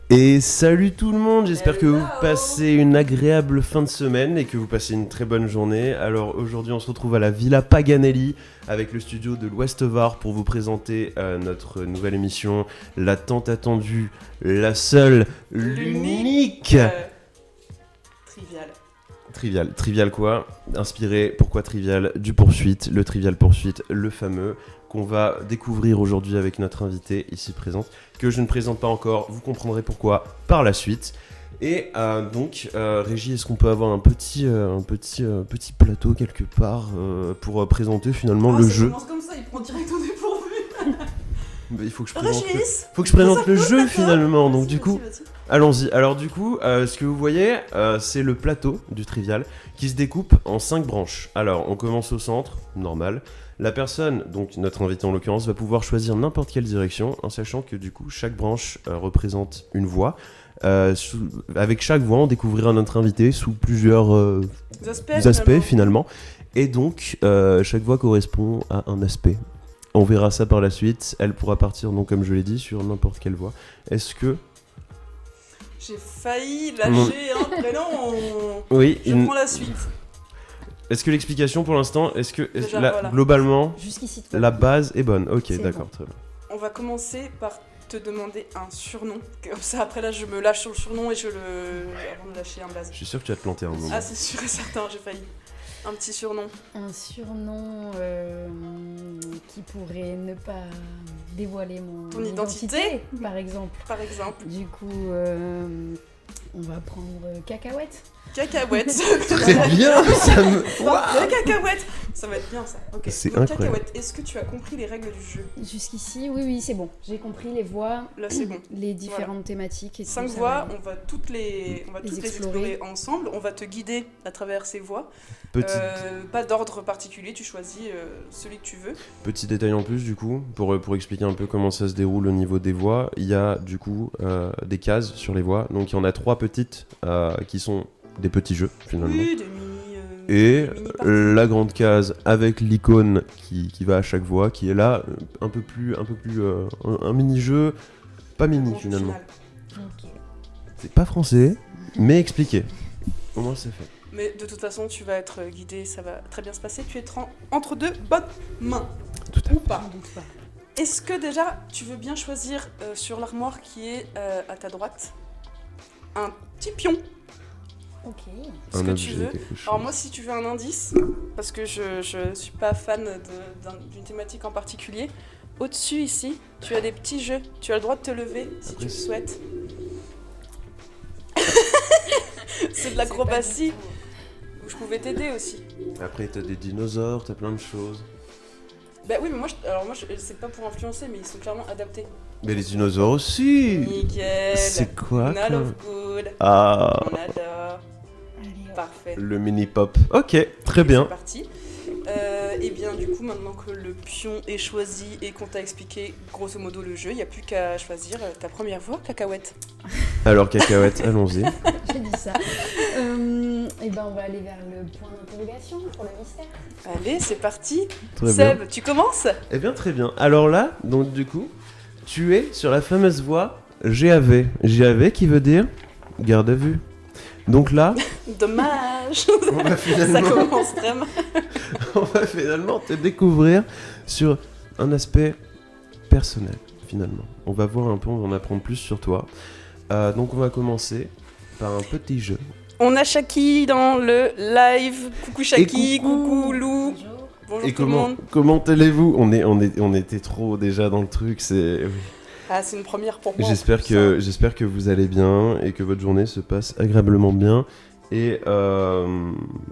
Et salut tout le monde, j'espère que vous passez une agréable fin de semaine et que vous passez une très bonne journée. Alors aujourd'hui on se retrouve à la Villa Paganelli avec le studio de l'Ouest Var pour vous présenter notre nouvelle émission, la tant attendue, la seule, l'unique. Trivial. Trivial quoi? Inspiré, pourquoi Trivial? Du Poursuite, le Trivial Poursuite, le fameux, qu'on va découvrir aujourd'hui avec notre invitée ici présente, que je ne présente pas encore, vous comprendrez pourquoi par la suite. Et donc, Régie, est-ce qu'on peut avoir un petit plateau quelque part pour présenter finalement le jeu? Ça commence comme ça, il prend direct au dépourvu. Bah, il faut que je Régis, présente le jeu finalement, donc du coup... Vas-y. Allons-y. Alors du coup, ce que vous voyez, c'est le plateau du Trivial qui se découpe en 5 branches. Alors, on commence au centre, normal. La personne, donc notre invité en l'occurrence, va pouvoir choisir n'importe quelle direction, en sachant que du coup, chaque branche représente une voie. Avec chaque voie, on découvrira notre invité sous plusieurs aspects finalement. Et donc, chaque voie correspond à un aspect. On verra ça par la suite. Elle pourra partir, donc comme je l'ai dit, sur n'importe quelle voie. Est-ce que... J'ai failli lâcher un prénom. Oui, Je prends la suite. Est-ce que l'explication pour l'instant, Déjà, là, voilà. globalement, Jusqu'ici, la base est bonne? Ok, C'est d'accord, bon. très bien. On va commencer par te demander un surnom. Comme ça, après là, je me lâche sur le surnom et avant de lâcher un blaze. Je suis sûr que tu vas te planter un moment. Ah, c'est sûr et certain, j'ai failli. Un petit surnom. Un surnom qui pourrait ne pas dévoiler Ton identité, par exemple. par exemple. Du coup, on va prendre Cacahuète. Cacahuète. Très bien, ça me... Parfait, cacahuète. Ça va être bien ça. Ok. C'est Donc, incroyable. Cacahuète, est-ce que tu as compris les règles du jeu? Jusqu'ici, oui, c'est bon. J'ai compris les voies, Là, c'est bon. les différentes thématiques et tout. 5 ça voies, va aller. on va toutes les explorer ensemble. On va te guider à travers ces voies. Pas d'ordre particulier, tu choisis celui que tu veux. Petit détail en plus, du coup, pour expliquer un peu comment ça se déroule au niveau des voies, il y a du coup des cases sur les voies. Donc il y en a 3 petites qui sont des petits jeux finalement. Oui, des mini. Et des mini parties. la grande case avec l'icône qui va à chaque voie, qui est là, un peu plus un mini-jeu, pas mini Bon, finalement. final. Ok. C'est pas français, mais expliqué. Au moins c'est fait. Mais de toute façon, tu vas être guidé, ça va très bien se passer. Tu es entre deux bonnes mains. Tout à Ou fait. pas. J'en doute pas. Est-ce que déjà, tu veux bien choisir sur l'armoire qui est à ta droite un petit pion? Ok. Ce Un que objet, tu veux. quelque chose. Alors moi, si tu veux un indice, parce que je suis pas fan d'une thématique en particulier, au-dessus ici, tu as des petits jeux. Tu as le droit de te lever si tu le souhaites. C'est de l'acrobatie. Je pouvais t'aider aussi. Après t'as des dinosaures, t'as plein de choses. Bah oui, mais moi, c'est pas pour influencer, mais ils sont clairement adaptés. Mais les dinosaures aussi. Nickel. C'est quoi On a quoi love good. Ah, On adore. Allez, hop. Parfait. le mini pop. Ok, très bien. C'est parti. Et bien du coup, maintenant que le pion est choisi et qu'on t'a expliqué grosso modo le jeu, il n'y a plus qu'à choisir ta première voie, Cacahuète. Alors cacahuète, allons-y. J'ai dit ça. Et ben on va aller vers le point d'interrogation pour le mystère. Allez, c'est parti. Très Seb, bien. tu commences? Eh bien très bien. Alors là, donc du coup, tu es sur la fameuse voie GAV. GAV qui veut dire garde à vue. Donc là, Dommage. on va Ça finalement, commence vraiment. on va finalement te découvrir sur un aspect personnel finalement. On va voir un peu, on va en apprendre plus sur toi. Donc on va commencer par un petit jeu. On a Shaki dans le live. Coucou Shaki, Et coucou. coucou Lou. Bonjour. Bonjour Et tout le monde. comment allez-vous? On était trop déjà dans le truc. C'est Ah, c'est une première pour moi. J'espère que vous allez bien et que votre journée se passe agréablement bien. Et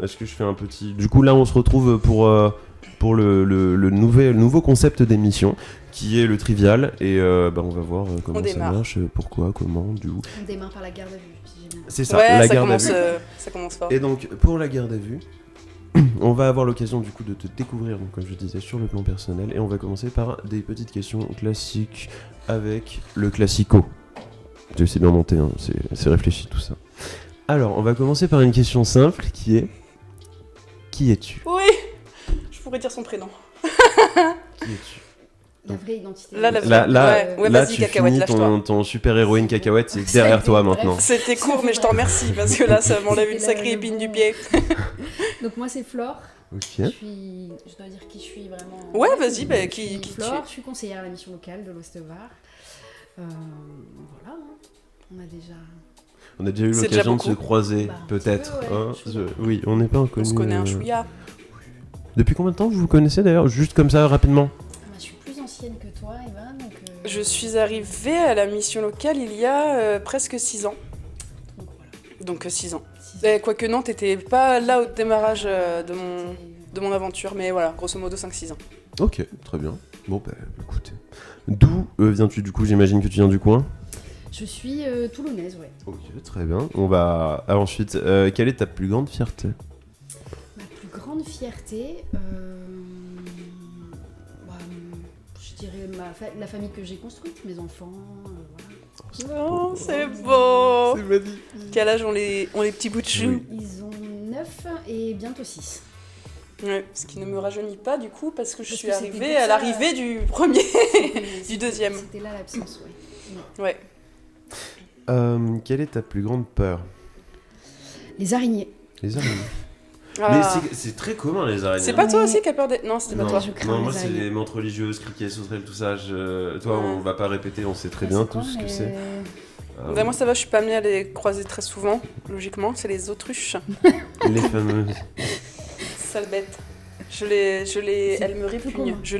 est-ce que je fais un petit... Du coup là on se retrouve pour le nouveau concept d'émission qui est le trivial. Et on va voir comment On ça démarre. marche, pourquoi, comment, du coup. On démarre par la garde à vue, si j'ai bien compris. C'est ça, Ouais, la ça garde à commence, vue. ça commence fort. Et donc pour la garde à vue, on va avoir l'occasion du coup de te découvrir, donc, comme je disais, sur le plan personnel. Et on va commencer par des petites questions classiques avec le classico. Je sais bien monter, hein, c'est réfléchi tout ça. Alors, on va commencer par une question simple qui est... Qui es-tu? Oui, je pourrais dire son prénom. Qui es-tu? La vraie identité. Là, la Là, vraie. Ouais, là vas-y, tu cacahuète, finis lâche-toi. ton super-héroïne cacahuète, c'est derrière toi maintenant. C'était court, mais je t'en remercie parce que là, ça m'enlève une C'était sacrée le épine bon- du pied. Donc moi c'est Flore. Ok. Je dois dire qui je suis vraiment. Ouais, vas-y, bah, Je qui suis tu Flore, es. je suis conseillère à la mission locale de l'Ouest Var. Voilà, hein. On a déjà. On a déjà eu C'est déjà l'occasion de se beaucoup. croiser, Bah, un peut-être. petit peu, ouais, hein. chouïa. Oui, on n'est pas On inconnus. se connaît un chouïa. Depuis combien de temps vous vous connaissez d'ailleurs? Juste comme ça, rapidement. Je suis plus ancienne que toi, Eva, donc. Je suis arrivée à la mission locale il y a presque 6 ans. Donc voilà. Donc 6 ans. Si- Quoique non, t'étais pas là au démarrage de mon aventure, mais voilà, grosso modo 5-6 ans. Ok, très bien. Bon, bah écoutez. D'où viens-tu du coup? J'imagine que tu viens du coin. Je suis toulonnaise, ouais. Ok, très bien. On va ensuite. Quelle est ta plus grande fierté? Ma plus grande fierté, bah, je dirais la famille que j'ai construite, mes enfants, voilà. Oh, c'est beau. magnifique. Quel âge ont les petits bouts de chou? Oui. Ils ont 9 et bientôt 6. Ouais, ce qui ne me rajeunit pas du coup parce que je Parce suis que c'était arrivée pour à ça, l'arrivée du premier. Du deuxième. C'était là l'absence, ouais. Ouais. Quelle est ta plus grande peur? Les araignées. Les araignées. Ah. Mais c'est très commun les araignées. C'est pas toi Mais- aussi qui a peur des... Non, c'était pas Non, toi. je crains non, les moi c'est araignées. les mantes religieuses, criquets, sauterelles, tout ça. Toi, Ouais. on va pas répéter, on sait très Ouais, bien c'est tout quoi, ce que mais- c'est. Bah, moi ça va, je suis pas amenée à les croiser très souvent, logiquement, c'est les autruches. Les fameuses. Sale bête. Elles me répugnent. commun, Je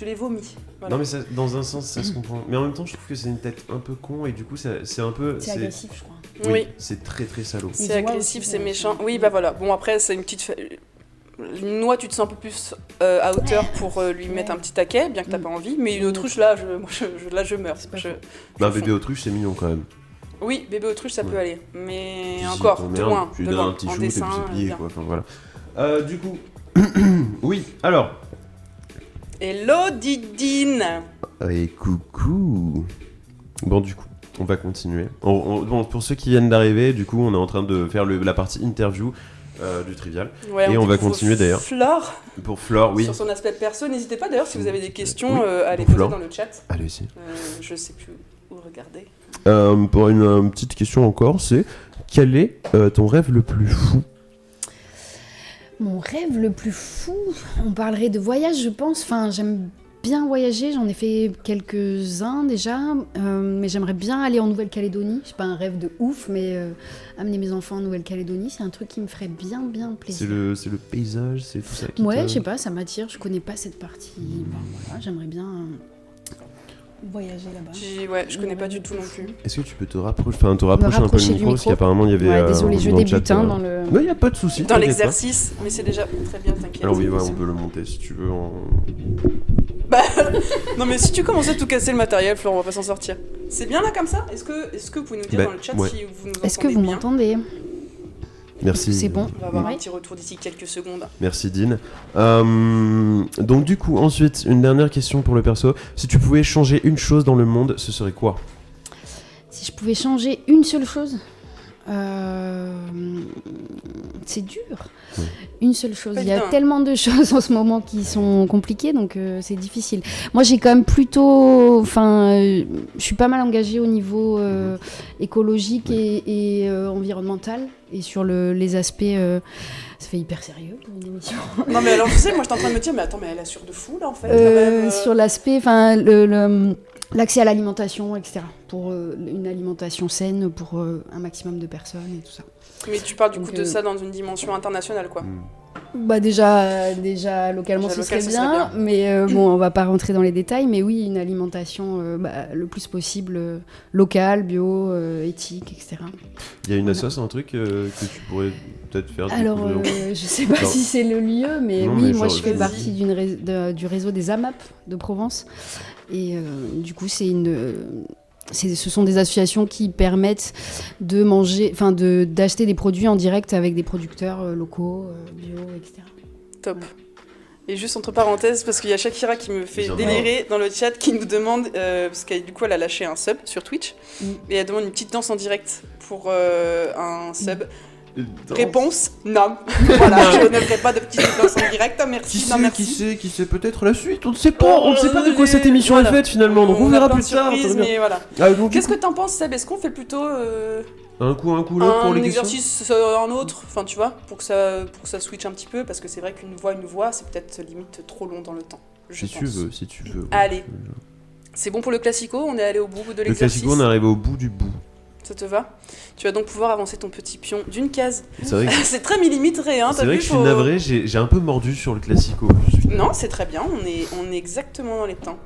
les vomis. Voilà. Non mais dans un sens ça se comprend. Mais en même temps je trouve que c'est une tête un peu con et du coup c'est un peu... C'est agressif, je crois. Oui, c'est très très salaud. Les c'est oies agressif, aussi, c'est ouais. méchant. Oui, bah voilà. Bon, après, c'est une petite. Une noix, tu te sens un peu plus à hauteur pour lui mettre un petit taquet, bien que t'as pas envie. Mais une autruche, là, je meurs. C'est pas Je- faux. je Un fonds. bébé autruche c'est mignon quand même. Oui, bébé autruche, ça Ouais. peut aller. Mais Si, encore, ton de merde, loin. Tu De lui donnes loin. un petit En shoot et puis dessin, c'est plié bien. quoi. Enfin voilà. Du coup... oui, alors... Hello, Didine. Et coucou. Bon du coup, on va continuer. Bon, pour ceux qui viennent d'arriver, du coup on est en train de faire la partie interview du Trivial. Ouais, Et on va découvre continuer, d'ailleurs. Flore, Pour Flore, oui. sur son aspect perso. N'hésitez pas d'ailleurs si vous avez des questions Oui, à les pour poser Flore. dans le chat. Allez-y. Je sais plus où regarder. Pour une petite question encore, c'est quel est ton rêve le plus fou? Mon rêve le plus fou, on parlerait de voyage, je pense. Enfin, j'aime bien voyager, j'en ai fait quelques-uns déjà, mais j'aimerais bien aller en Nouvelle-Calédonie. C'est pas un rêve de ouf, mais amener mes enfants en Nouvelle-Calédonie, c'est un truc qui me ferait bien C'est plaisir. le paysage, c'est tout ça qui Ouais, te- je sais pas, ça m'attire, je connais pas cette partie. Ben, voilà, j'aimerais bien voyager là-bas. Ouais, je connais pas du tout non plus. Est-ce que tu peux te rapprocher un peu le rapprocher micro, du parce micro. qu'apparemment il y avait... Ouais, désolé, je dans le débute chat, hein, dans le... Non, il n'y a pas de souci. Dans t'inquiète l'exercice, mais c'est déjà très bien, t'inquiète. pas. Alors oui, ouais, on peut le monter si tu veux. Bah, non mais si tu commences à tout casser le matériel, Florent, on va pas s'en sortir. C'est bien là comme ça? Est-ce que vous pouvez nous dire Bah, dans le chat ouais. si vous nous entendez Est-ce que vous bien? m'entendez? Merci. C'est bon. On va avoir Ouais. un petit retour d'ici quelques secondes. Merci Dean. Donc du coup, ensuite, une dernière question pour le perso. Si tu pouvais changer une chose dans le monde, ce serait quoi? Si je pouvais changer une seule chose, c'est dur. Ouais. Une seule chose. Pas Il y a évident. tellement de choses en ce moment qui sont compliquées, donc c'est difficile. Moi, j'ai quand même plutôt, je suis pas mal engagée au niveau écologique et environnemental et sur les aspects. Ça fait hyper sérieux pour une émission. Non mais alors je sais, moi j'étais en train de me dire, mais attends, mais elle assure de fou là en fait. quand même, Sur l'aspect, l'accès à l'alimentation, etc. Pour une alimentation saine pour un maximum de personnes et tout ça. Mais tu parles du coup Donc, de ça dans une dimension internationale quoi. Bah déjà localement Déjà ce local, serait ce bien, serait bien. mais bon on va pas rentrer dans les détails, mais oui une alimentation le plus possible locale, bio, éthique, etc. Il y a une assoce, un truc que tu pourrais peut-être faire Alors découvrir. je sais pas Genre- si c'est le lieu, mais Non, oui mais moi genre, je fais vas-y. partie du réseau des AMAP de Provence et du coup ce sont des associations qui permettent de manger, d'acheter des produits en direct avec des producteurs locaux, bio, etc. Top. Et juste entre parenthèses, parce qu'il y a Shakira qui me fait Bien délirer dans le chat, qui nous demande, parce qu'elle du coup elle a lâché un sub sur Twitch, Mm. et elle demande une petite danse en direct pour un sub. Réponse, non. Voilà, je ne ferai pas de petites séquences en direct, merci, non merci. Qui sait peut-être la suite, on ne sait pas, on ne sait pas de quoi cette émission est faite finalement, donc on a verra plein plus de tard. surprises, mais voilà. Donc, Qu'est-ce que t'en penses, Seb? Est-ce qu'on fait plutôt un coup là pour un les exercice, un autre, enfin tu vois, pour que ça switch un petit peu, parce que c'est vrai qu'une voix, c'est peut-être limite trop long dans le temps. Si tu veux. Allez, c'est bon pour le classico, on est allé au bout de Le l'exercice. classico, on est arrivé au bout du bout. Ça te va? Tu vas donc pouvoir avancer ton petit pion d'une case. C'est vrai que, C'est très millimétré, hein, c'est vrai que je suis navré, j'ai un peu mordu sur le classico. Non, c'est très bien, on est exactement dans les temps.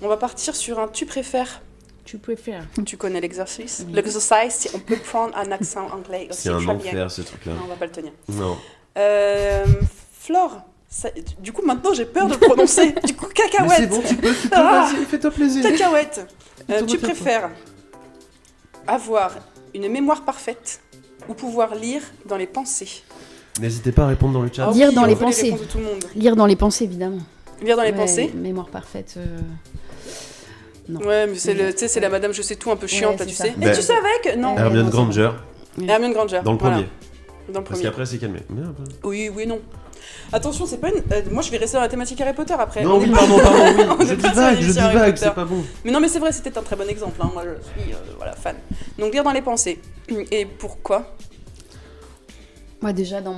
On va partir sur un tu préfères. Tu préfères. Tu connais l'exercice? Oui. L'exercice, on peut prendre un accent anglais aussi. C'est un très bien. enfer ce truc-là. Non, on va pas le tenir. Non. Flore, du coup maintenant j'ai peur de le prononcer. Du coup, Mais cacahuète. c'est bon, tu peux, Ah. vas-y, fais-toi plaisir. Cacahuète. Fais-toi Tu plaisir. préfères avoir une mémoire parfaite ou pouvoir lire dans les pensées? N'hésitez pas à répondre dans le chat. Ah Lire oui, dans on les veut pensées. réponses de tout le monde. Lire dans les pensées, évidemment. Lire dans les Ouais, pensées. Mémoire parfaite. Non. Ouais, mais c'est tu sais, c'est la madame je sais tout un peu chiante, Ouais, là, tu c'est sais. ça. Et Ben, tu savais que... Non. Hermione non, c'est Granger, Hermione Granger. dans le voilà. premier. Dans le Parce premier. qu'après, c'est calmé. Mais après- Oui, non. Attention, c'est pas une... moi, je vais rester dans la thématique Harry Potter après. Non, On est oui, pas- pardon, On oui. est pas sur Je l'émission Harry divague, Potter. c'est pas bon. Mais non, mais c'est vrai, c'était un très bon exemple. Hein. Moi, je suis voilà, fan. Donc, lire dans les pensées. Et pourquoi? Moi, déjà, dans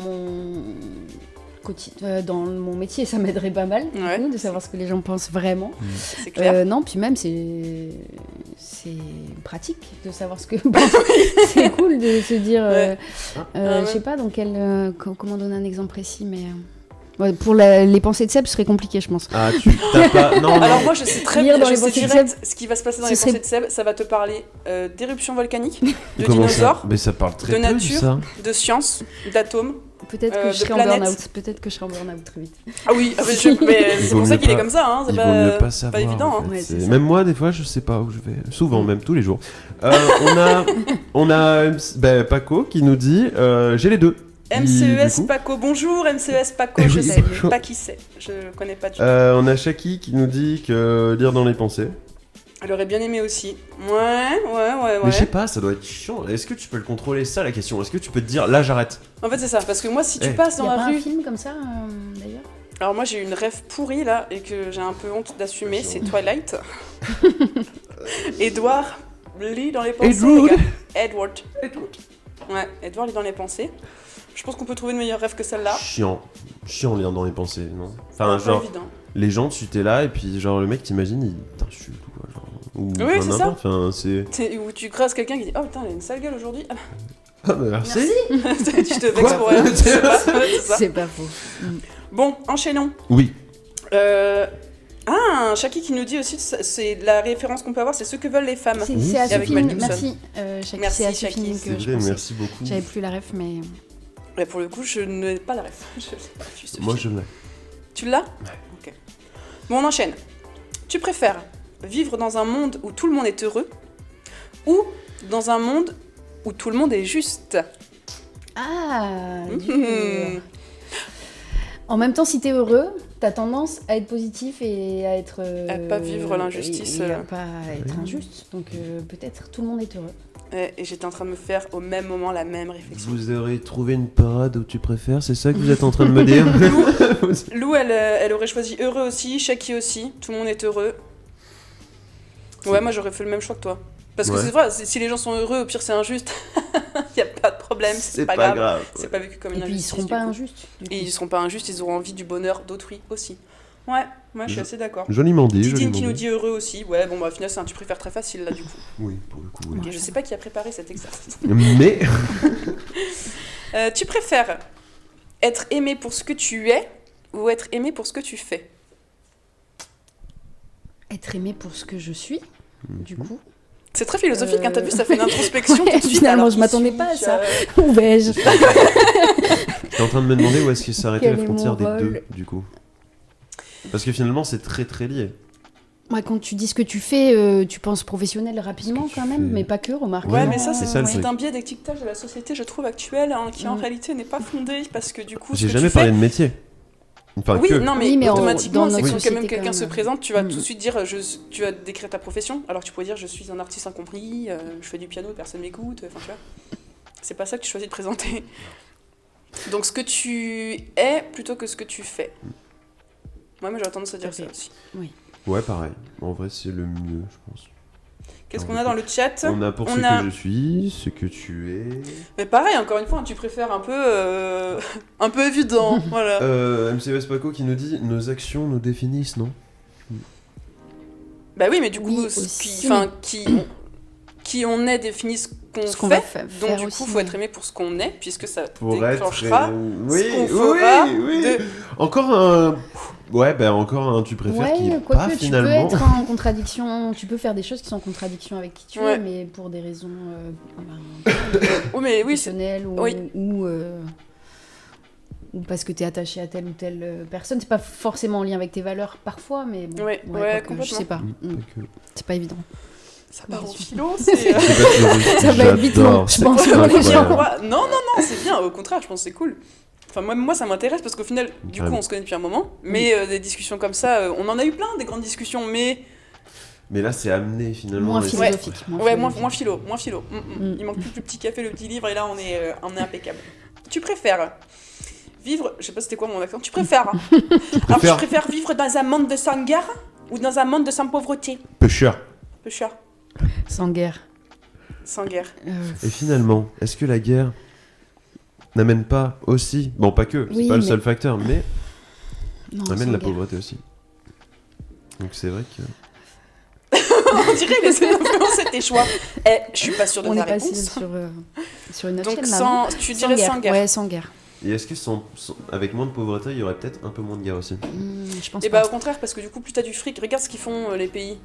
dans mon métier, ça m'aiderait pas mal, du Ouais. coup, de savoir ce que les gens pensent vraiment. C'est clair. Non, puis même, c'est pratique de savoir ce que c'est cool de se dire Ouais. je sais pas dans quel comment donner un exemple précis, mais ouais, pour les pensées de Seb ce serait compliqué, je pense. Ah, tu t'as pas. Non, Alors non. moi je sais très Lire bien, dans je les sais pensées de direct ce qui va se passer dans Ce les serait- pensées de Seb, ça va te parler d'éruptions volcaniques, de Comment ça dinosaures, Mais ça parle très de peu nature. de ça. de sciences, d'atomes. Peut-être que de je serai en planètes. burn-out. Peut-être que je serai en burn-out très vite. Ah oui, mais Il c'est vaut pour ça mieux qu'il est pas- comme ça, hein. C'est Il vaut mieux pas pas savoir. évident. en Hein. fait. Ouais, c'est ça. Même moi, des fois, je sais pas où je vais. Souvent, même tous les jours. On a Paco qui nous dit j'ai les deux. MCES Du coup. Paco, bonjour MCES Paco, Oui, je sais bonjour. pas qui c'est, je connais pas du tout. On a Shaki qui nous dit que lire dans les pensées. Elle aurait bien aimé aussi. Ouais. Mais je sais pas, ça doit être chiant. Est-ce que tu peux le contrôler, ça la question? Est-ce que tu peux te dire là j'arrête? En fait c'est ça, parce que moi si tu Eh. passes Il dans y a la pas un rue... film comme ça d'ailleurs. Alors moi j'ai eu une rêve pourrie là, et que j'ai un peu honte d'assumer, c'est Twilight. Edward lit dans les pensées, Edward. les gars. Edward. Ouais, Edward lit dans les pensées. Je pense qu'on peut trouver une meilleure rêve que celle-là. Chiant lire dans les pensées, non? Enfin, Pas genre, évident. les gens, tu t'es là et puis genre le mec t'imagine, il t'insulte ou quoi, genre. Ou Oui, enfin, c'est ça. n'importe, enfin, c'est. Où tu creuses quelqu'un qui dit « Oh putain, elle a une sale gueule aujourd'hui. » Ah, bah, merci. Tu te vexes Quoi pour rien. Je sais pas, c'est ça. C'est pas faux. Bon, enchaînons. Oui. Shaki qui nous dit aussi, c'est la référence qu'on peut avoir, c'est ce que veulent les femmes. C'est à ce avec film. Mel Gibson. Merci. Shaki, Merci, c'est à ce Shaki. film C'est que je vrai, pensais. merci beaucoup. J'avais plus la ref, mais Mais pour le coup, je n'ai pas la ref. Je l'ai pas vu, ce Moi film. je l'ai. Tu l'as? Ok. Bon, on enchaîne. Tu préfères vivre dans un monde où tout le monde est heureux ou dans un monde où tout le monde est juste? dur. Mhm. En même temps, si t'es heureux, t'as tendance à être positif et à être. À pas vivre l'injustice, Et à pas être injuste. Donc peut-être tout le monde est heureux. Et j'étais en train de me faire au même moment la même réflexion. Vous aurez trouvé une parade où tu préfères, c'est ça que vous êtes en train de me dire? Lou, elle aurait choisi heureux aussi, Shaki aussi, tout le monde est heureux. Ouais, moi j'aurais fait le même choix que toi. Parce que Ouais. c'est vrai, si les gens sont heureux, au pire c'est injuste. Y a pas de problème, c'est pas grave. C'est pas vécu comme Et une puis ils injustice. seront du pas coup. injustes. du coup. Et ils seront pas injustes, ils auront envie du bonheur d'autrui aussi. Ouais, moi je suis assez d'accord. Joliment dit, Titine joliment qui nous dit. dit heureux aussi. Ouais, bon bah au final c'est un tu préfères très facile là du coup. Oui, pour le coup, oui. Ok, je sais pas qui a préparé cet exercice. Mais. Tu préfères être aimé pour ce que tu es ou être aimé pour ce que tu fais? Être aimé pour ce que je suis, du coup. C'est très philosophique, hein, t'as vu, ça fait une introspection Ouais, tout de suite. finalement, alors, je qui m'attendais suis-je, pas à ça. euh, Ou vais-je J'étais en train de me demander où est-ce qu'il s'arrêtait Quel la est frontière mon des rôle deux, du coup. Parce que finalement, c'est très très lié. Ouais, quand tu dis ce que tu fais, tu penses professionnel rapidement Ce que tu quand même, fais. mais pas que, remarque. Ouais, mais ça, C'est ça, le c'est truc. un biais d'étiquetage de la société, je trouve, actuelle, hein, qui en Mm. réalité n'est pas fondé, parce que du coup, ce J'ai que jamais tu parlé fais... de métier. Enfin, Oui, que. non, mais, Oui, mais automatiquement, dans c'est notre que quand société, même quelqu'un quand se même. présente, tu vas Mm. tout de suite dire, tu vas décrire ta profession, alors tu pourrais dire, je suis un artiste incompris, je fais du piano, personne m'écoute, enfin, tu vois. C'est pas ça que tu choisis de présenter. Donc ce que tu es plutôt que ce que tu fais. Ouais, moi j'aurais tendance à dire ça aussi. Ouais, pareil. En vrai, c'est le mieux, je pense. Qu'est-ce qu'on a dans le chat? On a pour ce que je suis, ce que tu es. Mais pareil, encore une fois, tu préfères un peu évident. Voilà. MC Paco qui nous dit nos actions nous définissent, non? Bah oui, mais du coup, Oui, qui on est définit ce Ce qu'on qu'on va fait. faire Donc du aussi, coup, faut être aimé pour ce qu'on est, puisque ça Pour déclenchera oui, ce qu'on fera. oui. Encore un... Ouais, ben encore un tu préfères qui est pas tu finalement... peux être en contradiction, tu peux faire des choses qui sont en contradiction avec qui tu Ouais. es, mais pour des raisons Oh, mais oui, professionnelles ou parce que tu es attaché à telle ou telle personne. C'est pas forcément en lien avec tes valeurs parfois, mais bon, Ouais, quoique, je sais pas. C'est pas évident. ça part en philo, c'est... Ça va être vite long, je pense. C'est pour les gens. incroyable. Non, c'est bien, au contraire, je pense que c'est cool. Enfin, moi ça m'intéresse parce qu'au final, du coup, on se connaît depuis un moment, mais des discussions comme ça, on en a eu plein, des grandes discussions, mais Mais là, c'est amené finalement. Moins et c'est- philosophique. moins philo. Il manque plus que le petit café, le petit livre, et là, on est impeccable. Tu préfères vivre... Je sais pas c'était quoi mon accent. Tu préfères... Alors, tu préfères vivre dans un monde de sans guerre ou dans un monde de sans pauvreté? Pêcheur. Peu cher. Sans guerre. Sans guerre. Et finalement, est-ce que la guerre n'amène pas aussi... Bon, pas que, c'est Oui, pas le mais- seul facteur, mais Non, amène sans la guerre. pauvreté aussi. Donc c'est vrai que... On dirait laisser influencer tes choix. Je suis pas sûre de On ta est passé réponse. sur une autre Donc chaîne, là, non tu dirais guerre. sans guerre. Ouais, sans guerre. Et est-ce que avec moins de pauvreté, il y aurait peut-être un peu moins de guerre aussi? Je pense Et pas. bah au contraire, parce que du coup, plus t'as du fric, regarde ce qu'ils font les pays.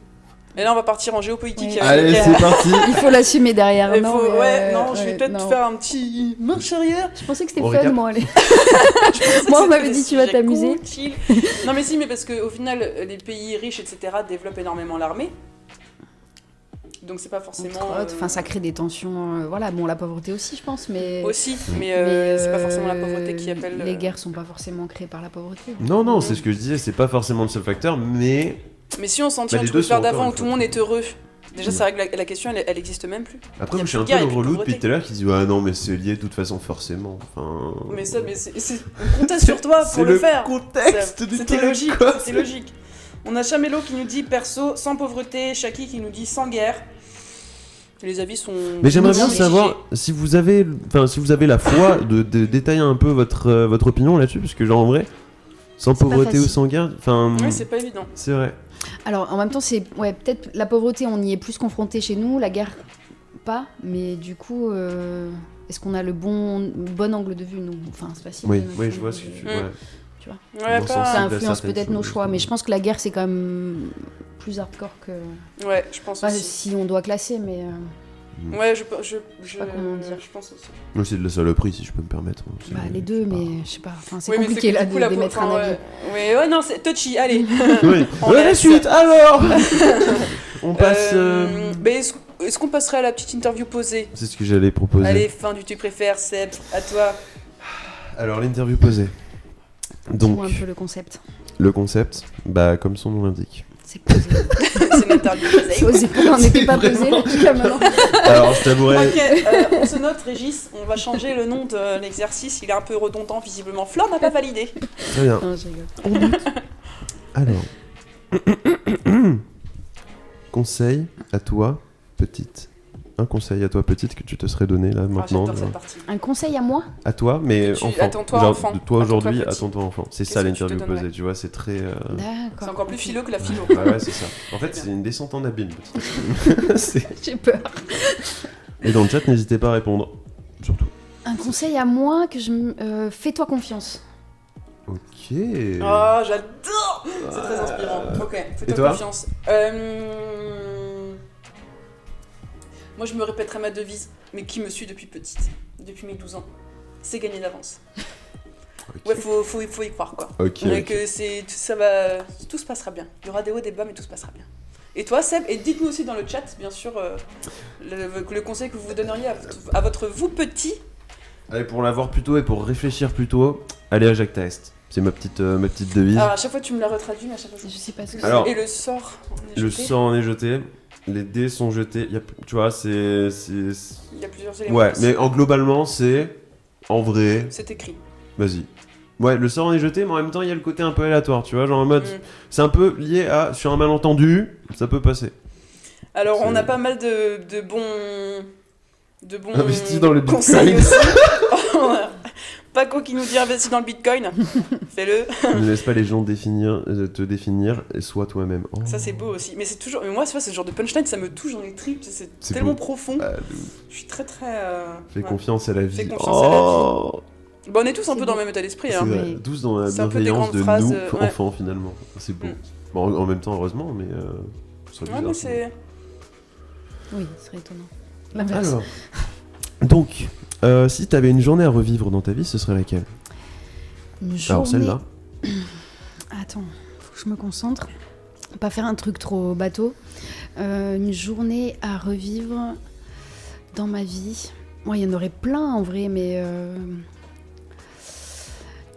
Et là, on va partir en géopolitique. Ouais. avec Allez, les c'est guerres. parti. Il faut l'assumer derrière. Il non, faut- mais, je vais peut-être faire un petit marche arrière. Je pensais que c'était On fun, récap. moi. Allez. Je Moi, on pensais m'avait que dit, c'était tu vas des t'amuser. cool, chill. Non, mais si, mais parce qu'au final, les pays riches, etc., développent énormément l'armée. Donc c'est pas forcément. Entre autres, enfin, ça crée des tensions. Voilà, bon, la pauvreté aussi, je pense, mais. Aussi, mais mais, c'est pas forcément la pauvreté qui appelle. Les guerres sont pas forcément créées par la pauvreté. Non, non, c'est ce que je disais, c'est pas forcément le seul facteur, mais... Mais si on s'en tient Bah, les au deux truc faire sont encore d'avant où une tout le monde est heureux. Déjà, c'est vrai que la question, elle existe même plus. Après, Y a moi, je suis plus un de guerre, peu y a le plus de relou pauvreté. depuis tout à l'heure qui dit « Ouais, non, mais c'est lié de toute façon, forcément. » Enfin... Mais ça, on comptait sur toi pour le faire. contexte du C'était truc, logique, quoi. c'était logique. On a Chamelo qui nous dit perso, sans pauvreté, Shaki qui nous dit sans guerre. Les avis sont. Mais j'aimerais bien mitigés. savoir si vous avez la foi de détailler un peu votre opinion là-dessus, parce que genre en vrai, sans C'est pas pauvreté ou facile. sans guerre, enfin... Oui, c'est pas évident. C'est vrai. Alors, en même temps, c'est. Ouais, peut-être la pauvreté, on y est plus confronté chez nous, la guerre, pas. Mais du coup, est-ce qu'on a le bon angle de vue, nous? Enfin, c'est facile. Oui, de- oui, je vois ce que tu... Mm. Ouais. Ouais, Bon pas. sens. Ça à influence certaines peut-être nos choses, choix, oui. mais je pense que la guerre, c'est quand même plus hardcore que. Ouais, je pense Pas aussi. si on doit classer, mais. Ouais, sais pas comment dire. je pense aussi. Moi, c'est de la saloperie, si je peux me permettre. C'est- Bah, les je deux, sais pas. mais je sais pas. Enfin, c'est Oui, mais compliqué que, là du coup, la d'émettre un avis. Ouais, non, c'est touchy, allez. Oui. On Ouais, la laisse. suite, alors On passe... Mais est-ce qu'on passerait à la petite interview posée? C'est ce que j'allais proposer. Allez, fin du tu préfères, Seb, à toi. Alors, l'interview posée. Donc, Dis-moi un peu le concept. le concept, bah, comme son nom l'indique. C'est posé. C'est une interview posée. Posé. On n'était pas posé jusqu'à maintenant. Alors, je t'avouerai... Ok, on se note, Régis, on va changer le nom de l'exercice, il est un peu redondant visiblement. Flore n'a pas validé. Très bien. Non, je rigole. Alors... Conseil à toi, petite. Un conseil à toi, petite, que tu te serais donné là, Ah, maintenant. j'adore genre. cette partie. Un conseil à moi? À toi, mais Tu- enfant. attends-toi, Genre, enfant. de toi Attends-toi, aujourd'hui, petit. attends-toi enfant. C'est Qu'est-ce ça que tu l'interview te donnerais posée, tu vois, c'est très... D'accord. C'est encore plus philo que la philo. Ah ouais, c'est ça. En fait, c'est une descente en abîme. petit. C'est- J'ai peur. Et dans le chat, n'hésitez pas à répondre. Surtout. Un conseil à moi que je me. Fais-toi confiance. Ok. Oh, j'adore. C'est très inspirant. Ok, Et fais-toi toi confiance. Moi, je me répéterai ma devise, mais qui me suit depuis petite, depuis mes 12 ans. C'est gagner d'avance. Ok. Ouais, faut y croire, quoi. Ok. Ouais, Ok. que ça va, tout se passera bien. Il y aura des hauts, des bas, mais tout se passera bien. Et toi, Seb, et dites-nous aussi dans le chat, bien sûr, le conseil que vous donneriez à votre vous petit. Allez, pour l'avoir plus tôt et pour réfléchir plus tôt, allez à Jacques Taest. C'est ma petite devise. Alors à chaque fois tu me l'as retraduit, mais à chaque fois Je sais pas ce que Alors, et le sort en est le jeté. sort en est jeté, les dés sont jetés. Tu vois, c'est. Il y a plusieurs éléments. Ouais, possibles. mais globalement, c'est. En vrai. C'est écrit. Vas-y. Ouais, le sort en est jeté, mais en même temps, il y a le côté un peu aléatoire, tu vois, genre en mode. Mm. C'est un peu lié à. Sur un malentendu, ça peut passer. Alors on C'est- a pas mal de bons Investis dans le conseils Bitcoin. aussi. On a Paco qui nous dit investis dans le Bitcoin. Fais-le. Ne laisse pas les gens te définir et sois toi-même. Oh. Ça c'est beau aussi. Mais c'est toujours. Mais moi, c'est ce genre de punchline, ça me touche dans les tripes. C'est C'est tellement beau. profond. Ah, de ouf. Je suis très très. Fais ouais. confiance à la vie. Fais confiance à la Oh. Bon, on est tous un C'est peu dans beau. le même état d'esprit. C'est Hein. vrai, Oui. tous dans la C'est un peu des bienveillance grandes de phrases, nous, ouais. enfants, finalement. C'est beau. Mm. Bon, en même temps, heureusement, mais. Ce serait Ouais, bizarre, mais sinon. c'est. Oui, ce serait étonnant. L'inverse. Alors, donc, si t'avais une journée à revivre dans ta vie, ce serait laquelle? Une Alors, journée- celle-là. Attends, faut que je me concentre. Pas faire un truc trop bateau. Une journée à revivre dans ma vie. Moi, il y en aurait plein en vrai, mais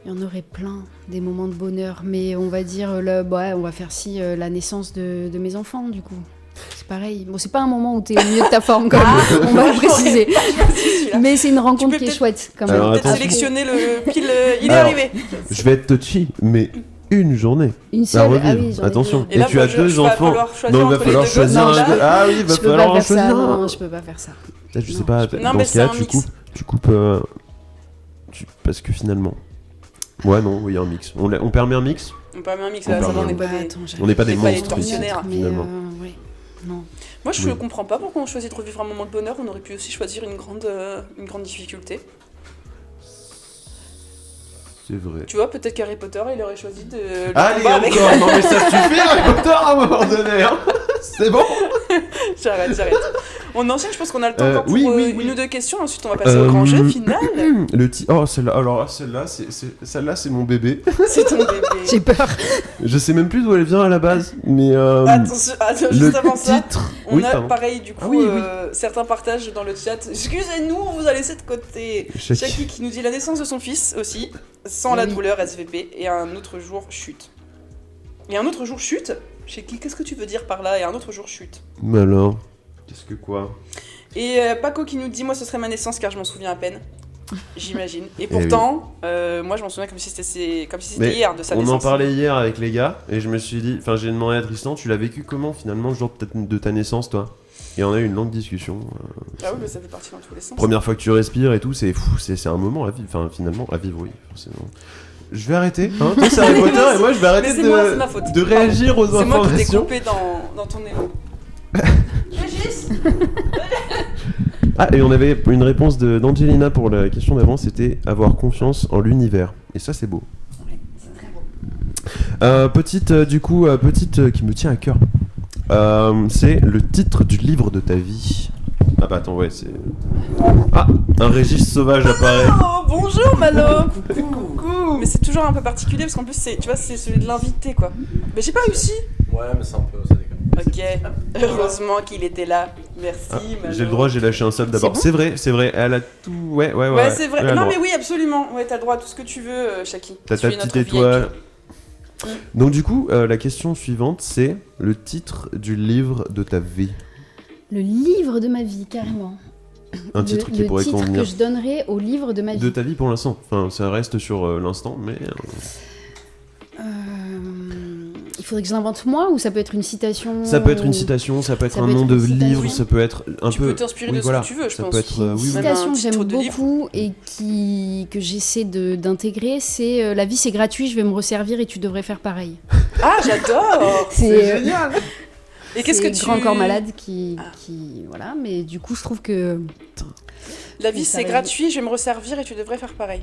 il y en aurait plein, des moments de bonheur. Mais on va dire, on va faire la naissance de mes enfants, du coup. C'est pareil. Bon, c'est pas un moment où t'es au milieu de ta forme, quand même, on va le préciser. Celui-là. Mais c'est une rencontre peux qui est peut-être- chouette, quand Alors, même. Peut-être attention. sélectionner le pile. Il est Alors, arrivé. Je vais être touchy, mais une journée Une à seule, revivre. ah oui, j'en ai Attention. deux. Et, tu as deux il va enfants. falloir choisir Donc, il va entre falloir les deux gosses. choisir Non, un. je peux- Ah oui, il va Je peux falloir pas en faire ça, choisir un. non, je peux pas faire ça. Là, je sais Non, pas, je peux- Non, dans mais ce cas, c'est un tu mix. coupes. Parce que finalement. Ouais, non, oui, il y a un mix. On permet un mix. On peut mettre un mix On là, peut ça, on regarder. n'est pas des. Attends, j'arrive On n'est pas des C'est pas les monstres, tortionnaires, mais, finalement. ouais. Non. Moi, je Oui. comprends pas pourquoi on choisit de revivre un moment de bonheur. On aurait pu aussi choisir une grande difficulté. C'est vrai. Tu vois, peut-être qu'Harry Potter, il aurait choisi de. le Allez, combat avec- encore. Non, mais ça suffit, Harry Potter, à un moment donné. Hein. C'est bon. J'arrête. On enchaîne, je pense qu'on a le temps encore pour oui, une oui. ou deux questions. Ensuite, on va passer au grand jeu final. Oh, celle-là. Alors, là, celle-là, c'est mon bébé. C'est ton bébé. J'ai peur. Je sais même plus d'où elle vient à la base, mais Attends, le juste avant ça, titre. on Oui, a pardon. pareil, du coup, Ah oui, oui. certains partagent dans le chat. Excusez-nous, on vous a laissé de côté. Shaki. Shaki qui nous dit la naissance de son fils aussi, sans Eh la oui. douleur SVP, et un autre jour chute. Et un autre jour chute Shaki, qu'est-ce que tu veux dire par là? Et un autre jour chute. Mais alors, qu'est-ce que quoi? Et Paco qui nous dit moi ce serait ma naissance car je m'en souviens à peine. J'imagine. Et pourtant, moi je m'en souviens comme si c'était Mais hier de sa on naissance. en parlait hier avec les gars, et je me suis dit, enfin, j'ai demandé à Tristan, tu l'as vécu comment finalement le jour de ta naissance, toi? Et on a eu une longue discussion. Ah oui, mais ça fait partie dans tous les sens. Première fois que tu respires et tout, c'est fou, c'est un moment à vivre. Enfin, finalement, à vivre, oui, forcément. Je vais arrêter, hein, toi c'est Harry Potter et moi je vais arrêter Mais c'est moi, c'est ma faute. de réagir aux C'est moi qui t'ai informations. coupé dans ton élan. Régis Ah, et on avait une réponse d'Angelina pour la question d'avant, c'était avoir confiance en l'univers. Et ça, c'est beau. Ouais, c'est très beau. Petite qui me tient à cœur. C'est le titre du livre de ta vie. Ah bah attends, ouais, c'est... Ah, un Régis sauvage apparaît. Oh, bonjour Malo. Coucou. Mais c'est toujours un peu particulier parce qu'en plus c'est, tu vois, c'est celui de l'invité quoi. Mais j'ai pas réussi. Ouais, mais c'est un peu, ça déconne. Ok. Heureusement qu'il était là. Merci Ah, Malo. j'ai le droit, j'ai lâché un sub d'abord. C'est C'est vrai, elle a tout... Ouais. Ouais, c'est vrai. elle a le Non droit. mais oui, absolument. Ouais, t'as le droit à tout ce que tu veux, Shaki. T'as Tu ta es notre petite VIP. étoile. Mm. Donc du coup, la question suivante, c'est le titre du livre de ta vie. Le livre de ma vie, carrément. Un titre qui pourrait Le titre convenir. que je donnerais au livre de ma vie. De ta vie pour l'instant. Enfin, ça reste sur l'instant, mais... Il faudrait que je l'invente moi ou ça peut être une citation Ça peut être une citation, ça peut être Ça un peut nom être de une citation. livre, ça peut être un Tu peu... peux t'inspirer oui, de voilà. ce que tu veux, je Ça pense. peut être... Une oui, oui. Même citation un que j'aime titre de livre. beaucoup et que j'essaie d'intégrer, c'est la vie c'est gratuit, je vais me resservir et tu devrais faire pareil. Ah, j'adore. C'est génial. Et qu'est-ce que tu... Grand Corps Malade qui Ah. voilà, mais du coup je trouve que La vie Ça c'est va gratuit, je vais me resservir et tu devrais faire pareil.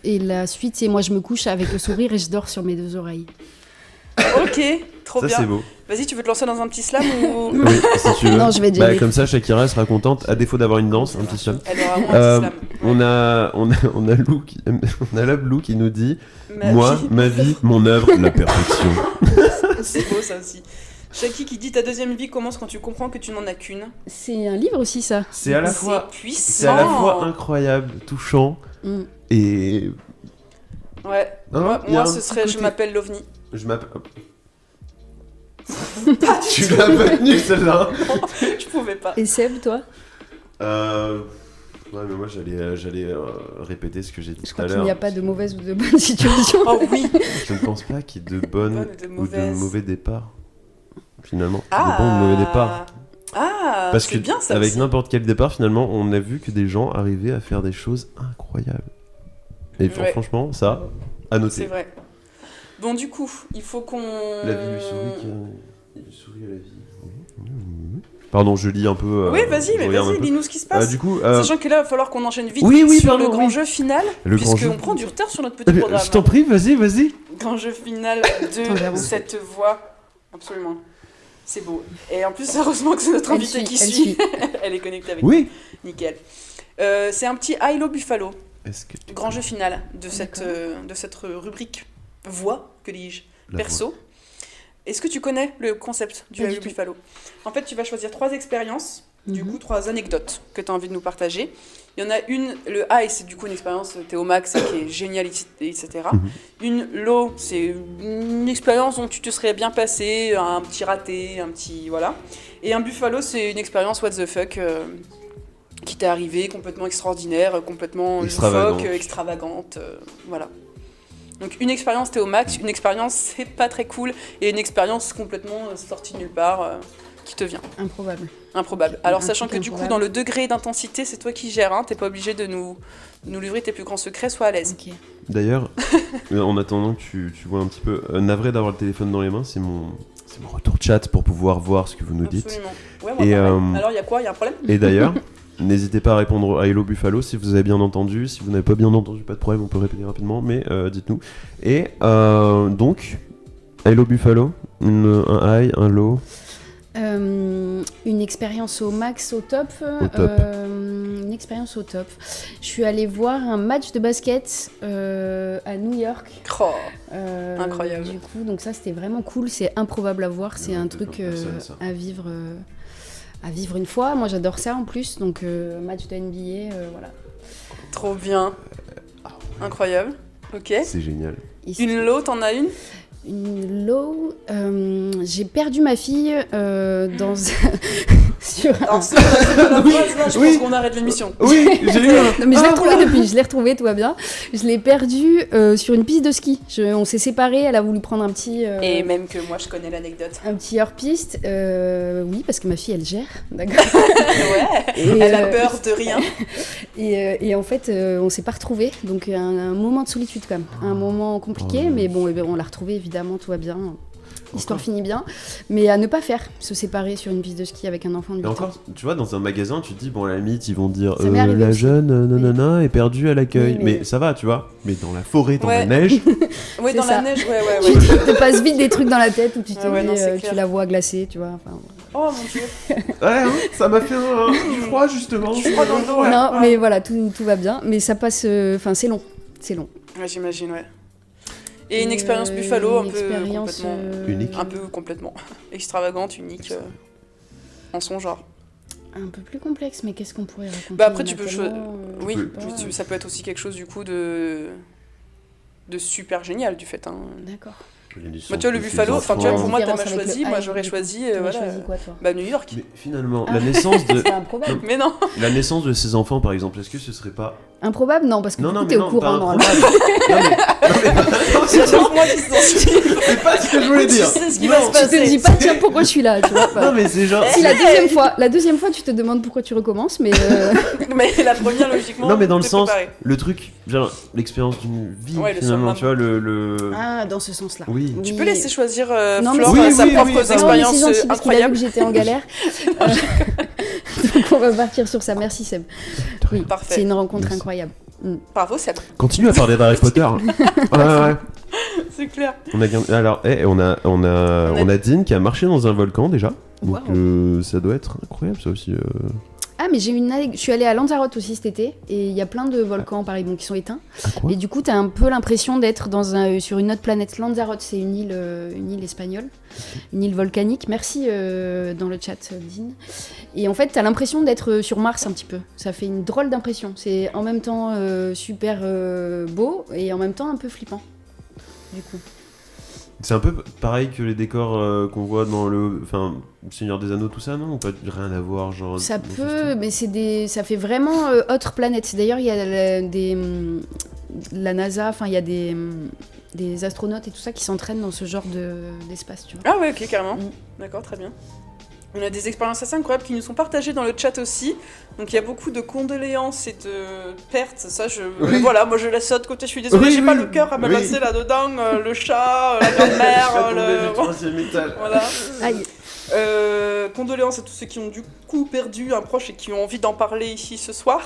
et la suite c'est moi je me couche avec le sourire et je dors sur mes deux oreilles. Ok, trop Ça, bien. c'est beau. Vas-y, tu veux te lancer dans un petit slam ou... Oui, si tu veux. Non, je vais déjà aller. Comme ça, Shakira sera contente, à défaut d'avoir une danse, un petit slam. Elle aura vraiment un petit On slam. a Lou qui... on a la Blue qui nous dit Ma moi, vie. ma vie, mon œuvre, la perfection. C'est beau ça aussi. Shaki qui dit ta deuxième vie commence quand tu comprends que tu n'en as qu'une. C'est un livre aussi ça. C'est à la fois puissant. c'est à la fois incroyable, touchant Mm. et Ouais. Hein, y a Moi un ce petit serait je côté- m'appelle l'OVNI. Je m'appelle. Tu l'as venue celle-là. Je pouvais pas. Et Seb, toi? Ouais, mais moi j'allais répéter ce que j'ai dit Je tout à crois qu'il n'y a l'heure. pas de mauvaise ou de bonne situation. Oh oui. Je ne pense pas qu'il y ait de bonnes Bonne ou de ou de mauvaise. mauvais départs. Finalement, de bons ou de mauvais départs. Ah, Parce que c'est bien ça avec aussi. n'importe quel départ, finalement, on a vu que des gens arrivaient à faire des choses incroyables. Et Ouais. franchement, ça, à C'est noter. vrai. Bon, du coup, il faut qu'on. La vie du souris qui sourit à la vie. Pardon, je lis un peu. Oui, vas-y, je mais regarde un vas-y, peu. dis-nous ce qui se passe. Du coup, Sachant que là, il va falloir qu'on enchaîne vite Oui, oui, sur pardon, le grand oui. jeu final, Le grand jeu. puisqu'on prend du retard sur notre petit programme. je t'en prie, vas-y. Grand jeu final Attends, de j'avance. cette voix. Absolument. C'est beau. Et en plus, heureusement que c'est notre Elle invitée suit, qui elle suit. suit. Elle est connectée avec Oui. nous. Nickel. C'est un petit Hilo Buffalo, Est-ce que tu grand jeu final de cette D'accord. rubrique voix, que dis-je, La perso. Est-ce que tu connais le concept du Pas du Hilo tout. Buffalo? En fait, tu vas choisir 3 expériences, du coup 3 anecdotes que tu as envie de nous partager. Il y en a une, le high, c'est du coup une expérience Théomax qui est géniale, etc. Une low, c'est une expérience dont tu te serais bien passé, un petit raté, un petit. Voilà. Et un buffalo, c'est une expérience what the fuck qui t'est arrivée, complètement extraordinaire, complètement Extravagante. loufoque, extravagante. Voilà. Donc une expérience Théomax, une expérience c'est pas très cool, et une expérience complètement sortie de nulle part qui te vient. Improbable. Improbable. Alors Un sachant truc que du coup improbable. dans le degré d'intensité c'est toi qui gères, hein, t'es pas obligé de nous livrer tes plus grands secrets, sois à l'aise. Ok. D'ailleurs, en attendant que tu vois un petit peu, navré d'avoir le téléphone dans les mains, c'est mon retour chat pour pouvoir voir ce que vous nous dites. Absolument. Ouais, moi Et, pareil. Alors il y a quoi? Il y a un problème? Et d'ailleurs, n'hésitez pas à répondre à Hello Buffalo si vous avez bien entendu. Si vous n'avez pas bien entendu, pas de problème, on peut répéter rapidement, mais dites-nous. Et donc, Hello Buffalo, un high, un low. Une expérience au max, au top. Au top. Une expérience au top. Je suis allée voir un match de basket à New York. Oh. Incroyable. Du coup, donc ça c'était vraiment cool. C'est improbable à voir. C'est Ouais, un c'est truc comme personne, ça. à vivre une fois. Moi j'adore ça en plus. Donc match de NBA, voilà. Trop bien. Incroyable. Ok. C'est génial. Ici. Une lot, t'en as une? Une low. J'ai perdu ma fille dans sur un... Alors, c'est la phrase, là, je Oui. pense qu'on arrête l'émission. Oui, j'ai eu un... Non, mais je l'ai retrouvée depuis, je l'ai retrouvée, tout va bien. Je l'ai perdue sur une piste de ski. On s'est séparés, elle a voulu prendre un petit... Et même que moi, je connais l'anecdote. Un petit hors-piste, oui, parce que ma fille, elle gère, d'accord. Ouais. Et, Elle a peur de rien. Et en fait, on s'est pas retrouvés, donc un moment de solitude quand même. Un moment compliqué, Oh. mais bon, on l'a retrouvée, évidemment, tout va bien. L'histoire finit bien, mais à ne pas faire, se séparer sur une piste de ski avec un enfant de 8 Et ans. encore, tu vois, dans un magasin, tu te dis, bon, à la limite, ils vont dire, Ça m'est arrivé la aussi. jeune nanana est perdue à l'accueil. Oui, mais... mais- ça va, tu vois. Mais dans la forêt, dans Ouais. la neige, Oui, C'est dans ça. la neige, ouais. Tu te passes vite des trucs dans la tête où tu te Ah ouais, dis, non, c'est clair. tu la vois glacée, tu vois. Enfin, Oh mon dieu. ouais, hein, ça m'a fait du froid, justement. Du froid dans le dos, ouais. non, Ouais. mais voilà, tout va bien, mais ça passe. Enfin, c'est long, c'est long. Ouais, j'imagine, ouais. Et une expérience Buffalo une expérience, Unique. un peu complètement extravagante, unique, en son genre. un peu plus complexe, mais qu'est-ce qu'on pourrait raconter? Bah après, Il y tu en a peux tellement, Oui, je sais pas. ça peut être aussi quelque chose du coup de super génial du fait. Hein. D'accord. Moi, tu vois, le Buffalo, enfin, tu vois, pour moi, t'as Différence mal avec choisi, le moi, high, j'aurais du choisi, T'aurais voilà, choisi quoi, toi? bah, New York. Mais finalement, Ah. la naissance de... C'est improbable. Mais non. La naissance de ses enfants, par exemple, est-ce que ce serait pas... Improbable, non, parce que Non, du non, coup, mais t'es non, au courant, pas normalement. improbable. C'est donc moi qui s'en suis. C'est pas ce que je voulais Tu dire. sais ce qui Non, va se Tu passer. te dis pas, tiens, pourquoi je suis là, tu vois. Non, mais c'est genre... Si la deuxième fois, tu te demandes pourquoi tu recommences, mais Mais la première, logiquement. Non, mais dans le t'es sens, préparé. le truc, genre, l'expérience d'une vie, Ouais, le finalement, summum. tu vois, le... ah, dans ce sens-là. Oui. Tu peux laisser choisir Non, mais Flore Oui, sa oui, propre oui, Non, mais expérience c'est gentil parce qu'il a vu incroyable. que j'étais en galère. Donc on va partir sur ça. Merci Seb. Oui, Parfait. c'est une rencontre Merci. incroyable. Bravo, Seb. Continue à parler d'Harry Potter. Ouais. C'est clair. Alors, on a Dean qui a marché dans un volcan, déjà. Donc, Wow. ça doit être incroyable, ça aussi. Ah, mais je suis allée à Lanzarote aussi cet été, et il y a plein de volcans, pareil, qui sont éteints. Quoi Et du coup, t'as un peu l'impression d'être sur une autre planète. Lanzarote, c'est une île espagnole, une île volcanique. Merci dans le chat, Dean. Et en fait, t'as l'impression d'être sur Mars un petit peu. Ça fait une drôle d'impression. C'est en même temps super beau, et en même temps un peu flippant, du coup. C'est un peu pareil que les décors qu'on voit dans le Seigneur des Anneaux, tout ça, non? Ou pas rien à voir, genre. Ça peut, mais ça fait vraiment autre planète. D'ailleurs, il y a la NASA, il y a des astronautes et tout ça qui s'entraînent dans ce genre d'espace, tu vois. Ah ouais, ok, carrément. D'accord, très bien. On a des expériences assez incroyables qui nous sont partagées dans le chat aussi. Donc il y a beaucoup de condoléances et de pertes. Ça, voilà, moi je laisse ça de côté. Je suis désolée, j'ai pas le cœur à me passer là-dedans. Le chat, la grand-mère, le troisième étage. Voilà. Aïe. Condoléances à tous ceux qui ont du coup perdu un proche et qui ont envie d'en parler ici ce soir.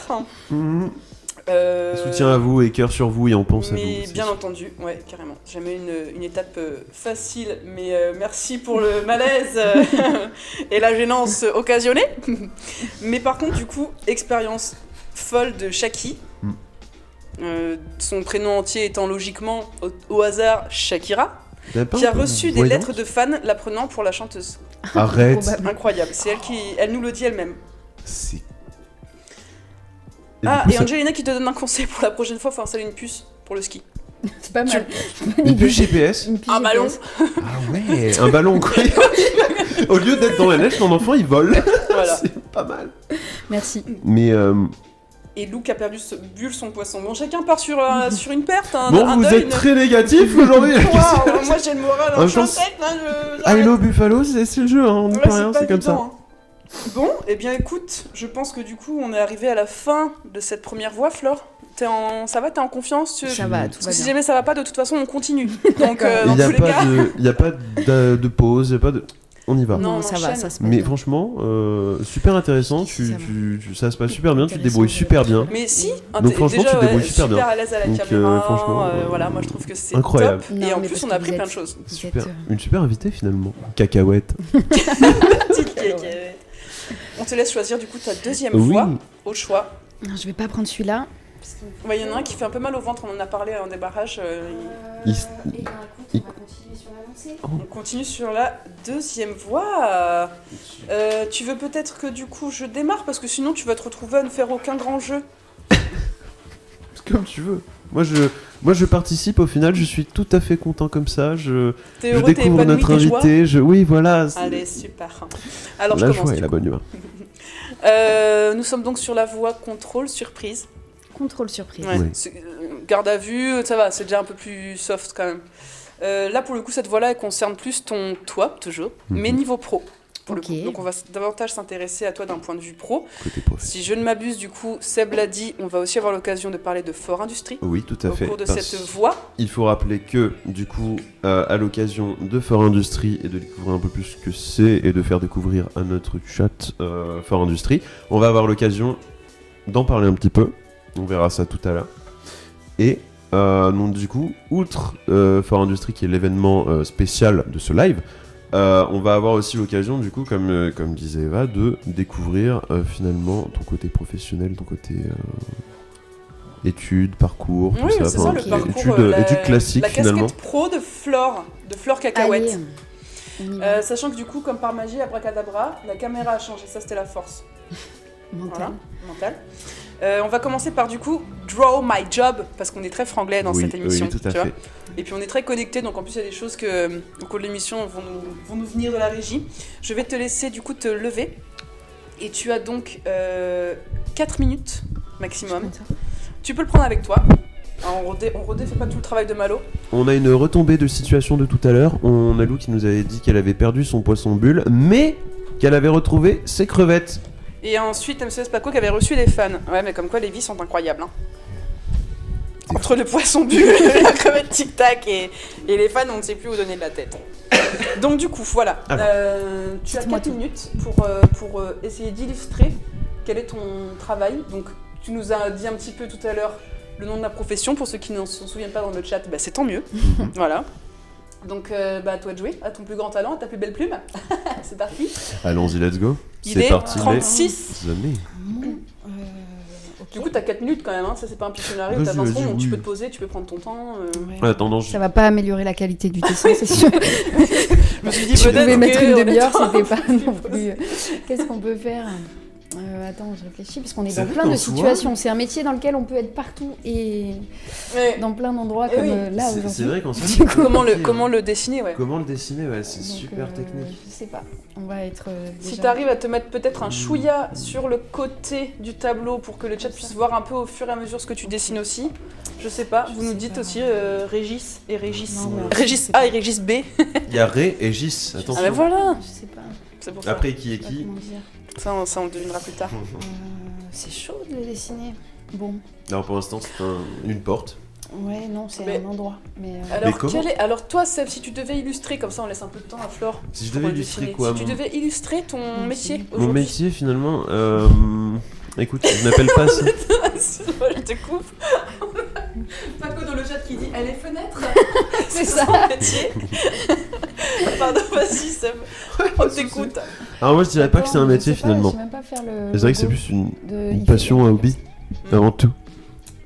Soutien à vous et cœur sur vous et on pense à vous. Mais bien entendu, ouais, carrément. Jamais une étape facile, mais merci pour le malaise et la gênance occasionnée. Mais par contre, du coup, expérience folle de Shaki. Son prénom entier étant logiquement, au hasard, Shakira, qui a reçu des lettres de fans la prenant pour la chanteuse. Arrête. Incroyable, c'est elle nous le dit elle-même. C'est... Et Angelina qui te donne un conseil pour la prochaine fois, faut installer une puce pour le ski. C'est pas mal. Une puce GPS. Un ballon. Ah ouais, un ballon quoi. Au lieu d'être dans la neige, ton enfant il vole. Voilà. C'est pas mal. Merci. Mais Et Lou qui a perdu son poisson. Bon, chacun part sur une perte. vous êtes très négatif aujourd'hui. Wow, moi j'ai le moral en chaussette. Hello Buffalo, c'est le jeu, on ne peut rien, c'est comme ça. Bon, et bien écoute, je pense que du coup on est arrivé à la fin de cette première voix, Flore. Ça va, t'es en confiance? Ça va, tout Parce va que si bien. jamais ça va pas, de toute façon on continue. Donc dans Il n'y a, tous les cas... pas de pause, il n'y a pas de... On y va. Non, ça va, ça se passe Mais bien. franchement, super intéressant, ça se passe super bien, tu te débrouilles super bien. Mais si, Donc franchement, déjà, tu te débrouilles super bien. à l'aise à la Donc, caméra, franchement, voilà, moi je trouve que c'est incroyable. top. Non, Et en mais plus parce on que a vous appris plein de êtes- choses. Super. Vous êtes, Une super invitée finalement. Cacahuète. Petite cacahuète. On te laisse choisir du coup ta deuxième voix au choix. Non, je vais pas prendre celui-là. Il y en a un qui fait un peu mal au ventre, on en a parlé en débarrage. Il- Et ben écoute, on va continuer sur l'avancée. On continue sur la deuxième voix. Tu veux peut-être que du coup je démarre parce que sinon tu vas te retrouver à ne faire aucun grand jeu. Comme tu veux. Moi je participe au final, je suis tout à fait content comme ça. Je T'es heureux, t'es découvre épanoui, notre t'es joie. invité. Oui, voilà. Allez, super. Alors La je joie commence. et la bonne humeur. Nous sommes donc sur la voie contrôle surprise. Contrôle surprise. Ouais. Oui. Garde à vue, ça va, c'est déjà un peu plus soft quand même. Là pour le coup cette voie-là elle concerne plus toi toujours, mais niveau pro. Pour le Ok. coup. Donc on va davantage s'intéresser à toi d'un point de vue pro. Côté prof. Si je ne m'abuse du coup, Seb l'a dit, on va aussi avoir l'occasion de parler de Fort Industrie. Oui, tout à Au fait. cours de Parce- cette voie. Il faut rappeler que, du coup, à l'occasion de Fort Industrie et de découvrir un peu plus ce que c'est et de faire découvrir à notre chat Fort Industrie, on va avoir l'occasion d'en parler un petit peu. On verra ça tout à l'heure. Et donc, du coup, outre Fort Industrie qui est l'événement spécial de ce live, on va avoir aussi l'occasion, du coup, comme disait Eva, de découvrir finalement ton côté professionnel, ton côté études, parcours, tout Oui, ça. c'est ça, le parcours. Études classiques la finalement. casquette pro de Flore Cacahuète. Allez, on y va. Sachant que du coup, comme par magie, abracadabra, la caméra a changé, ça c'était la force. Mental. Mentale. On va commencer par du coup Draw My Job, parce qu'on est très franglais dans Oui, cette émission. oui, tout à tu vois. fait. Et puis on est très connectés, donc en plus il y a des choses que au cours de l'émission vont nous venir de la régie. Je vais te laisser du coup te lever. Et tu as donc 4 minutes maximum. Tu peux le prendre avec toi. Alors, on redéfait pas tout le travail de Malo. On a une retombée de situation de tout à l'heure. On a Lou qui nous avait dit qu'elle avait perdu son poisson bulle, mais qu'elle avait retrouvé ses crevettes. Et ensuite, MC Spaco qui avait reçu des fans. Ouais, mais comme quoi les vies sont incroyables. Hein. Entre le poisson bulle, la crevette tic-tac et les fans, on ne sait plus où donner de la tête. Donc du coup, voilà. Alors. Tu as Dites-moi 4 tout. minutes pour essayer d'illustrer quel est ton travail. Donc tu nous as dit un petit peu tout à l'heure le nom de la profession. Pour ceux qui ne s'en souviennent pas dans le chat, bah, c'est tant mieux. Voilà. Donc à toi de jouer, à ton plus grand talent, à ta plus belle plume. C'est parti. Allons-y, let's go. Il C'est est parti. 36. Les années. Du coup, t'as 4 minutes quand même, hein. Ça c'est pas un Pictionary où Vas-y, t'as 20 secondes, vas-y, donc tu oui. peux te poser, tu peux prendre ton temps. Ouais. Attends, Ça va pas améliorer la qualité du dessin, c'est sûr. Je me suis dit Tu peut-être devais mettre une que, demi-heure, honnêtement, c'était pas non plus. Qu'est-ce qu'on peut faire Attends, je réfléchis, parce qu'on est C'est dans vrai plein qu'en de soi- situations. C'est un métier dans lequel on peut être partout et Ouais. dans plein d'endroits Eh comme oui. là C'est aujourd'hui. vrai qu'en soi, Du c'est coup, Comment le dessiner, ouais. Comment le dessiner, ouais, c'est Donc, super technique. Je sais pas, on va être Si déjà... t'arrives à te mettre peut-être un chouïa sur le côté du tableau pour que le chat puisse voir un peu au fur et à mesure ce que tu dessines aussi, je sais pas, Je vous nous sais dites pas. aussi Régis et Régis. Non, mais Régis je sais A pas. et Régis B. Il y a Ré et Gis, Ah attention. ben voilà, Je sais pas, c'est pour ça. Après, qui est je sais pas qui comment dire. Ça, on le devinera plus tard. C'est chaud de le dessiner. Bon, Alors pour l'instant, c'est une porte. ouais, non, c'est Mais- un endroit. Mais Alors, comment alors toi, Seb, si tu devais illustrer, comme ça on laisse un peu de temps à Flore. Si je pour devais le illustrer dessiner. quoi Si tu mon- devais illustrer ton Mon métier métier. Mon aujourd'hui. métier, finalement, écoute, je n'appelle pas ça. Excuse-moi, je te coupe. Paco dans le chat qui dit elle est fenêtre. c'est ça. Son métier. Pardon, vas-y Seb. On t'écoute. Alors moi, je dirais pas que c'est un Attends, métier je sais pas, finalement. Je sais même pas faire le. C'est vrai que c'est logo plus une de- une passion, un hobby, avant tout.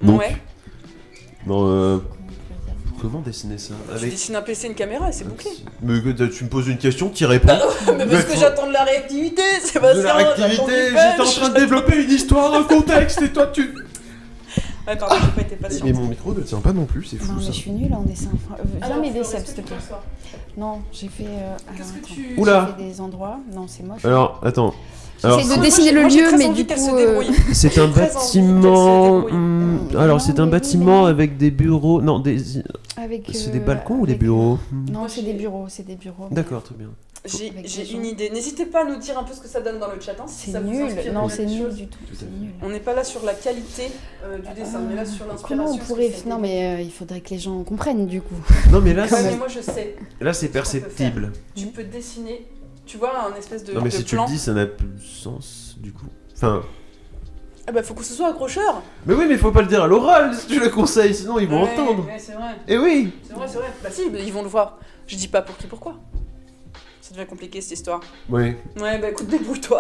Donc, Ouais. non, comment dessiner ça Tu avec... dessines un PC et une caméra et c'est bouclé. Mais tu me poses une question, tu réponds. Mais parce que j'attends de la réactivité, Sébastien. De la réactivité, j'étais en train de développer une histoire, un contexte, et toi tu... Ouais, pardon, j'ai pas été patiente. Mais mon micro ne tient pas non plus, c'est fou Non, mais ça. je suis nulle en dessin. Viens Alors, m'aider, Flore, Seb, est-ce s'il te que plaît. tu penses, Non, j'ai fait. Qu'est-ce que attends. tu. Oula. J'ai fait des endroits. Non, c'est moche. Alors, attends. Alors, J'essaie de Moi, dessiner j'ai- le moi, j'ai lieu, très mais envie du qu'elle coup. se débrouille. c'est un Très envie bâtiment... qu'elle se alors, Non, c'est un mais bâtiment oui, mais- avec des bureaux... Non, Avec, c'est des balcons ou des avec- bureaux Non, Moi, c'est j'ai- des bureaux, c'est des bureaux. D'accord, très bien. J'ai Avec j'ai des gens. une idée. N'hésitez pas à nous dire un peu ce que ça donne dans le chat. Hein, si C'est ça vous nul. inspire Non, de c'est quelque nul chose. du tout. Tout à C'est fait. nul. On n'est pas là sur la qualité du dessin, on est là sur l'inspiration. Comment on ce que pourrait. ça Non, fait. mais il faudrait que les gens comprennent du coup. Non, mais là, Ouais, Quand mais même. moi je sais. là c'est perceptible. Tu peux dessiner, tu vois, un espèce de, Non, mais de si tu le plan. dis, ça n'a plus de sens, du coup. Enfin... Ah bah faut que ce soit accrocheur. Mais oui, mais faut pas le dire à l'oral si tu le conseilles, sinon ils vont Ouais, entendre. Ouais, c'est vrai. Et oui. C'est vrai, c'est vrai. Bah si, ils vont le voir. Je dis pas pour qui, pourquoi. Ça devient compliqué cette histoire. Oui. Ouais, bah écoute, débrouille-toi.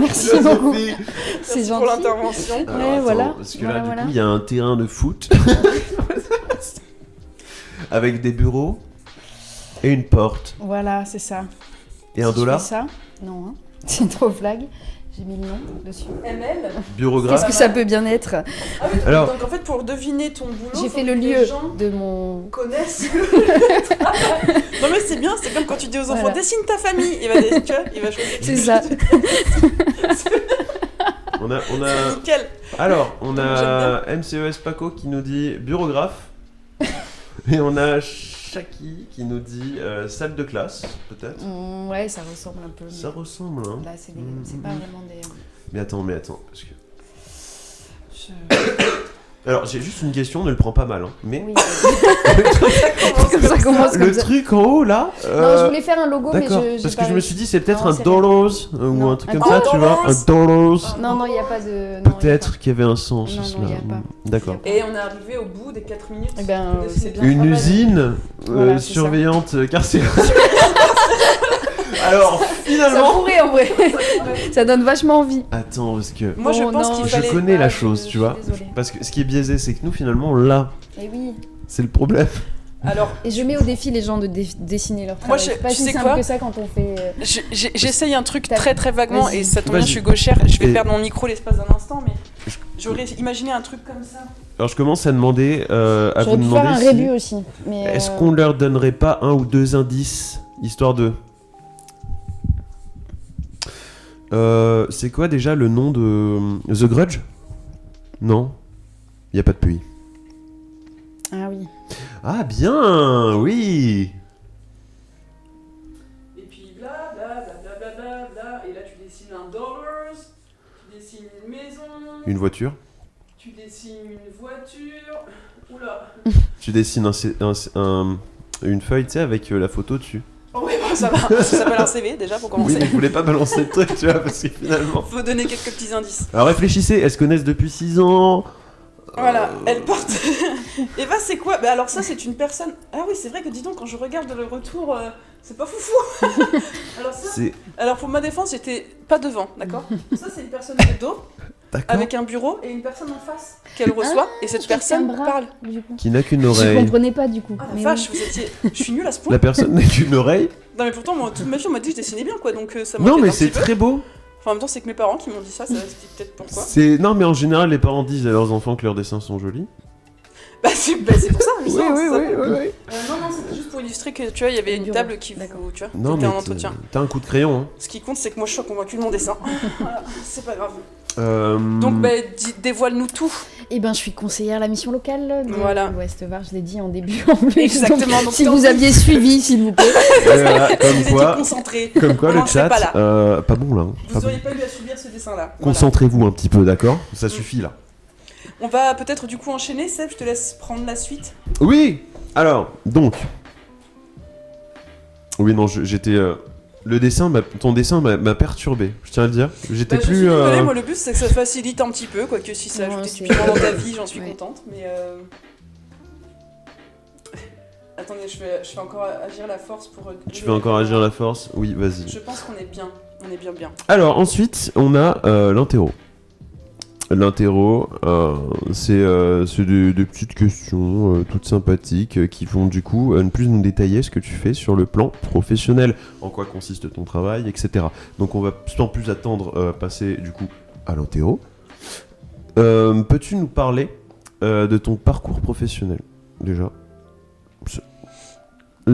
Merci beaucoup. C'est Merci pour gentil. l'intervention. Ouais, voilà. Parce que Voilà, là, voilà. du coup, il y a un terrain de foot avec des bureaux et une porte Voilà, c'est ça. et un Si je dollar. fais ça, non, hein. C'est trop flag. J'ai mis le nom dessus. ML. Bureaugraphe. Qu'est-ce que ça peut bien être Ah oui, Alors- donc en fait pour deviner ton boulot, J'ai faut fait que le les lieu gens de mon. connaissent. Non mais c'est bien, c'est comme quand tu dis aux enfants Voilà. dessine ta famille, tu vois, il va choisir. C'est ça. On a. Nickel. Alors, on J'aime a MCES Paco qui nous dit bureaugraphe. Et on a Shaki qui nous dit salle de classe, peut-être. Ouais, ça ressemble un peu. mais Ça ressemble, hein. Là, c'est pas vraiment des. Mais attends, parce que. je- Alors, j'ai juste une question, ne le prends pas mal, hein. Mais Oui. Comme ça commence comme le ça. truc en haut là. Non, je voulais faire un logo, mais D'accord, j'ai parce pas que je me réussi. suis dit c'est peut-être Non, un c'est dollars ou Non, un truc un comme ça, tu vois, un dollars. Non, non, il n'y a pas de. non, Peut-être qu'il y avait un sens Non, cela. non, y a pas. D'accord. Et on est arrivé au bout des 4 minutes. Eh ben, de c'est dessiner. bien. Une pas mal. usine Voilà, c'est surveillante carcérale. Alors Ça finalement. pourrait en vrai. Ça donne vachement envie. Attends, parce que Moi je Bon, pense non, qu'il je fallait. connais la Ah, chose, je tu suis vois. désolée. Parce que ce qui est biaisé, c'est que nous finalement là, Et oui. c'est le problème. Alors Et je mets au défi les gens de dessiner leur travail. Moi, C'est pas tu si sais simple quoi que ça quand on fait. j'essaye un truc très très vaguement Vas-y. et ça tombe bien, Vas-y. je suis gauchère, je vais Et- perdre mon micro l'espace d'un instant, mais j'aurais imaginé un truc comme ça. Alors je commence à demander, à vous J'aurais pu faire un demander rébut aussi. Mais est-ce qu'on leur donnerait pas un ou deux indices, histoire de... c'est quoi déjà le nom de The Grudge? Non, y a pas de pluie. Ah oui. Ah bien, oui. Et puis bla bla bla bla bla bla bla, et là tu dessines un dollars, tu dessines une maison, Une voiture. tu dessines une voiture. Oula. Tu dessines une feuille, tu sais, avec la photo dessus. Oh oui, bon, ça va, ça s'appelle un CV déjà pour Oui, commencer. mais je voulais pas balancer le truc, tu vois, parce que finalement... Faut donner quelques petits indices. Alors réfléchissez, elles se connaissent depuis 6 ans. Voilà, elle porte. Et bah c'est quoi? Bah alors ça c'est une personne. Ah oui c'est vrai que dis donc quand je regarde le retour, c'est pas foufou. Alors ça. C'est... Alors pour ma défense j'étais pas devant, d'accord? Ça c'est une personne de dos. D'accord. avec un bureau et une personne en face qu'elle reçoit, et cette je crois que c'est un personne bras, parle. du coup. Qui n'a qu'une Je oreille. comprenais pas du coup. Ah la mais vache, oui. vous étiez... Je suis nulle à ce point. La personne n'a qu'une oreille. Non mais pourtant, moi, toute ma vie, on m'a dit que je dessinais bien, quoi, donc ça Non, m'inquiète mais un c'est petit peu. très beau. Enfin, en même temps, c'est que mes parents qui m'ont dit ça explique peut-être pourquoi. Non, mais en général, les parents disent à leurs enfants que leurs dessins sont jolis. C'est pour ça, mais ça, ça- oui. non, c'était juste pour illustrer que, tu vois, il y avait une Bureau. table qui D'accord. vous, tu vois, Non, qui était mais en entretien. t'as un coup de crayon. Hein. Ce qui compte, c'est que moi, je suis convaincue de mon dessin. Voilà, c'est pas grave. Euh, Donc, dévoile-nous tout. Eh ben, je suis conseillère à la mission locale de Voilà. l'Ouest-Var, je l'ai dit en début en plus. Exactement. Donc, Donc, si t'es vous en- aviez suivi, s'il vous plaît. voilà, Si comme vous étiez quoi, concentrés, comme quoi on le n'en serait chat, pas là. pas bon là. Hein, Vous pas bon. n'auriez pas eu à subir ce dessin-là. Voilà. Concentrez-vous un petit peu, d'accord? Ça suffit là. On va peut-être du coup enchaîner, Seb, je te laisse prendre la suite. Oui. Alors, donc. Oui, non, j'étais. Le dessin, ton dessin m'a perturbé. Je tiens à le dire. J'étais Je suis plus. désolée, moi le but c'est que ça facilite un petit peu, quoique si ça Ouais, ajoute du c'est- piment dans ta vie, j'en suis Ouais. contente, mais Attendez, je fais encore agir la force pour... Tu fais encore agir la force? Oui, vas-y. Je pense qu'on est bien, bien. Alors, ensuite, on a l'interro. L'interro, c'est des petites questions toutes sympathiques qui vont du coup plus nous détailler ce que tu fais sur le plan professionnel, en quoi consiste ton travail, etc. Donc on va sans plus attendre passer du coup à l'interro. Peux-tu nous parler de ton parcours professionnel déjà?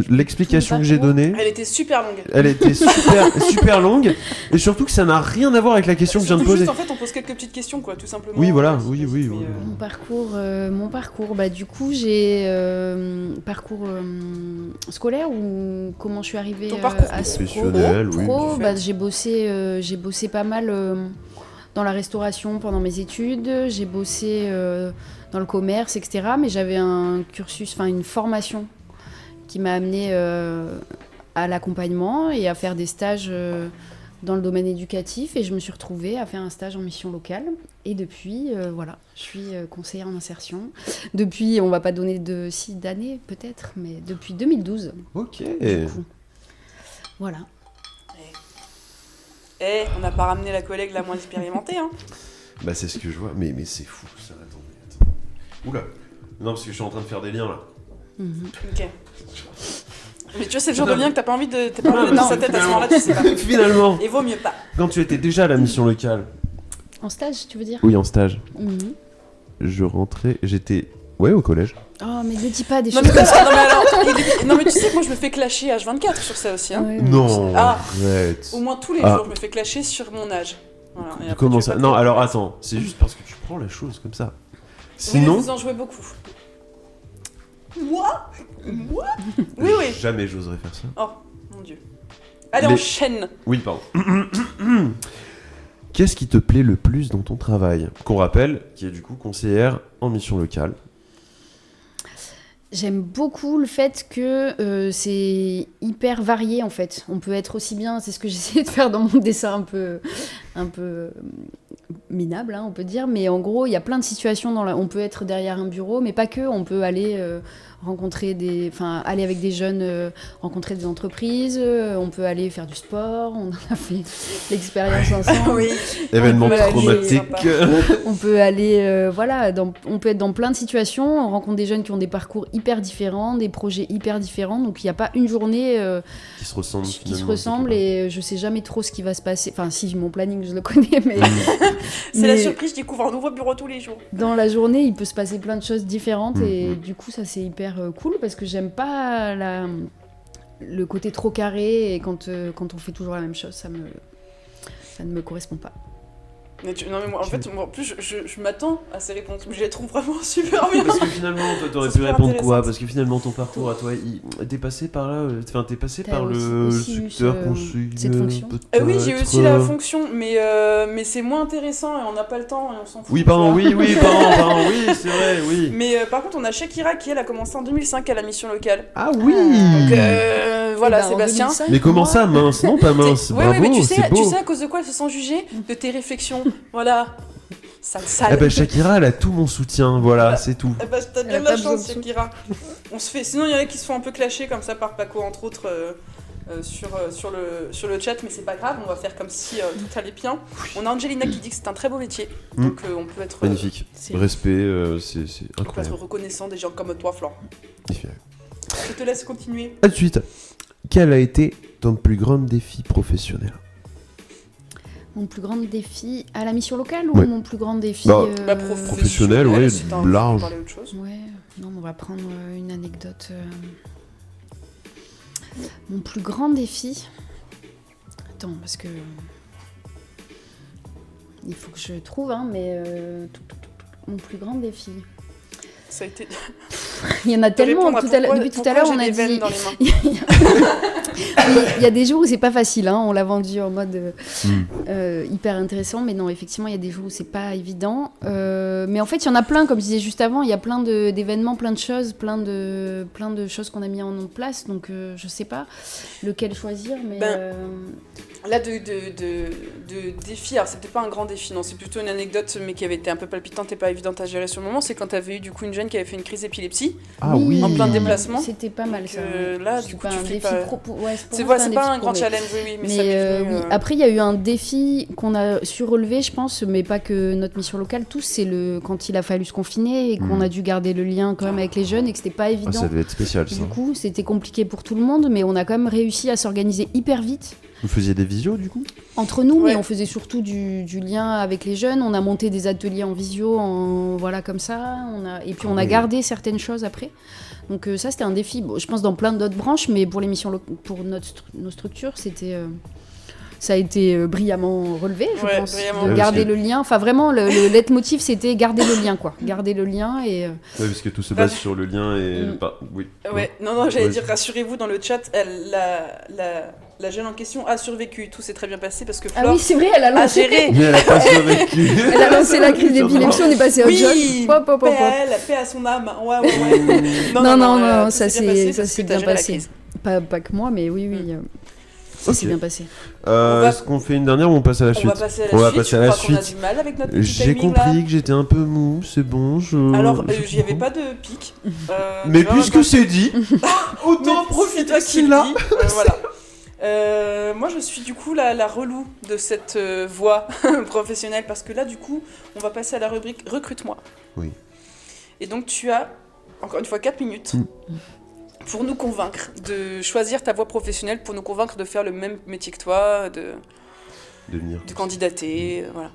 L'explication que j'ai donnée, Elle était super longue. elle était super longue, et surtout que ça n'a rien à voir avec la question que je viens de Surtout poser. juste, en fait, on pose quelques petites questions, quoi, tout simplement. Oui, voilà, Vas-y, oui, vas-y, oui, mais, oui. Mon parcours, bah du coup j'ai parcours scolaire ou comment je suis arrivée Ton parcours à ce professionnel, oui, pro, bien bah, j'ai bossé pas mal dans la restauration pendant mes études, j'ai bossé dans le commerce, etc. Mais j'avais un cursus, enfin une formation qui m'a amenée à l'accompagnement et à faire des stages dans le domaine éducatif, et je me suis retrouvée à faire un stage en mission locale, et depuis voilà, je suis conseillère en insertion depuis, on va pas donner de 6 d'années peut-être, mais depuis 2012 Ok. du coup. Voilà. on n'a pas ramené la collègue la moins expérimentée, hein. Bah c'est ce que je vois, mais c'est fou ça, attends. Oula. Non, parce que je suis en train de faire des liens là. Ok. Mais tu vois, c'est le genre de lien que t'as pas envie d'être dans sa tête à ce moment-là, tu sais pas. Finalement, Et vaut mieux pas. quand tu étais déjà à la mission locale, En stage, tu veux dire? oui en stage, Mhm. je rentrais, j'étais au collège. Oh, mais ne dis pas des Non choses mais, comme ça. non mais tu sais que moi je me fais clasher H24 sur ça aussi, hein. Ouais, ouais. Non, Ah. arrête. Au moins tous les Ah. jours je me fais clasher sur mon âge. Voilà, et après, Comment tu vas ça? pas Non, te- alors attends, c'est juste parce que tu prends la chose comme ça. Oui, mais Sinon, vous en jouez beaucoup. Moi Oui, oui. jamais j'oserais faire ça. Oh, mon Dieu. Allez, Les- enchaîne. Oui, pardon. Qu'est-ce qui te plaît le plus dans ton travail? Qu'on rappelle, qui est du coup conseillère en mission locale. J'aime beaucoup le fait que c'est hyper varié en fait. On peut être aussi bien, c'est ce que j'essayais de faire dans mon dessin un peu minable, hein, on peut dire, mais en gros, il y a plein de situations on peut être derrière un bureau, mais pas que, on peut aller aller avec des jeunes, rencontrer des entreprises, on peut aller faire du sport, on en a fait l'expérience ensemble. Oui. Événement Ouais, traumatique. On peut aller, on peut être dans plein de situations, on rencontre des jeunes qui ont des parcours hyper différents, des projets hyper différents, donc il n'y a pas une journée Qui se ressemblent qui se finalement, ressemble, quelque et je sais jamais trop ce qui va se passer. Enfin, si, mon planning, je le connais, mais, C'est la mais surprise, je découvre un nouveau bureau tous les jours. dans la journée, il peut se passer plein de choses différentes, et Mhm. du coup, ça, c'est hyper cool, parce que j'aime pas le côté trop carré, et quand on fait toujours la même chose, ça ne me correspond pas. Non mais moi, en fait, moi, en plus, je m'attends à ces réponses, mais je les trouve vraiment super bien. Parce que finalement, toi, t'aurais C'est pu super répondre quoi? intéressant. Parce que finalement, ton parcours à toi, t'es passé par là, t'es passé T'as par le aussi eu secteur ce- conseil. cette fonction. Oui, j'ai eu aussi la fonction, mais c'est moins intéressant et on n'a pas le temps et on s'en fout. Oui, tu pardon, vois. pardon, oui, c'est vrai, oui. Mais par contre, on a Shakira qui, elle, a commencé en 2005 à la mission locale. Ah oui. Donc voilà, Eh ben, en Sébastien. 2005, Mais comment moi, ça, mince? Non, pas mince. Oui, Bravo, mais tu c'est sais beau. à cause de quoi elle se sent jugée? De tes réflexions. Voilà. Sale. Eh ben, Shakira, elle a tout mon soutien, voilà, c'est tout. Eh ben, t'as bien Elle a de pas la besoin chance, de sous. Shakira. On se fait. Sinon, il y en a qui se font un peu clasher comme ça par Paco, entre autres. sur le chat, mais c'est pas grave, on va faire comme si tout allait bien. On a Angelina qui dit que c'est un très beau métier, donc on peut être... Magnifique. Respect, c'est on peut incroyable. être reconnaissant des gens comme toi, Florent. Je te laisse continuer. À de suite. Quel a été ton plus grand défi professionnel? Mon plus grand défi à la mission locale ou Ouais. mon plus grand défi professionnel, ouais, si t'as envie de large. parler autre chose. Ouais, non, on va prendre une anecdote. Mon plus grand défi. Attends, parce que. Il faut que je trouve, hein, mais. Mon plus grand défi. Ça a été... Il y en a tellement. Depuis tout à l'heure, on a dit. Il y a des jours où c'est pas facile, hein, on l'a vendu en mode hyper intéressant, mais non, effectivement, il y a des jours où c'est pas évident. Mais en fait, il y en a plein, comme je disais juste avant, il y a plein d'événements, plein de choses, plein de choses qu'on a mis en place, donc je sais pas lequel choisir, mais. Là, de défi, alors c'est peut-être pas un grand défi, non, c'est plutôt une anecdote, mais qui avait été un peu palpitante et pas évidente à gérer sur le moment, c'est quand t'avais eu du coup une jeune qui avait fait une crise d'épilepsie. Ah oui. En plein déplacement. C'était pas mal ça. Là, c'est du coup, pas tu un fais défi pas... c'est pas un grand challenge, oui, mais ça m'est venu, oui. Après, il y a eu un défi qu'on a su relever, je pense, mais pas que notre mission locale, tous, c'est quand il a fallu se confiner et qu'on a dû garder le lien quand même avec les jeunes et que c'était pas évident. Ça devait être spécial, ça. Du coup, c'était compliqué pour tout le monde, mais on a quand même réussi à s'organiser hyper vite. Vous faisiez des visios, du coup? Entre nous, Ouais. mais on faisait surtout du lien avec les jeunes. On a monté des ateliers en visio, voilà, comme ça. Et puis on a gardé certaines choses après. Donc ça, c'était un défi, bon, je pense, dans plein d'autres branches, mais pour les missions pour nos structures, ça a été brillamment relevé, je pense, brillamment. de garder le lien. Enfin, vraiment, le leitmotiv, c'était garder le lien, quoi. Garder le lien et... Ouais, parce que tout se base sur le lien et... Oui. Ouais, non, j'allais dire, rassurez-vous, dans le chat, la jeune en question a survécu. Tout s'est très bien passé parce que Flore oui, c'est vrai, elle a lancé... géré. Mais elle a pas survécu. Elle a lancé la crise d'épilepsie, on est passé à autre chose. Oui, Hop, hop, hop, hop. paix à son âme. Ouais. Non, tout ça s'est bien passé. Pas Pas que moi, mais oui. Ça s'est bien passé. Est-ce qu'on fait une dernière ou on passe à la suite? On va passer à la suite. On a du mal avec notre petit J'ai timing, compris là. que j'étais un peu mou, c'est bon. Alors, j'y avais pas de pic. Mais puisque c'est dit, autant profite profiter qui là. Voilà. Moi, je suis du coup la relou de cette voie professionnelle parce que là, du coup, on va passer à la rubrique Recrute-moi. Oui. Et donc, tu as, encore une fois, 4 minutes pour nous convaincre de choisir ta voie professionnelle, pour nous convaincre de faire le même métier que toi, de candidater, voilà.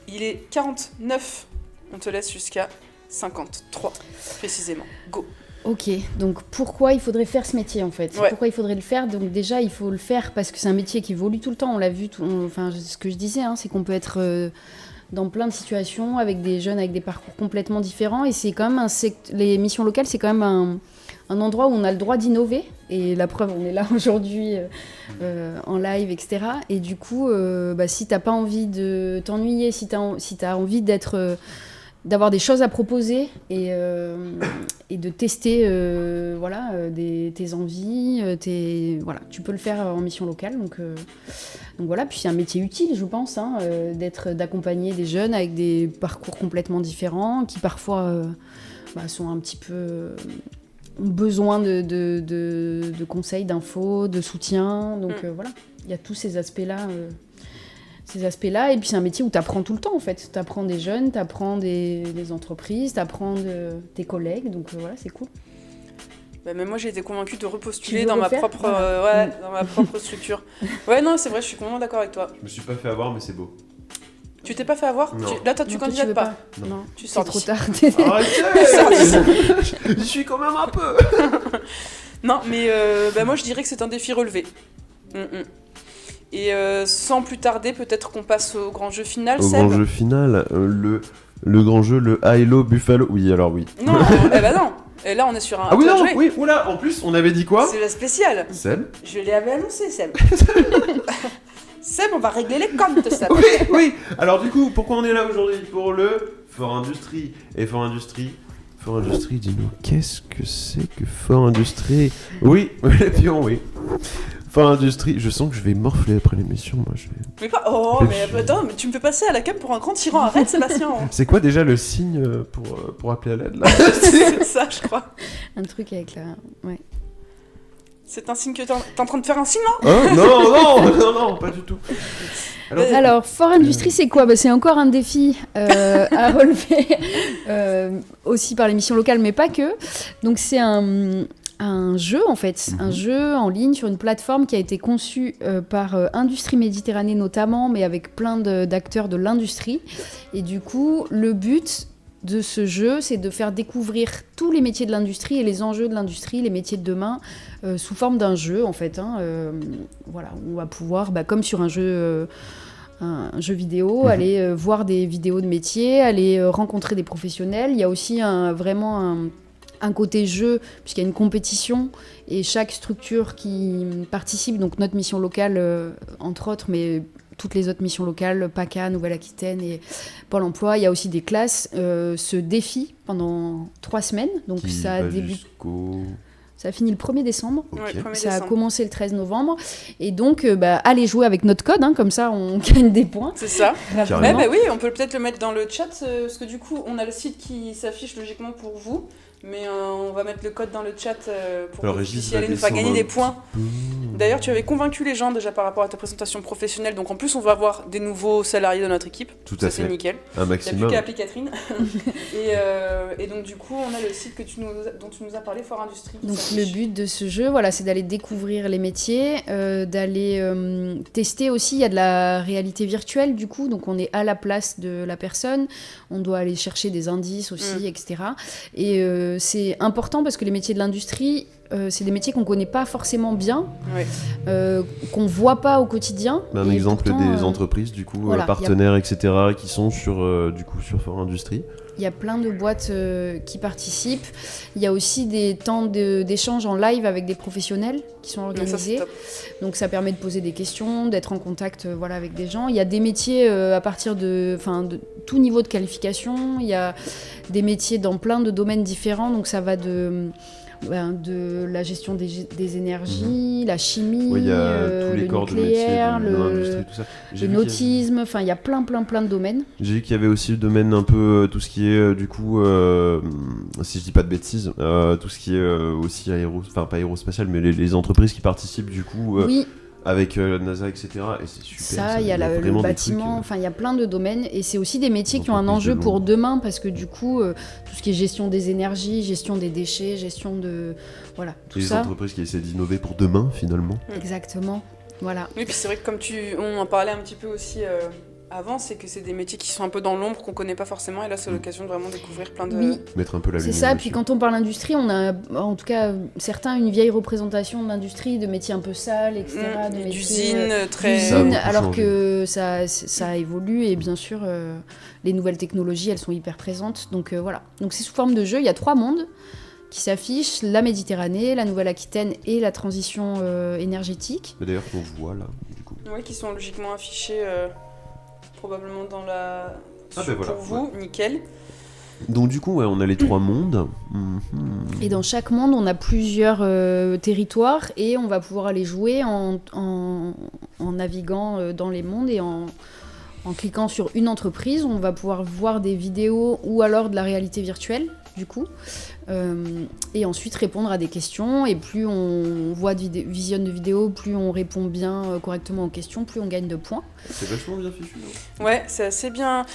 Il est 49, on te laisse jusqu'à 53, précisément. Go. Ok, donc pourquoi il faudrait faire ce métier en fait? Ouais. Pourquoi il faudrait le faire? Donc déjà, il faut le faire parce que c'est un métier qui évolue tout le temps, on l'a vu, enfin ce que je disais, hein, c'est qu'on peut être dans plein de situations avec des jeunes avec des parcours complètement différents et c'est quand même les missions locales, c'est quand même un endroit où on a le droit d'innover et la preuve, on est là aujourd'hui en live, etc. Et du coup, si t'as pas envie de t'ennuyer, si t'as envie d'avoir des choses à proposer et de tester tes envies, tu peux le faire en mission locale. Donc voilà, puis c'est un métier utile, je pense, hein, d'accompagner des jeunes avec des parcours complètement différents qui parfois sont un petit peu... ont besoin de conseils, d'infos, de soutien. Donc voilà, il y a tous ces aspects-là. Et puis c'est un métier où tu apprends tout le temps en fait. Tu apprends des jeunes, tu apprends des entreprises, tu apprends tes collègues. Donc voilà, c'est cool. Mais moi j'ai été convaincue de repostuler dans ma propre structure. Ouais, non, c'est vrai, je suis complètement d'accord avec toi. Je me suis pas fait avoir, mais c'est beau. Tu t'es pas fait avoir? Non. Là, toi, tu candidates pas? Non, tu c'est sors trop d'ici. tard. Arrêtez. Je suis quand même un peu. Non, mais moi je dirais que c'est un défi relevé. Et sans plus tarder, peut-être qu'on passe au grand jeu final, Au Seb. grand jeu final, le grand jeu, le Hilo Buffalo. Oui, alors oui. Non, non. Et là, on est sur un. Ah oui, tu as non, joué. oui, oula, en plus, on avait dit quoi? C'est la spéciale. Seb. Je l'avais annoncé, Seb. Seb, on va régler les comptes, Seb. Oui. Alors du coup, pourquoi on est là aujourd'hui? Pour le Fort Industrie. Et Fort Industrie, dis-nous, qu'est-ce que c'est que Fort Industrie? Oui, les pions, oui. Fort Industrie, je sens que je vais morfler après l'émission, moi. Mais pas. Oh, mais attends, mais tu me fais passer à la cam pour un grand tyran. Arrête, Sébastien. C'est quoi déjà le signe pour appeler à l'aide là? C'est ça, je crois. Un truc avec la... Ouais. C'est un signe que t'es en train de faire un signe, là? Hein? Non, pas du tout. Alors, Fort Industrie, c'est quoi ? C'est encore un défi à relever, aussi par les missions locales, mais pas que. Donc, c'est un jeu, en fait. Un jeu en ligne sur une plateforme qui a été conçue par Industrie Méditerranée notamment, mais avec plein d'acteurs de l'industrie. Et du coup, le but de ce jeu, c'est de faire découvrir tous les métiers de l'industrie et les enjeux de l'industrie, les métiers de demain, sous forme d'un jeu, en fait. Voilà, on va pouvoir, comme sur un jeu vidéo, aller voir des vidéos de métiers, aller rencontrer des professionnels. Il y a aussi vraiment un côté jeu, puisqu'il y a une compétition, et chaque structure qui participe, donc notre mission locale, entre autres, mais toutes les autres missions locales, PACA, Nouvelle-Aquitaine et Pôle emploi, il y a aussi des classes, se défient pendant 3 semaines. Donc ça débute... Ça a fini le 1er décembre. Okay. Ouais, ça a commencé le 13 novembre. Et donc, allez jouer avec notre code, comme ça on gagne des points. C'est ça. Carrément. Oui, on peut peut-être le mettre dans le chat, parce que du coup, on a le site qui s'affiche logiquement pour vous. Mais on va mettre le code dans le chat pour que vous puissiez aller nous faire gagner des points. D'ailleurs, tu avais convaincu les gens déjà par rapport à ta présentation professionnelle. Donc en plus, on va avoir des nouveaux salariés de notre équipe. Tout à fait. C'est nickel. Un Il maximum. n'y a plus qu'à appeler Catherine. et donc du coup, on a le site dont tu nous as parlé, Fort Industrie. Donc le but de ce jeu, c'est d'aller découvrir les métiers, d'aller tester aussi. Il y a de la réalité virtuelle du coup, donc on est à la place de la personne. On doit aller chercher des indices aussi, etc. Et c'est important parce que les métiers de l'industrie, c'est des métiers qu'on ne connaît pas forcément bien, qu'on ne voit pas au quotidien. Un exemple pourtant, des entreprises, du coup, partenaires, etc., qui sont sur Fort Industrie. Il y a plein de boîtes qui participent. Il y a aussi des temps d'échange en live avec des professionnels qui sont organisés. Donc ça permet de poser des questions, d'être en contact avec des gens. Il y a des métiers à partir de tout niveau de qualification. Il y a des métiers dans plein de domaines différents. Donc ça va de la gestion des énergies, la chimie, tous les le corps nucléaire, de l'industrie, tout ça. Le nautisme, il y a plein de domaines. J'ai vu qu'il y avait aussi le domaine un peu tout ce qui est du coup, si je dis pas de bêtises, tout ce qui est aussi pas aérospatial, mais les entreprises qui participent du coup avec NASA, etc. Et c'est super. Ça, il y a le bâtiment, il y a plein de domaines. Et c'est aussi des métiers qui ont un enjeu pour demain, parce que du coup, tout ce qui est gestion des énergies, gestion des déchets, gestion de... Voilà, tout ça. Les entreprises qui essaient d'innover pour demain, finalement. Exactement, voilà. Oui, puis c'est vrai que comme on en parlait un petit peu aussi... avant, c'est que c'est des métiers qui sont un peu dans l'ombre, qu'on connaît pas forcément, et là c'est l'occasion de vraiment découvrir plein de... Oui, mettre un peu la lumière. C'est ça, puis quand on parle industrie, on a, en tout cas, certains, une vieille représentation de l'industrie, de métiers un peu sales, etc. D'usines, très... alors que ça évolue, et bien sûr, les nouvelles technologies, elles sont hyper présentes, donc voilà. Donc c'est sous forme de jeu, il y a 3 mondes qui s'affichent, la Méditerranée, la Nouvelle-Aquitaine et la transition énergétique. D'ailleurs, qu'on voit là, du coup. Oui, qui sont logiquement affichés... probablement dans la... pour vous, nickel. Donc du coup, on a les 3 mondes. Et dans chaque monde, on a plusieurs territoires et on va pouvoir aller jouer en naviguant dans les mondes et en cliquant sur une entreprise. On va pouvoir voir des vidéos ou alors de la réalité virtuelle, du coup. Et ensuite répondre à des questions. Et plus on visionne de vidéos, plus on répond bien correctement aux questions, plus on gagne de points. C'est vachement bien fichu. Ouais, c'est assez bien.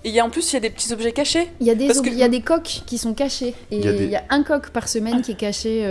Et en plus, il y a des petits objets cachés. Il y a des coques qui sont cachés. Et il y a un coq par semaine qui est caché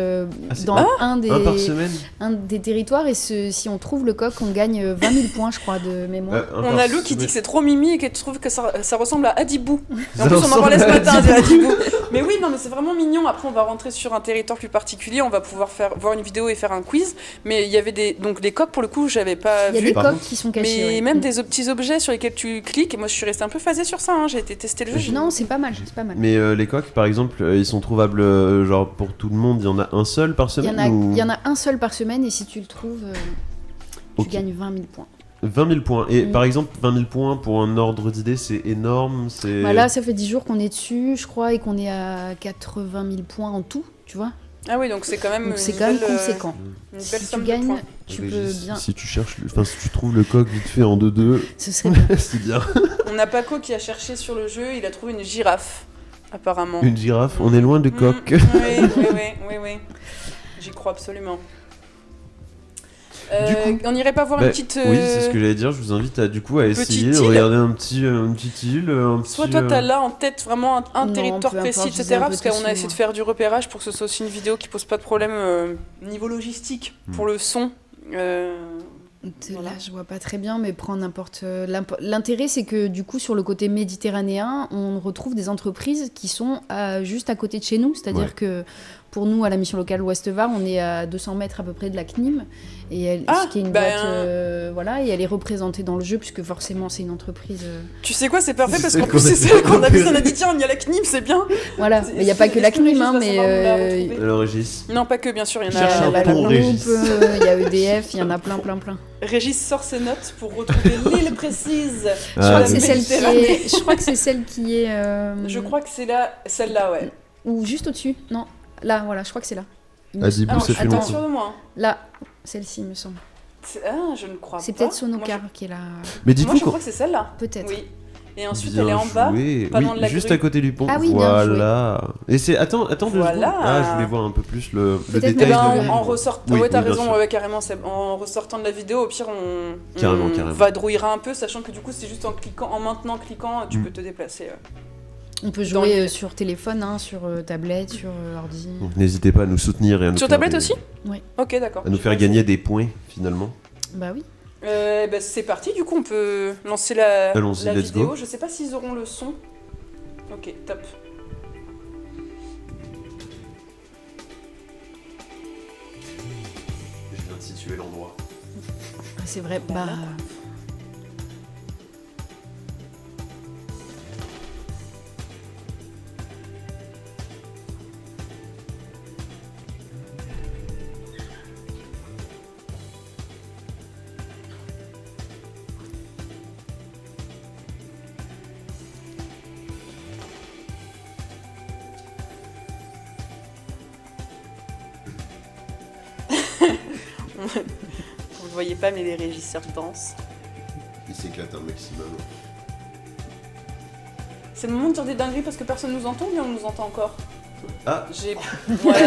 dans un des territoires. Et si on trouve le coq, on gagne 20 000 points, je crois, de mémoire. On a Lou qui dit que c'est trop mimi et qu'elle trouve que ça ressemble à Adibou. Et en plus, on en parlait ce matin, Adibou. Mais oui, non, mais c'est vraiment mignon. Après, on va rentrer sur un territoire plus particulier. On va pouvoir voir une vidéo et faire un quiz. Mais il y avait des coques, pour le coup, j'avais pas vu. Il y a des coques qui sont cachés. Mais même des petits objets sur lesquels tu cliques. Et moi, je suis restée un peu phasée sur ça. J'ai été tester le jeu. Non, c'est pas mal. Mais les coques, par exemple, ils sont trouvables genre pour tout le monde. Il y en a un seul par semaine. Il y en a un seul par semaine. Et si tu le trouves, tu gagnes 20 000 points. 20 000 points. Et par exemple, 20 000 points pour un ordre d'idée, c'est énorme. Là, ça fait 10 jours qu'on est dessus, je crois, et qu'on est à 80 000 points en tout, tu vois. Ah oui, donc c'est quand même conséquent. Une belle si somme tu gagnes, de points. tu peux bien... Si tu cherches, si tu trouves le coq vite fait en 2-2, ce serait bien. C'est bien. On a Paco qui a cherché sur le jeu, il a trouvé une girafe, apparemment. Une girafe, on est loin de coq. Oui. J'y crois absolument. Du coup, on irait pas voir bah, une petite. oui, c'est ce que j'allais dire. Je vous invite à essayer de île. regarder une petite île. Soit toi t'as là en tête vraiment un Non, territoire peu précis, importe, je etc. disais un peu Parce qu'on dessus, a essayé de moi. faire du repérage pour que ce soit aussi une vidéo qui pose pas de problème niveau logistique pour le son. Voilà. Là, je vois pas très bien, mais prends n'importe. L'intérêt, c'est que du coup, sur le côté méditerranéen, on retrouve des entreprises qui sont juste à côté de chez nous. C'est-à-dire Ouais. que pour nous, à la mission locale Ouest Var, on est à 200 mètres à peu près de la CNIM, ce qui est une boîte, voilà, et elle est représentée dans le jeu puisque forcément, c'est une entreprise. Tu sais quoi, c'est parfait C'est parce celle qu'en plus qu'on a c'est celle qu'on a vue, repérée. on a dit tiens, il y a la CNIM, c'est bien. Voilà, C'est- mais il n'y a pas que la est-ce que CNIM, Régis hein, va savoir où la mais retrouver Alors, Régis. Non, pas que, bien sûr, il y en Cherche a. un la pont, Groupe, Régis. il y a EDF, il y en a plein. Régis sort ses notes pour retrouver l'île précise. Ah, Je crois la que c'est celle qui Méditerranée. est. Je crois que c'est celle qui est. Je crois que c'est celle-là, ouais. Ou juste au-dessus. Non, là, voilà, je crois que c'est là. Adibou, Alors, ça fait attends. Pas longtemps. sûr de moi. Hein. Là, celle-ci, me semble. Ah, je ne crois pas. C'est peut-être Moi, Sonocar qui est là. Mais Moi, dites-vous je crois que c'est celle-là. Peut-être. Oui. Et ensuite, Bien elle est en bas. joué. pas loin de la juste grue. à côté du pont. Ah oui, bien voilà. Et c'est attends 2 Voilà. secondes. Ah, je voulais voir un peu plus le Peut-être Eh détail. ben, de la- en ressortant, Oui, ouais, t'as oui, bien raison, sûr. ouais, carrément. En ressortant de la vidéo, au pire, on Carrément. vadrouillera un peu, sachant que du coup, c'est juste en maintenant cliquant, tu peux te déplacer. On peut Dans jouer l'île. sur téléphone, hein, sur tablette, sur ordi. Donc n'hésitez pas à nous soutenir et à nous Sur faire tablette des- aussi Oui. Ok, d'accord. à nous faire gagner des points finalement. Bah oui. Bah, c'est parti, du coup, on peut lancer la Allons-y, let's vidéo. go. Je sais pas s'ils auront le son. Ok, top. Je viens de situer l'endroit. C'est vrai. Bah, Bah. là, Vous le voyez pas, mais les régisseurs dansent. Il s'éclate un maximum. C'est le moment de dire des dingueries parce que personne nous entend, mais on nous entend encore. Ah. J'ai. Voilà.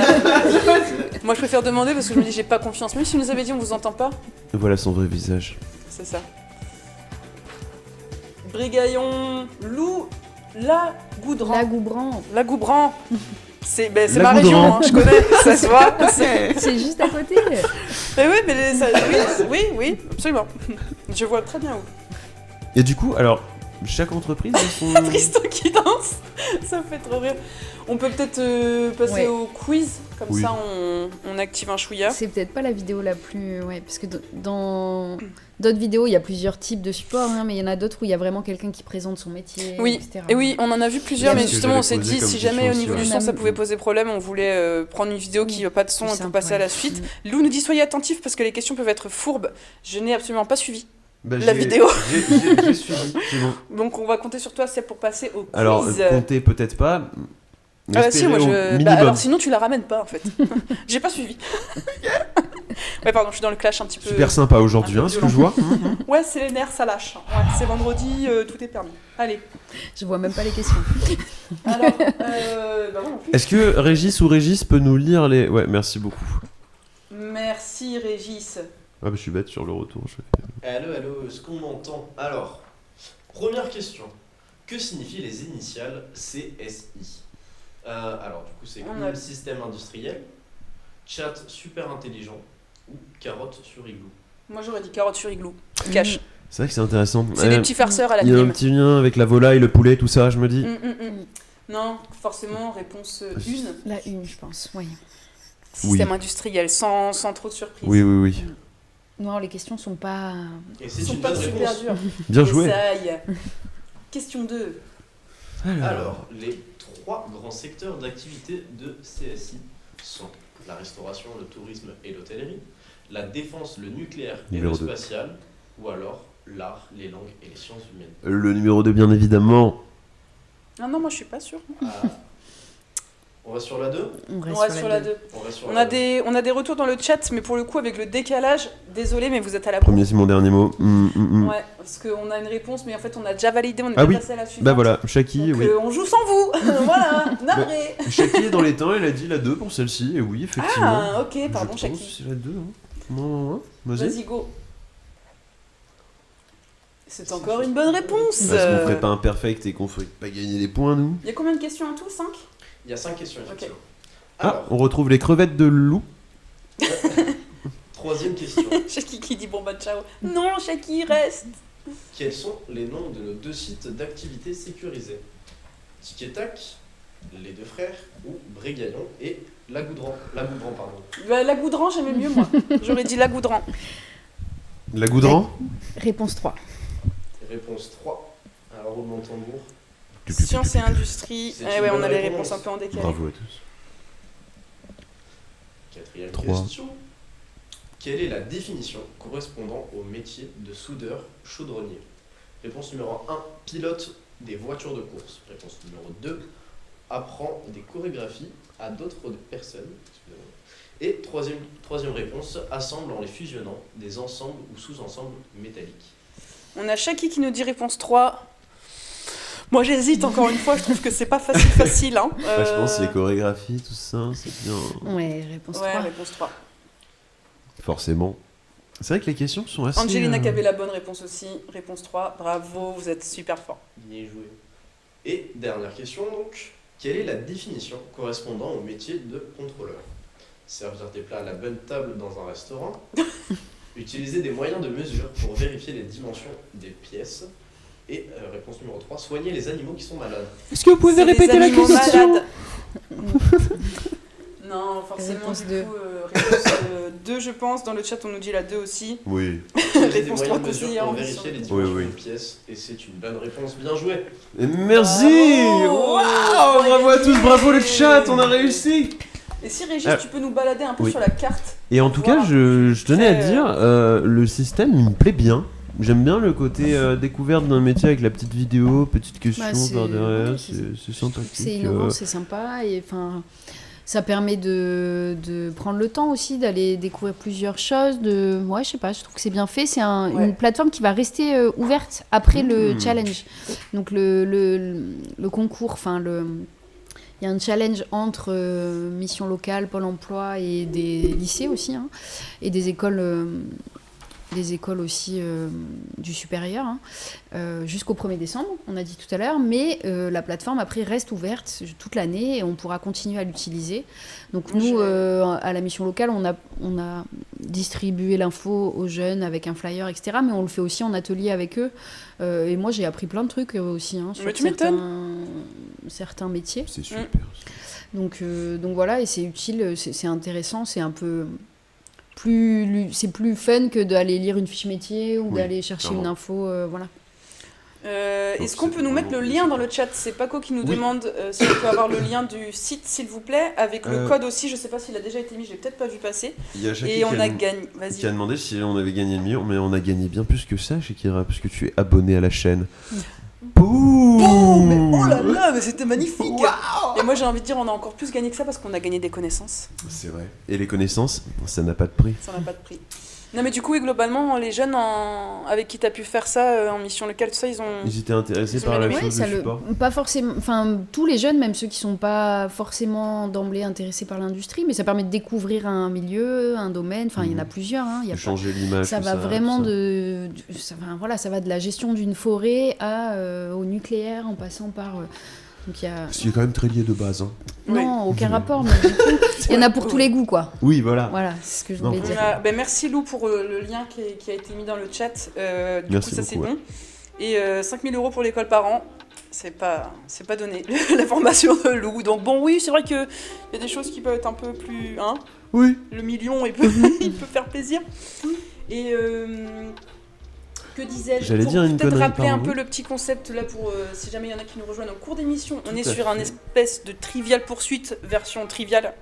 Moi, je préfère demander parce que je me dis j'ai pas confiance. Même si vous nous avez dit on vous entend pas, Voilà son vrai visage. c'est ça. Brigaillon, loup, la Goudran. La Goubran. La Goubran. C'est La ma région, Goudran. hein, je connais, ça se voit. C'est juste à côté. Mais oui, mais oui, absolument. Je vois très bien où. Et du coup, alors, chaque entreprise a son... Tristan qui danse, ça me fait trop rire. On peut peut-être passer Ouais. au quiz, comme Oui. ça on active un chouïa. C'est peut-être pas la vidéo la plus. Ouais, parce que dans d'autres vidéos, il y a plusieurs types de supports, hein, mais il y en a d'autres où il y a vraiment quelqu'un qui présente son métier, Oui, etc. et oui, on en a vu plusieurs, C'est mais ce que justement on j'allais s'est poser dit comme si question jamais au aussi, niveau ouais. du son ça pouvait poser problème, on voulait prendre une vidéo qui n'a pas de son Plus et pour simple, passer à ouais. la suite. Lou nous dit soyez attentifs parce que les questions peuvent être fourbes. Je n'ai absolument pas suivi. Bah, La vidéo. J'ai suivi, c'est bon. Donc on va compter sur toi, c'est pour passer au quiz. Alors, comptez peut-être pas. Ah bah si, moi espérez au je. Bah minimum. alors sinon tu la ramènes pas en fait. J'ai pas suivi. Ouais, pardon, je suis dans le clash un petit peu. Super sympa aujourd'hui, un peu hein, ce que je vois. Ouais, c'est les nerfs, ça lâche. Ouais, c'est vendredi, tout est permis. Allez. Je vois même pas les questions. Alors, bah moi non plus. Est-ce que Régis ou Régis peut nous lire les... Ouais, merci beaucoup. Merci Régis. Ah bah je suis bête sur le retour. Allô, est-ce qu'on m'entend? Alors, première question. Que signifient les initiales CSI? Alors, du coup, c'est On a- Cool Système Industriel, Chat Super Intelligent ou Carotte sur Igloo? Moi j'aurais dit carotte sur igloo. Cache. C'est vrai que c'est intéressant. C'est des petits farceurs à la Il y a un crime. petit lien avec la volaille, le poulet, tout ça, je me dis. Non, forcément, réponse 1. La une, je pense. Oui. Système industriel, sans trop de surprise. Oui, oui, oui. Non, les questions sont pas. Et Ils c'est sont une pas bonne super réponse. durs. Bien joué. Essaye. Question 2. Alors, les 3 grands secteurs d'activité de CSI sont la restauration, le tourisme et l'hôtellerie, la défense, le nucléaire et Numéro le 2. spatial, ou alors l'art, les langues et les sciences humaines. Le numéro 2, bien évidemment. Ah non, moi je suis pas sûre. Ah. On va sur la 2? On On reste reste sur la 2. On va sur On la a, 2. on a des retours dans le chat, mais pour le coup, avec le décalage, désolé, mais vous êtes à la Premier, c'est mon dernier mot. Ouais, parce qu'on a une réponse, mais en fait, on a déjà validé, on est Ah déjà oui. passé à la suite. Bah voilà, Shaki, Donc, oui. on joue sans vous. Voilà, navré. Shaki est dans les temps, il a dit la 2 pour celle-ci, et oui, effectivement. Ah, ok, pardon, Je pense Shaki. que c'est la 2. Hein. Non, vas-y. Vas-y, go. C'est encore une bonne réponse. Est-ce qu'on ferait pas un perfect et qu'on ferait pas gagner des points, nous? Il y a combien de questions en tout? 5? Il y a 5 questions, effectivement. Ah, on retrouve les crevettes de loup. Troisième question. Shaki qui dit bon bah ciao. Non, Shaki, reste. Quels sont les noms de nos 2 sites d'activité sécurisés? Tic et Tac, Les Deux Frères ou Brégaillon et Lagoudran, pardon. Bah, la Goudran, j'aimais mieux moi. J'aurais dit la Goudran. La Goudran? Réponse 3. Réponse 3. Alors, roulement de tambour. Sciences et industrie. C'est Eh une ouais, on bonne a les réponse. réponses un peu en décalé. Bravo à tous. Quatrième 3. question. Quelle est la définition correspondant au métier de soudeur chaudronnier? Réponse numéro 1. Pilote des voitures de course. Réponse numéro 2. Apprend des chorégraphies à d'autres personnes. Et troisième réponse. Assemble en les fusionnant des ensembles ou sous-ensembles métalliques. On a Shaki qui nous dit réponse 3. Moi j'hésite encore une fois, je trouve que c'est pas facile. Hein. Ouais, je pense que les chorégraphies, tout ça, c'est bien. Ouais, réponse Ouais, 3. réponse 3. Forcément. C'est vrai que les questions sont assez... Angelina qui avait la bonne réponse aussi. Réponse 3. Bravo, vous êtes super fort. Bien joué. Et dernière question donc. Quelle est la définition correspondant au métier de contrôleur? Servir des plats à la bonne table dans un restaurant. Utiliser des moyens de mesure pour vérifier les dimensions des pièces. Et réponse numéro 3, soigner les animaux qui sont malades. Est-ce que vous pouvez C'est les répéter la animaux question? malades. Non, forcément, Réponse du 2. coup, réponse 2, je pense. Dans le chat, on nous dit la 2 aussi. Oui. Utiliser des Réponse moyens 3 de mesure aussi, pour hein, vérifier les oui. dimensions Oui. des pièces. Et c'est une bonne réponse. Bien joué. Et merci. Bravo. Waouh, bravo à tous, bravo le chat, on a réussi. Et si Régis, tu peux nous balader un peu oui. sur la carte? Et en tout cas, Voilà. je tenais à Très, dire, le système, il me plaît bien. J'aime bien le côté découverte d'un métier avec la petite vidéo, petite question Bah, c'est- par derrière, ouais, c'est sympathique. C'est innovant, c'est sympa et enfin ça permet de prendre le temps aussi d'aller découvrir plusieurs choses. Ouais, je sais pas, je trouve que c'est bien fait. C'est Ouais. une plateforme qui va rester ouverte après le Mmh. challenge. Donc le concours, enfin il y a un challenge entre Mission Locale, Pôle Emploi et des lycées aussi, hein, et des écoles aussi du supérieur, hein, jusqu'au 1er décembre, on a dit tout à l'heure, mais la plateforme après reste ouverte toute l'année et on pourra continuer à l'utiliser. Donc nous, à la Mission Locale, on a distribué l'info aux jeunes avec un flyer, etc., mais on le fait aussi en atelier avec eux. Et moi, j'ai appris plein de trucs aussi hein, sur Mais tu m'étonnes. certains métiers. C'est super. Donc voilà, et c'est utile, c'est intéressant, c'est un peu... c'est plus fun que d'aller lire une fiche métier ou Oui, d'aller chercher clairement. une info, voilà. Est-ce qu'on c'est peut nous mettre le vraiment lien plus dans le chat? C'est Paco qui nous Oui. demande si on peut avoir le lien du site, s'il vous plaît, avec le Euh, code aussi. Je sais pas s'il a déjà été mis, je l'ai peut-être pas vu passer. Il y a Shaki Et on qui a gagné. qui a Vas-y. demandé si on avait gagné le million, mais on a gagné bien plus que ça, Shakira, parce que tu es abonné à la chaîne. Boum. Oh, mais oh là là, mais c'était magnifique! Et moi j'ai envie de dire, on a encore plus gagné que ça parce qu'on a gagné des connaissances. C'est vrai. Et les n'a ça n'a pas de prix. Ça n'a pas de prix. Non mais du coup, oui, globalement, les jeunes avec qui t'as pu faire ça en mission locale, tout ça, ils ont... Ils étaient intéressés Ils ont par la aimé. chose de support. Pas forcément, enfin tous les jeunes, même ceux qui sont pas forcément d'emblée intéressés par l'industrie, mais ça permet de découvrir un milieu, un domaine, enfin il y en a plusieurs, hein, il y a De changer l'image. ça tout va vraiment tout ça. ça va de la gestion d'une forêt au nucléaire en passant par donc il y a C'est quand même très lié de base. Hein. non aucun Oui. rapport, mais du coup il y en a pour tous les goûts quoi. Oui, voilà. Voilà, c'est ce que je Non, voulais faut- dire. Ben, merci Lou pour le lien qui a été mis dans le chat. Du Merci coup, ça c'est beaucoup, bon. Et 5 000 € pour l'école par an. C'est pas donné, la formation de Lou. Donc bon, oui, c'est vrai qu'il y a des choses qui peuvent être un peu plus... Hein, Oui. le million, il peut, il peut faire plaisir. Et que disais-je? J'allais Pour dire une peut-être connerie, rappeler un pardon. peu le petit concept là pour si jamais il y en a qui nous rejoignent en cours d'émission. On est à sur un fait. espèce de Trivial Poursuite version Trivial.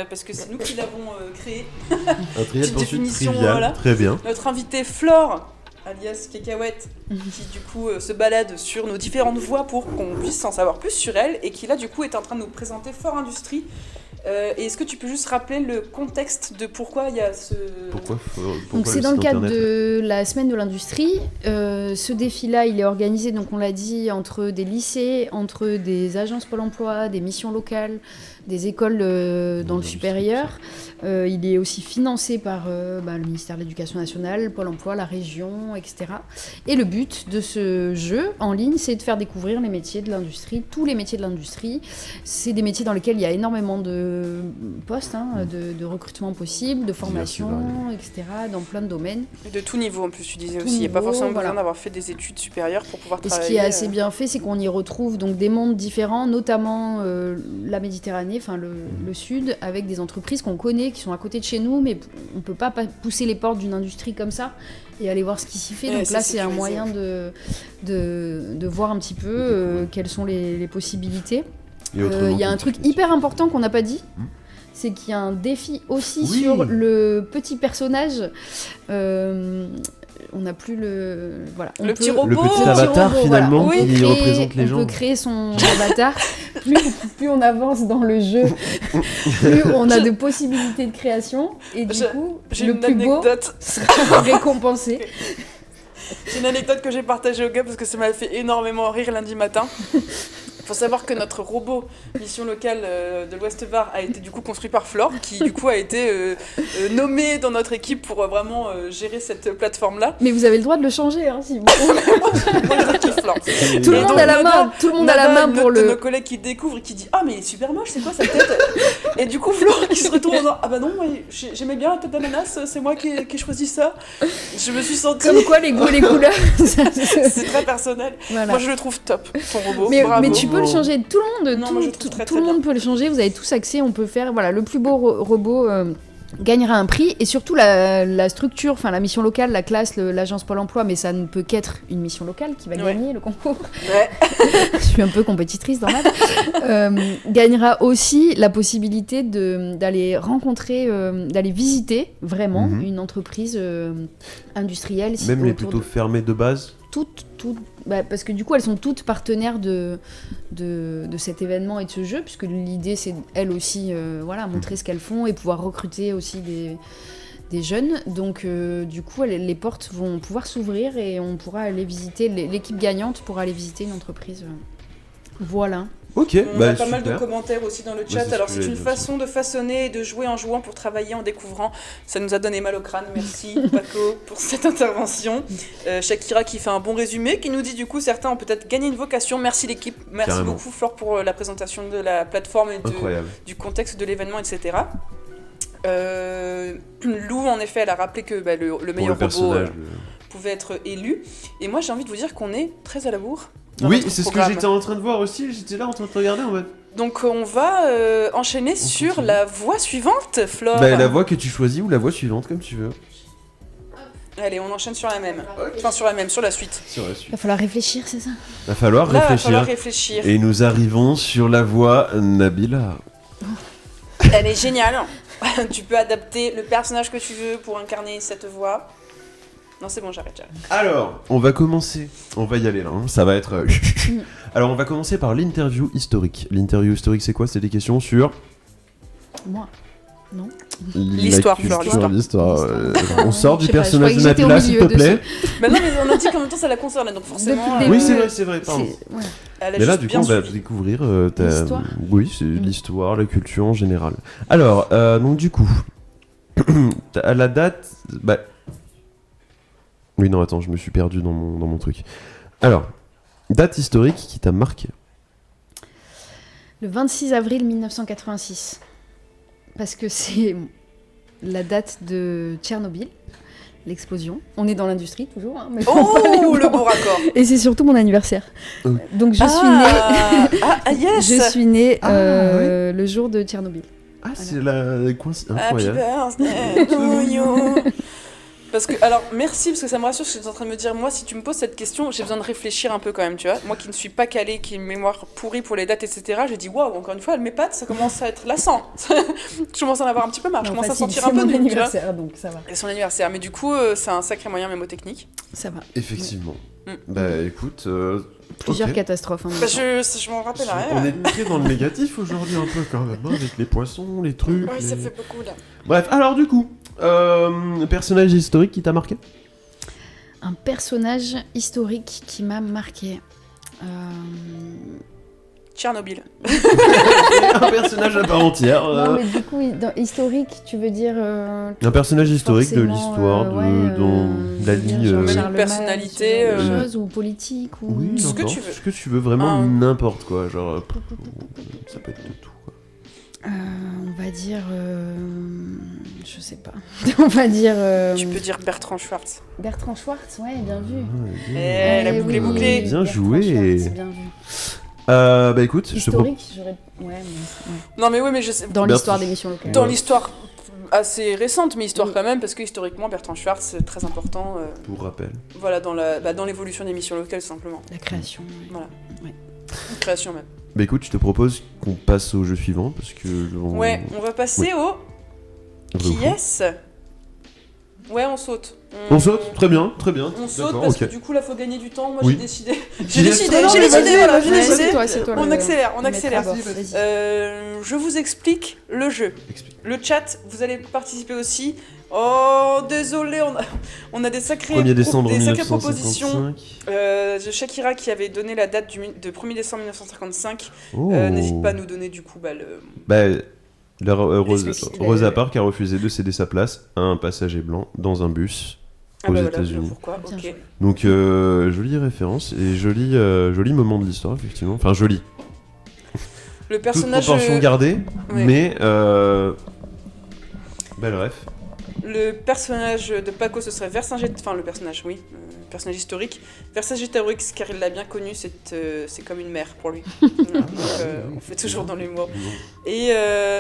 Parce que c'est nous qui l'avons créé. Un trivial Petite poursuite définition, trivial. voilà. Très bien. Notre invitée Flore, alias Cacahuète, qui du coup se balade sur nos différentes voies pour qu'on puisse en savoir plus sur elle et qui là du coup est en train de nous présenter Fort Industrie, Et est-ce que tu peux juste rappeler le contexte de pourquoi il y a ce... Pourquoi Donc c'est dans le cadre de la semaine de l'industrie. Ce défi-là, il est organisé, donc on l'a dit, entre des lycées, entre des agences Pôle emploi, des missions locales, des écoles dans le supérieur. Il est aussi financé par le ministère de l'Éducation nationale, Pôle emploi, la région, etc. Et le but de ce jeu en ligne, c'est de faire découvrir les métiers de l'industrie, tous les métiers de l'industrie. C'est des métiers dans lesquels il y a énormément de postes, de recrutement possible, de formation, etc., dans plein de domaines. De tout niveau en plus, tu disais aussi. Il n'y a pas forcément besoin d'avoir fait des études supérieures pour pouvoir travailler. Et ce qui est assez bien fait, c'est qu'on y retrouve donc des mondes différents, notamment la Méditerranée, enfin le Sud, avec des entreprises qu'on connaît, qui sont à côté de chez nous, mais on ne peut pas pousser les portes d'une industrie comme ça et aller voir ce qui s'y fait. Donc là, c'est un moyen de voir un petit peu quelles sont les possibilités. Il y a un truc hyper important qu'on n'a pas dit, c'est qu'il y a un défi aussi sur le petit personnage. On n'a plus le... Voilà. Le petit robot. Le petit avatar, finalement, qui représente les gens. On peut créer son avatar. Plus on avance dans le jeu, plus on a de possibilités de création. Et du coup, le plus beau sera récompensé. C'est une anecdote que j'ai partagée au gars parce que ça m'a fait énormément rire lundi matin. Il faut savoir que notre robot mission locale de l'Ouest Var a été du coup construit par Flore, qui du coup a été nommé dans notre équipe pour vraiment gérer cette plateforme-là. Mais vous avez le droit de le changer, hein, si vous Moi, je kiffe Flore. Tout le monde a la main, pour le... de nos collègues qui découvrent et qui dit « Ah mais il est super moche, c'est quoi sa tête ?» Et du coup Flore qui se retourne en disant « Ah bah non, j'aimais bien la tête d'ananas, c'est moi qui ai choisi ça. » Je me suis sentie... Comme quoi les goûts et les couleurs. C'est très personnel. Voilà. Moi je le trouve top, ton robot. Mais tu peux le changer, tout le monde, tout le monde peut le changer, vous avez tous accès, on peut faire le plus beau robot gagnera un prix, et surtout la structure, enfin la mission locale, la classe, l'agence Pôle emploi, mais ça ne peut qu'être une mission locale qui va gagner le concours. Ouais. Je suis un peu compétitrice dans gagnera aussi la possibilité d'aller rencontrer, d'aller visiter vraiment une entreprise industrielle. Même les plutôt fermées de base. Toutes, parce que du coup elles sont toutes partenaires de cet événement et de ce jeu, puisque l'idée c'est elles aussi montrer ce qu'elles font et pouvoir recruter aussi des jeunes. Donc du coup les portes vont pouvoir s'ouvrir et on pourra aller visiter, l'équipe gagnante pourra aller visiter une entreprise. Voilà. Ok, on a pas mal de commentaires aussi dans le chat. Alors c'est une façon de façonner et de jouer en jouant pour travailler en découvrant. Ça nous a donné mal au crâne. Merci Paco pour cette intervention. Shakira qui fait un bon résumé, qui nous dit du coup certains ont peut-être gagné une vocation. Merci l'équipe. Merci beaucoup Flore pour la présentation de la plateforme et du contexte de l'événement, etc. Lou en effet elle a rappelé que le meilleur robot pouvait être élu. Et moi j'ai envie de vous dire qu'on est très à la bourre. Oui, c'est ce que j'étais en train de voir aussi, j'étais là en train de regarder en mode. Donc on va enchaîner sur la voie suivante, Flore. La voie que tu choisis ou la voie suivante, comme tu veux. Allez, on enchaîne sur la même. Okay. Enfin sur la suite. Il va falloir réfléchir, c'est ça ? Il va falloir réfléchir. Et nous arrivons sur la voie Nabila. Elle est géniale. Tu peux adapter le personnage que tu veux pour incarner cette voix. Non, c'est bon, j'arrête. Alors, on va commencer. On va y aller là. Ça va être. Alors, on va commencer par l'interview historique. L'interview historique, c'est quoi ? C'est des questions sur. Moi. Non. L'histoire, Flore, l'histoire. On sort du personnage de Nabila, s'il te plaît. Bah non, mais on a dit qu'en même temps ça la concerne, donc forcément. Oui, c'est vrai, pardon. Mais là, du coup, on va découvrir l'histoire. Oui, c'est l'histoire, la culture en général. Alors, donc du coup, à la date. Oui, non, attends, je me suis perdu dans mon truc. Alors, date historique qui t'a marqué ? Le 26 avril 1986. Parce que c'est la date de Tchernobyl, l'explosion. On est dans l'industrie toujours. Hein, mais le beau raccord. Et c'est surtout mon anniversaire. Donc je suis née. Yes. Je suis née le jour de Tchernobyl. Ah, voilà. C'est la coïncidence incroyable. Happy birthday to you. Parce que, alors, merci, parce que ça me rassure, parce que je suis en train de me dire, moi, si tu me poses cette question, j'ai besoin de réfléchir un peu quand même, tu vois. Moi qui ne suis pas calée, qui ai une mémoire pourrie pour les dates, etc., j'ai dit, waouh, encore une fois, elle m'épate, ça commence à être lassant. Je commence à en avoir un petit peu marre, je commence à sentir un peu nul, tu vois. Donc ça va. Et son anniversaire, mais du coup, c'est un sacré moyen mémotechnique. Ça va. Effectivement. Bah écoute, Plusieurs ok. catastrophes. Hein, Bah, je m'en rappelle On rien. est très dans le négatif aujourd'hui un peu quand même, hein, avec les poissons, les trucs. Ouais, ça les- fait beaucoup là. Bref, alors du coup, personnage historique qui t'a marqué? Un personnage historique qui m'a marqué. Tchernobyl. Un personnage à part entière. Non, mais du coup, historique, tu veux dire. Un personnage historique de forcément, l'histoire, ouais, dans la je veux dire, ligne. genre Même une Charlemagne, personnalité, ce genre de euh, choses, ou politique, ou. Oui, Ce que n'importe. tu veux. Ce que tu veux, vraiment Un- n'importe quoi. Genre, ça peut être de tout. Quoi. On va dire. Je sais pas. On va dire. Tu peux dire Bertrand Schwartz. Bertrand Schwartz, ouais, bien vu. Ouais, bien. Eh, la Eh boucle est oui, bouclée. Bien Bertrand joué. Schwartz, bien vu. Bah écoute, je te propose. Historique, j'aurais. Ouais, mais. Non, mais oui, mais je sais. Dans Bertrand- l'histoire d'émissions locales. Dans Ouais. l'histoire assez récente, mais histoire Oui. quand même, parce que historiquement, Bertrand Schwartz, c'est très important. Pour rappel. Voilà, dans l'évolution des missions locales, tout simplement. La création. ouais. Création même. Bah écoute, je te propose qu'on passe au jeu suivant parce que. Ouais, on va passer au. Qui Refou. est-ce Ouais, on saute. On saute. Très bien, très bien. On saute D'accord, parce ok. que du coup, là, faut gagner du temps. Moi, Oui. j'ai décidé. Qui J'ai est-ce décidé, Non, j'ai mais décidé, vas-y, voilà, vas-y, j'ai vas-y. décidé. C'est toi On accélère, on le accélère. maître à bord, vas-y. Je vous explique le jeu. Explique. Le chat, vous allez participer aussi. Oh, désolé, on a des sacrées, 1er décembre des sacrées propositions 1955. de Shakira qui avait donné la date de 1er décembre 1955. Oh. N'hésite pas à nous donner du coup le... Bah, Rosa Explique. Rosa Parks a refusé de céder sa place à un passager blanc dans un bus Ah aux bah voilà, États-Unis. pourquoi, Bien ok. joué. Donc, jolie référence et joli moment de l'histoire, effectivement. Enfin, joli. Le Toute personnage, proportion gardée, ouais. mais. Belle ref. le personnage de Paco, ce serait Vercingétorix, enfin le personnage, oui, personnage historique. Vercingétorix, car il l'a bien connu, c'est comme une mère pour lui. Voilà, donc, on fait toujours dans l'humour. Et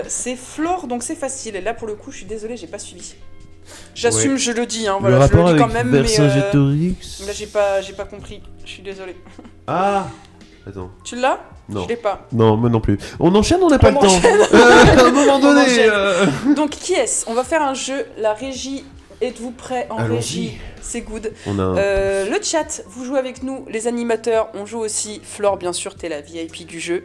c'est Flore, donc c'est facile. Et là, pour le coup, je suis désolée, j'ai pas suivi. J'assume, Ouais. je le dis, hein, Le voilà, je rapport le dis avec quand même, mais Vercingétorix. là, j'ai pas compris. Je suis désolée. Ah. Attends. Tu l'as? Non. Je l'ai pas. Non, moi non plus. On enchaîne, on n'a pas On le temps. enchaîne. À un moment On donné. enchaîne. Donc, qui est-ce? On va faire un jeu. La régie, êtes-vous prêts en Allons-y. régie? C'est good. On a un. Le chat, vous jouez avec nous. Les animateurs, on joue aussi. Flore, bien sûr, t'es la VIP du jeu.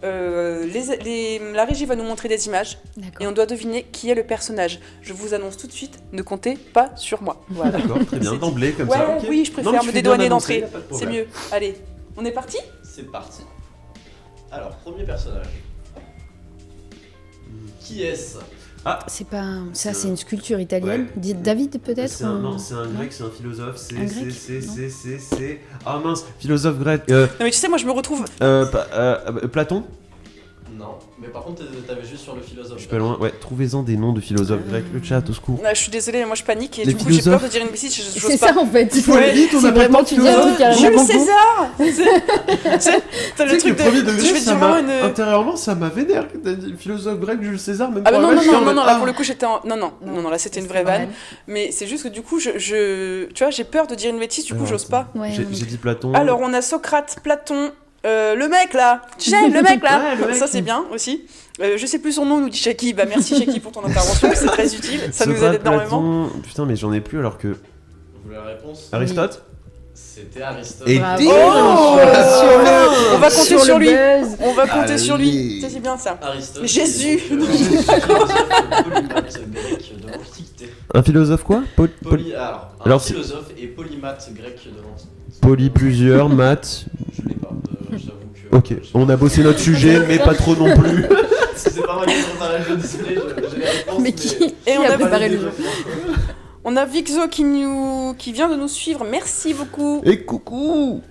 La régie va nous montrer des images D'accord. et on doit deviner qui est le personnage. Je vous annonce tout de suite, ne comptez pas sur moi. Voilà. D'accord, très bien. C'est D'emblée, comme Ouais, ça. ok. oui, je Non, préfère mais me tu fais bien dédouaner d'annoncer, d'entrée. y a pas de C'est problème. mieux. Allez, on est parti? C'est parti. Alors, premier personnage. Qui est-ce? C'est pas. Ça, C'est c'est une sculpture italienne. Ouais. David, peut-être C'est un, ou- non, c'est un grec, c'est un philosophe. Un grec C'est. Ah mince, philosophe grec. Non, mais tu sais, moi je me retrouve. Platon. Non, mais par contre, t'avais juste sur le philosophe. Je suis pas loin. Ouais, trouvez-en des noms de philosophes grecs. Le chat, au secours. Ah, je suis désolée, moi je panique et Les du coup j'ai peur philosophes. de dire une bêtise, j'ose C'est pas. ça en fait. faut aller vite, on Si a pas le vraiment temps de tu dis un truc carrément Jules con. César T'as le Tu sais que truc de. premier degré, Je vais ça dire m'a. vraiment une. Intérieurement, ça m'a vénère que t'as dit philosophe grec, Jules César, même Ah bah pour non, la non, vache, non, en non, non, mode, là ah. pour le coup j'étais en. Non, là c'était une vraie vanne. Mais c'est juste que du coup, tu vois, j'ai peur de dire une bêtise, du coup Alors, j'ose pas. Ouais, J'ai dit Platon. Alors on a Socrate, Platon, le mec là Tu sais, le mec là Ouais, le mec. Ça c'est bien aussi. Je sais plus son nom, nous dit Shaki. Bah merci Shaki pour ton intervention, c'est très utile, ça nous Socrate, aide énormément. Platon. Putain, mais j'en ai plus alors que. Vous voulez la réponse? Aristote. C'était Aristote. Et Bravo. dis- Oh On va compter sur le lui. buzz. On va compter sur lui. Allez. Ça c'est bien ça. Aristote. Jésus. et donc, polymathe grec de l'Antiquité. Un philosophe quoi Alors, un Alors, c'est- philosophe et polymathe grec de l'Antiquité. Poly plusieurs, maths. Je l'ai pas, j'avoue que. Ok, on a bossé notre sujet, mais pas trop non plus. C'est pas moi qui ai préparé le jeu, désolé, j'ai les réponses. Mais qui Et on a a préparé le jeu? On a Vixo qui vient de nous suivre. Merci beaucoup. Et coucou.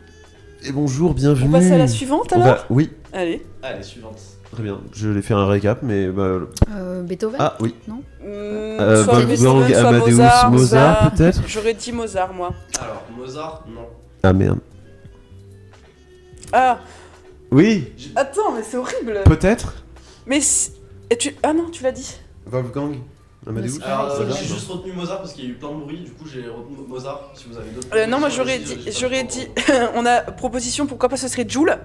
Et bonjour, bienvenue. On passe à la suivante On alors va- Oui, Allez. Allez, suivante. très bien. Je vais faire un récap, mais. Beethoven. Ah oui. Soit Wolfgang Beethoven, soit Amadeus Mozart, peut-être. J'aurais dit Mozart, moi. Alors, Mozart, non. Ah merde. Ah, Oui, attends, mais c'est horrible. peut-être. Mais ah non, tu l'as dit. Wolfgang Amadeus. Mais c'est Alors, pareil, Mozart, j'ai non. juste retenu Mozart parce qu'il y a eu plein de bruit, du coup j'ai retenu Mozart. Si vous avez d'autres. Non, moi propositions, j'aurais allez-y, dit. j'ai pas le temps. On a proposition, pourquoi pas ce serait Joule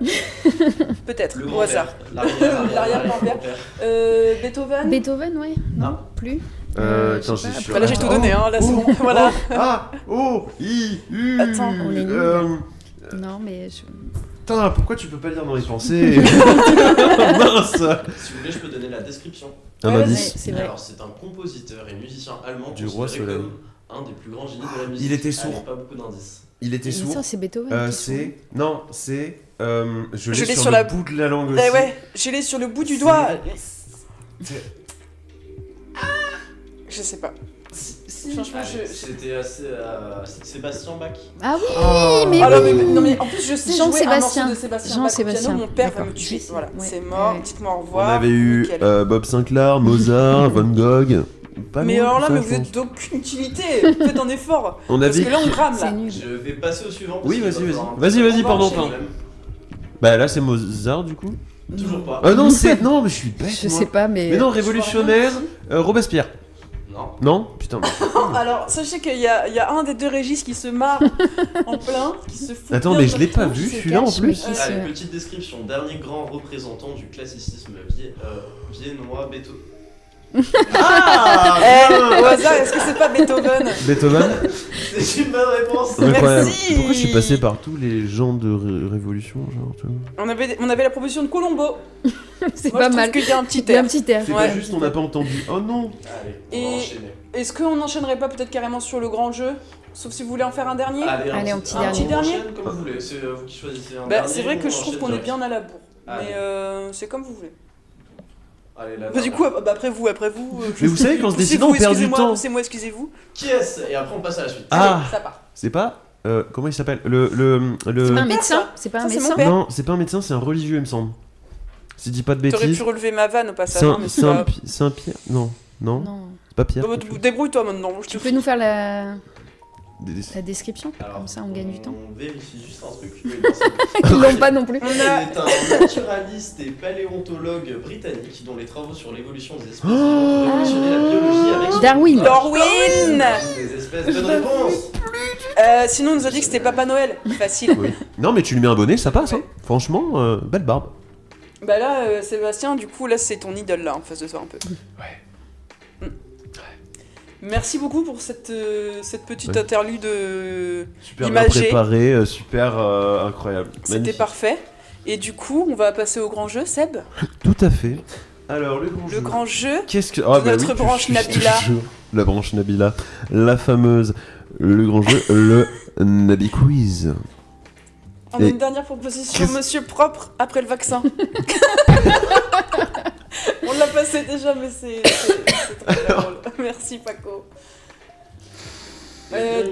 Peut-être, Le au hasard. grand-père. L'arrière-grand-père. Beethoven. Beethoven, ouais. Non. Plus. Attends, je sais j'ai pas, sur- Bah là j'ai tout Oh, donné, hein, là c'est oh, bon, voilà. oh, Ah, oh, u. Attends, on est nuls. Non, mais Putain, pourquoi tu peux pas lire dans les pensées? Mince. Si vous voulez, je peux donner la description. Un Ouais, indice. c'est vrai. Alors, c'est un compositeur et musicien allemand Du roi considéré soleil. comme un des plus grands génies de la musique. Il était sourd. Allez, pas beaucoup d'indices. Il était Mais sourd. ça, c'est Beethoven. qui C'est. Non, c'est. Je Je l'ai l'ai sur sur le la- bout de la langue aussi. Eh ouais, j'ai les sur le bout du doigt. Je sais pas. Franchement, Allez, c'était assez. Sébastien Bach. Ah oui, Oh. mais Ah oui. non, mais, non, mais en plus, je sais jouer un Jean-Sébastien. morceau de Sébastien Jean Bach au piano, Sébastien. mon père va D'accord. me tuer. Je sais, Voilà, ouais, c'est mort, ouais. dites-moi au On revoir. avait eu nickel. Bob Sinclair, Mozart, Van Gogh. Pas Mais loin, alors là, ça, mais je vous pense. êtes d'aucune utilité. Faites un effort. On Parce avait. que là, on crame C'est là. nul. Je vais passer au suivant. parce Oui, qu'il va vas-y, falloir un vas-y. peu- Vas-y, On va pardon, enchaîner. pardon. Bah là, c'est Mozart du coup. Toujours pas. Non, c'est. Non, mais je suis bête. Je moi. sais pas, mais. Mais non, révolutionnaire. Robespierre. Non. Non Putain. Alors, sachez qu'il y a un des deux Régis qui se marre en plein, qui se fout. Attends, bien mais de je l'ai notre pas tronche. vu se celui-là en cache, plus. mais qui Allez, se- petite description. Dernier grand représentant du classicisme viennois Beethoven. Ah Au hasard, est-ce que c'est pas Beethoven? Beethoven. C'est une bonne réponse. Incroyable. Merci. Pourquoi je suis passé par tous les gens de révolution, genre, tu vois. On avait la proposition de Colombo. C'est Moi, pas je trouve mal. qu'il y a un petit Il y a un air. petit air. C'est Ouais. pas juste, on n'a pas entendu. Oh non. Allez, on Et- va enchaîner. Est-ce qu'on n'enchaînerait pas peut-être carrément sur le grand jeu? Sauf si vous voulez en faire un dernier. Allez, un petit on dernier. enchaîne comme vous voulez. C'est vous qui choisissez un Bah, dernier. c'est vrai que ou je on trouve enchaîne qu'on est direct. bien à la bourre. Allez. Mais c'est comme vous voulez. Allez, là. Bah, du coup, après vous. Mais vous savez, qu'en se décidant, on perd du temps. C'est moi, excusez-vous. Qui est-ce? Et après, on passe à la suite. Ah. Allez, ça part. C'est pas. Comment il s'appelle C'est pas un médecin ça. C'est pas Ça, un c'est mon médecin père. Non, c'est pas un médecin, c'est un religieux, il me semble. Si je dis pas de T'aurais bêtises. pu relever ma vanne au passage, C'est hein, un, mais c'est c'est un, pas... c'est un Pierre. Non, non, Non. c'est pas Pierre. Bah, débrouille-toi maintenant. Je te Tu peux nous faire la Des- description Alors, Comme ça, on gagne du temps. On vérifie juste un truc. Oui, non, c'est- Ils l'ont pas non plus. On Il a... est un naturaliste et paléontologue britannique dont les travaux sur l'évolution des espèces ont révolutionné la biologie avec son Darwin. ouvrage Darwin. Des espèces. Bonne réponse. Sinon, on nous a dit que c'était Papa Noël. Facile. Oui. Non, mais tu lui mets un bonnet, ça passe. Ouais. Hein. Franchement, belle barbe. Bah là, Sébastien, du coup, là, c'est ton idole, là, en face de toi, un peu. Ouais. Merci beaucoup pour cette petite Ouais. interlude Super bien imagée. préparé, super incroyable. C'était Magnifique. parfait. Et du coup, on va passer au grand jeu, Seb. Tout à fait. Alors, le grand Le jeu. grand jeu. Qu'est-ce que. notre branche Nabila. La branche Nabila. La fameuse. Le grand jeu, le Nabi Quiz. On a Et- une dernière proposition, Qu'est-ce- monsieur propre, après le vaccin. On l'a passé déjà, mais c'est très drôle. Merci, Paco.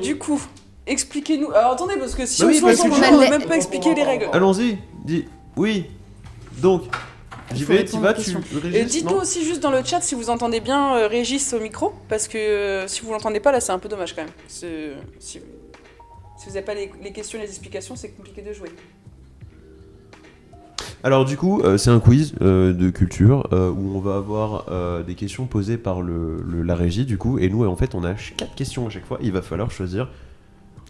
Du coup, expliquez-nous. Alors attendez, parce que si Bah on oui, se parce lance en que jeu, tu- on n'a même pas expliqué les règles. Allons-y. Dis. Oui. Donc. J'y faut vais, t'y répondre vas, aux tu. questions. Régis, Dites-nous non aussi juste dans le chat si vous entendez bien Régis au micro, parce que si vous l'entendez pas, là c'est un peu dommage quand même. Si vous n'avez pas les questions et les explications, c'est compliqué de jouer. Alors du coup, c'est un quiz de culture où on va avoir des questions posées par la régie du coup, et nous en fait on a 4 questions à chaque fois. Il va falloir choisir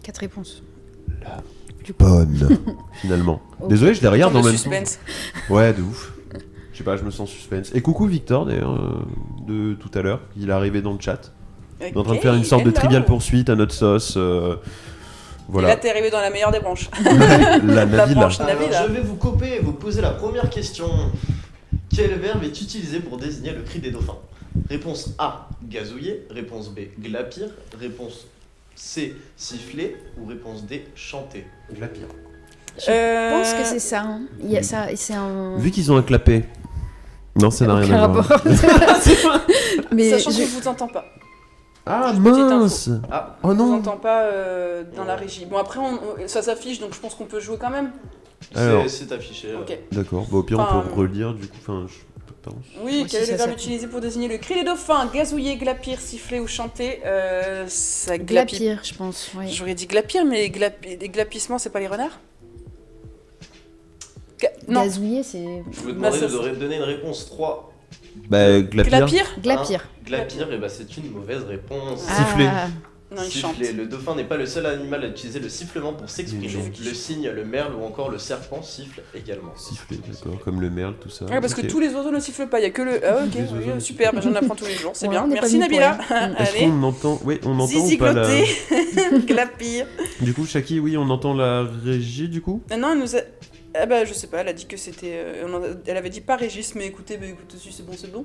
4 réponses. bonne finalement. Ok. Désolé, je les regarde Tant en de même temps. suspense. Ouais, de ouf. Je sais pas, je me sens suspense. Et coucou Victor d'ailleurs de tout à l'heure. Il est arrivé dans le chat. Il est en train de faire une sorte de trivial poursuite à notre sauce. Et Voilà. là t'es arrivé dans la meilleure des branches. La Nabila. branche. Alors, Nabila. je vais vous couper et vous poser la première question. Quel verbe est utilisé pour désigner le cri des dauphins? Réponse A, gazouiller. Réponse B, glapir. Réponse C, siffler. Ou réponse D, chanter. Glapir. Je pense que c'est ça. Hein. Il y a ça, c'est un. Vu qu'ils ont un clapet. Non, ça n'a rien Aucun à voir. rapport. Mais Sachant que je- je vous entends pas. Ah Juste petite mince. Ah, Oh Je vous non. entends pas dans la régie. Bon après ça s'affiche donc je pense qu'on peut jouer quand même. Alors. c'est affiché. Ok. D'accord. Bon, au pire Enfin, on peut relire du coup. Enfin, je pense. Oui, Ouais, quel est si le ça verbe utilisé pour désigner le cri des dauphins? Gazouiller, glapir, siffler ou chanter? Ça glapit. Glapir, je pense. Ouais. J'aurais dit glapir, mais les glapissements, c'est pas les renards? Non, Gazouiller, c'est. Je vous Bah, demandais ça, de donner une réponse 3. Bah, glapir. glapir? Glapir. Glapir, et bah c'est une mauvaise réponse. Siffler. Ah, Non, il chante. Siffler. Le dauphin n'est pas le seul animal à utiliser le sifflement pour s'exprimer. Oui. Le cygne, le merle ou encore le serpent sifflent également. Siffler, d'accord, comme le merle, tout ça. Ouais, parce Ok. que tous les oiseaux ne sifflent pas, il y a que le. Ah, ok, Les oiseaux oui, ne super, sifflent j'en apprends tous les jours, c'est Ouais, bien. on n'est pas Merci venu pour Nabila. Est-ce Allez, qu'on entend, oui, on entend zizi ou pas la... glotté, glapir. Du coup, Shaki, oui, on entend la régie, du coup. Non, elle nous a. Ah bah, je sais pas, elle a dit que c'était. Elle avait dit pas Régis, mais écoutez, si c'est bon, c'est bon.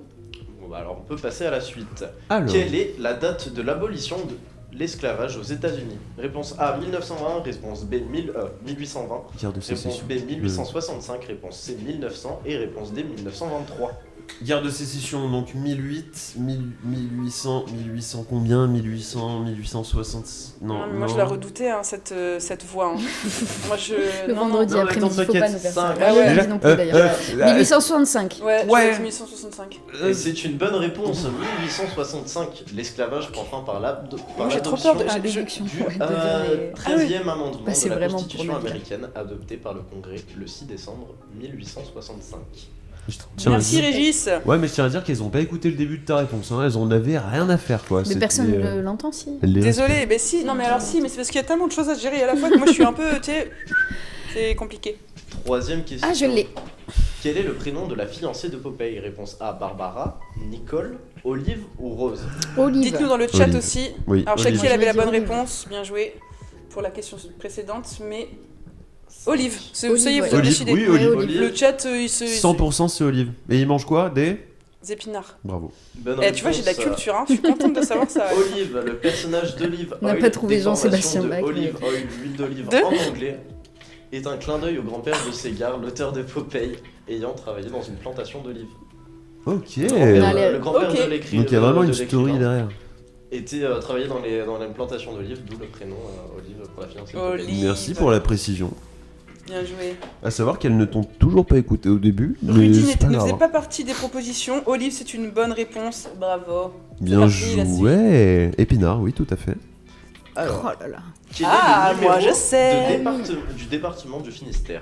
Bon, bah, alors on peut passer à la suite. Alors, Quelle est la date de l'abolition de l'esclavage aux États-Unis? Réponse A 1920, réponse B 1820, guerre de réponse sécession. B 1865, réponse C 1900 et réponse D 1923. Guerre de sécession, donc 1800, 1800 combien 1800, 1860... Non, Ah, mais moi je la redoutais, hein, cette voix. Hein. Moi je. Le non, vendredi non, après-midi, attends, faut pas t'inquiète, nous faire ça. cinq. Ah ouais. ouais, non plus d'ailleurs. 1865. Non. Ouais, Ouais. 1865. Et c'est une bonne réponse. 1865, l'esclavage prend fin par Moi, j'ai trop l'adoption peur de- Ah, je- déduction. du Ouais, devient 13e amendement Bah, c'est de la vraiment Constitution pour Nabila. américaine adopté par le Congrès le 6 décembre 1865. Merci Régis. Ouais, mais je tiens à dire qu'elles ont pas écouté le début de ta réponse, hein. Elles en avaient rien à faire, quoi. Mais C'était, personne ne l'entend, si. elles les Désolé, mais si, non mais alors si, mais c'est parce qu'il y a tellement de choses à gérer à la fois que moi je suis un peu, tu sais, c'est compliqué. Troisième question. Ah, je l'ai. Quel est le prénom de la fiancée de Popeye? Réponse A, Barbara, Nicole, Olive ou Rose? Olive. Dites-nous dans le chat Olive. aussi. Oui, Alors Olive. Shaki elle avait la Moi, je bonne vais dire réponse, bien joué pour la question précédente, mais Olive, ça Olive, y est, ouais. vous avez Olive, décidé. oui, Ouais, Olive. Le chat, il se... 100% c'est Olive. Et il mange quoi? Des épinards. Bravo. Bonne Eh, tu vois, j'ai de la réponse, culture, hein. Je suis contente de savoir ça. Olive, le personnage d'Olive On n'a Oil, pas trouvé déformation Jean-Sébastien de Bach, Olive Oil, l'huile d'olive De en anglais, est un clin d'œil au grand-père de Ségard, l'auteur de Popeye, ayant travaillé dans une plantation d'olives. Ok. Le grand-père Ok. de l'écrivain. Donc il y a vraiment une story derrière. Était travaillé dans les plantations d'olives, d'où le prénom Olive pour la fiancée de Popeye. Olive. Merci pour la précision. Bien joué. À savoir qu'elles ne t'ont toujours pas écouté au début, mais Rudy c'est pas ne grave. faisait pas partie des propositions. Olive, c'est une bonne réponse. Bravo. Bien parti, la joué. Épinard, oui, tout à fait. Alors, Oh là là. quel Ah, est le numéro moi, je sais. du département du Finistère?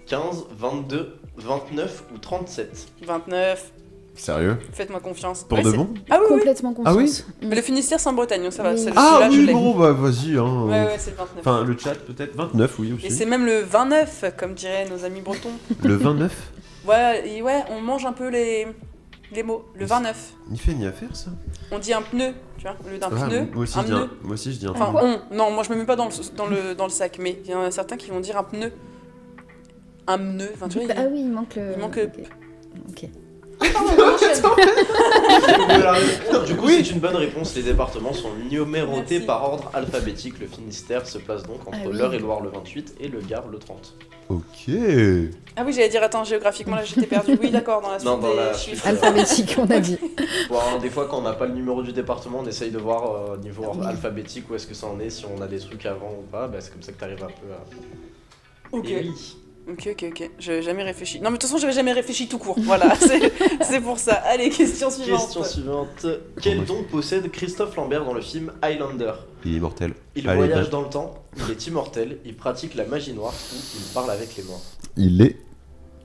15, 22, 29 ou 37? 29. Sérieux? Faites-moi confiance. Pour Ouais, de c'est- bon? Ah oui, oui. Complètement Ah oui confiance. Mais le Finistère, c'est en Bretagne, donc ça va. Oui. Celui-là, Ah je oui, l'ai. bon, bah vas-y. Hein. Ouais, ouais, c'est le 29. Enfin, le chat peut-être 29, oui Et aussi. c'est même le 29, comme diraient nos amis bretons. Le 29? Ouais, et ouais, on mange un peu les mots. Le 29. Il fait ni à faire ça. On dit un pneu, tu vois, au lieu d'un Ah, pneu, moi aussi, un je dis pneu. moi aussi je dis un Enfin, pneu. Non, moi je me mets pas dans le sac, mais il y en a certains qui vont dire un pneu. Un pneu, enfin tu vois. Ah oui, il manque le. Il manque- Ok. Du coup, c'est une bonne réponse. Les départements sont numérotés Merci. par ordre alphabétique. Le Finistère se place donc entre Ah oui. l'Eure-et-Loire le 28 et le Gard le 30. Ok. Ah oui, j'allais dire, attends, géographiquement là j'étais perdu. Oui, d'accord, dans la suite Non, dans des la chiffres. suite. Alphabétique, on a dit. Bon, alors, des fois, quand on n'a pas le numéro du département, on essaye de voir au niveau Oui. alphabétique où est-ce que ça en est, si on a des trucs avant ou pas. Bah, c'est comme ça que tu arrives un peu à. Ok. Et oui. Ok. J'avais jamais réfléchi. Non, mais de toute façon, j'avais jamais réfléchi tout court. Voilà, c'est pour ça. Allez, question suivante. Question suivante. Quel don possède Christophe Lambert dans le film Highlander? Il est mortel. Il Allez, voyage bref. dans le temps, il est immortel, il pratique la magie noire ou il parle avec les morts. Il est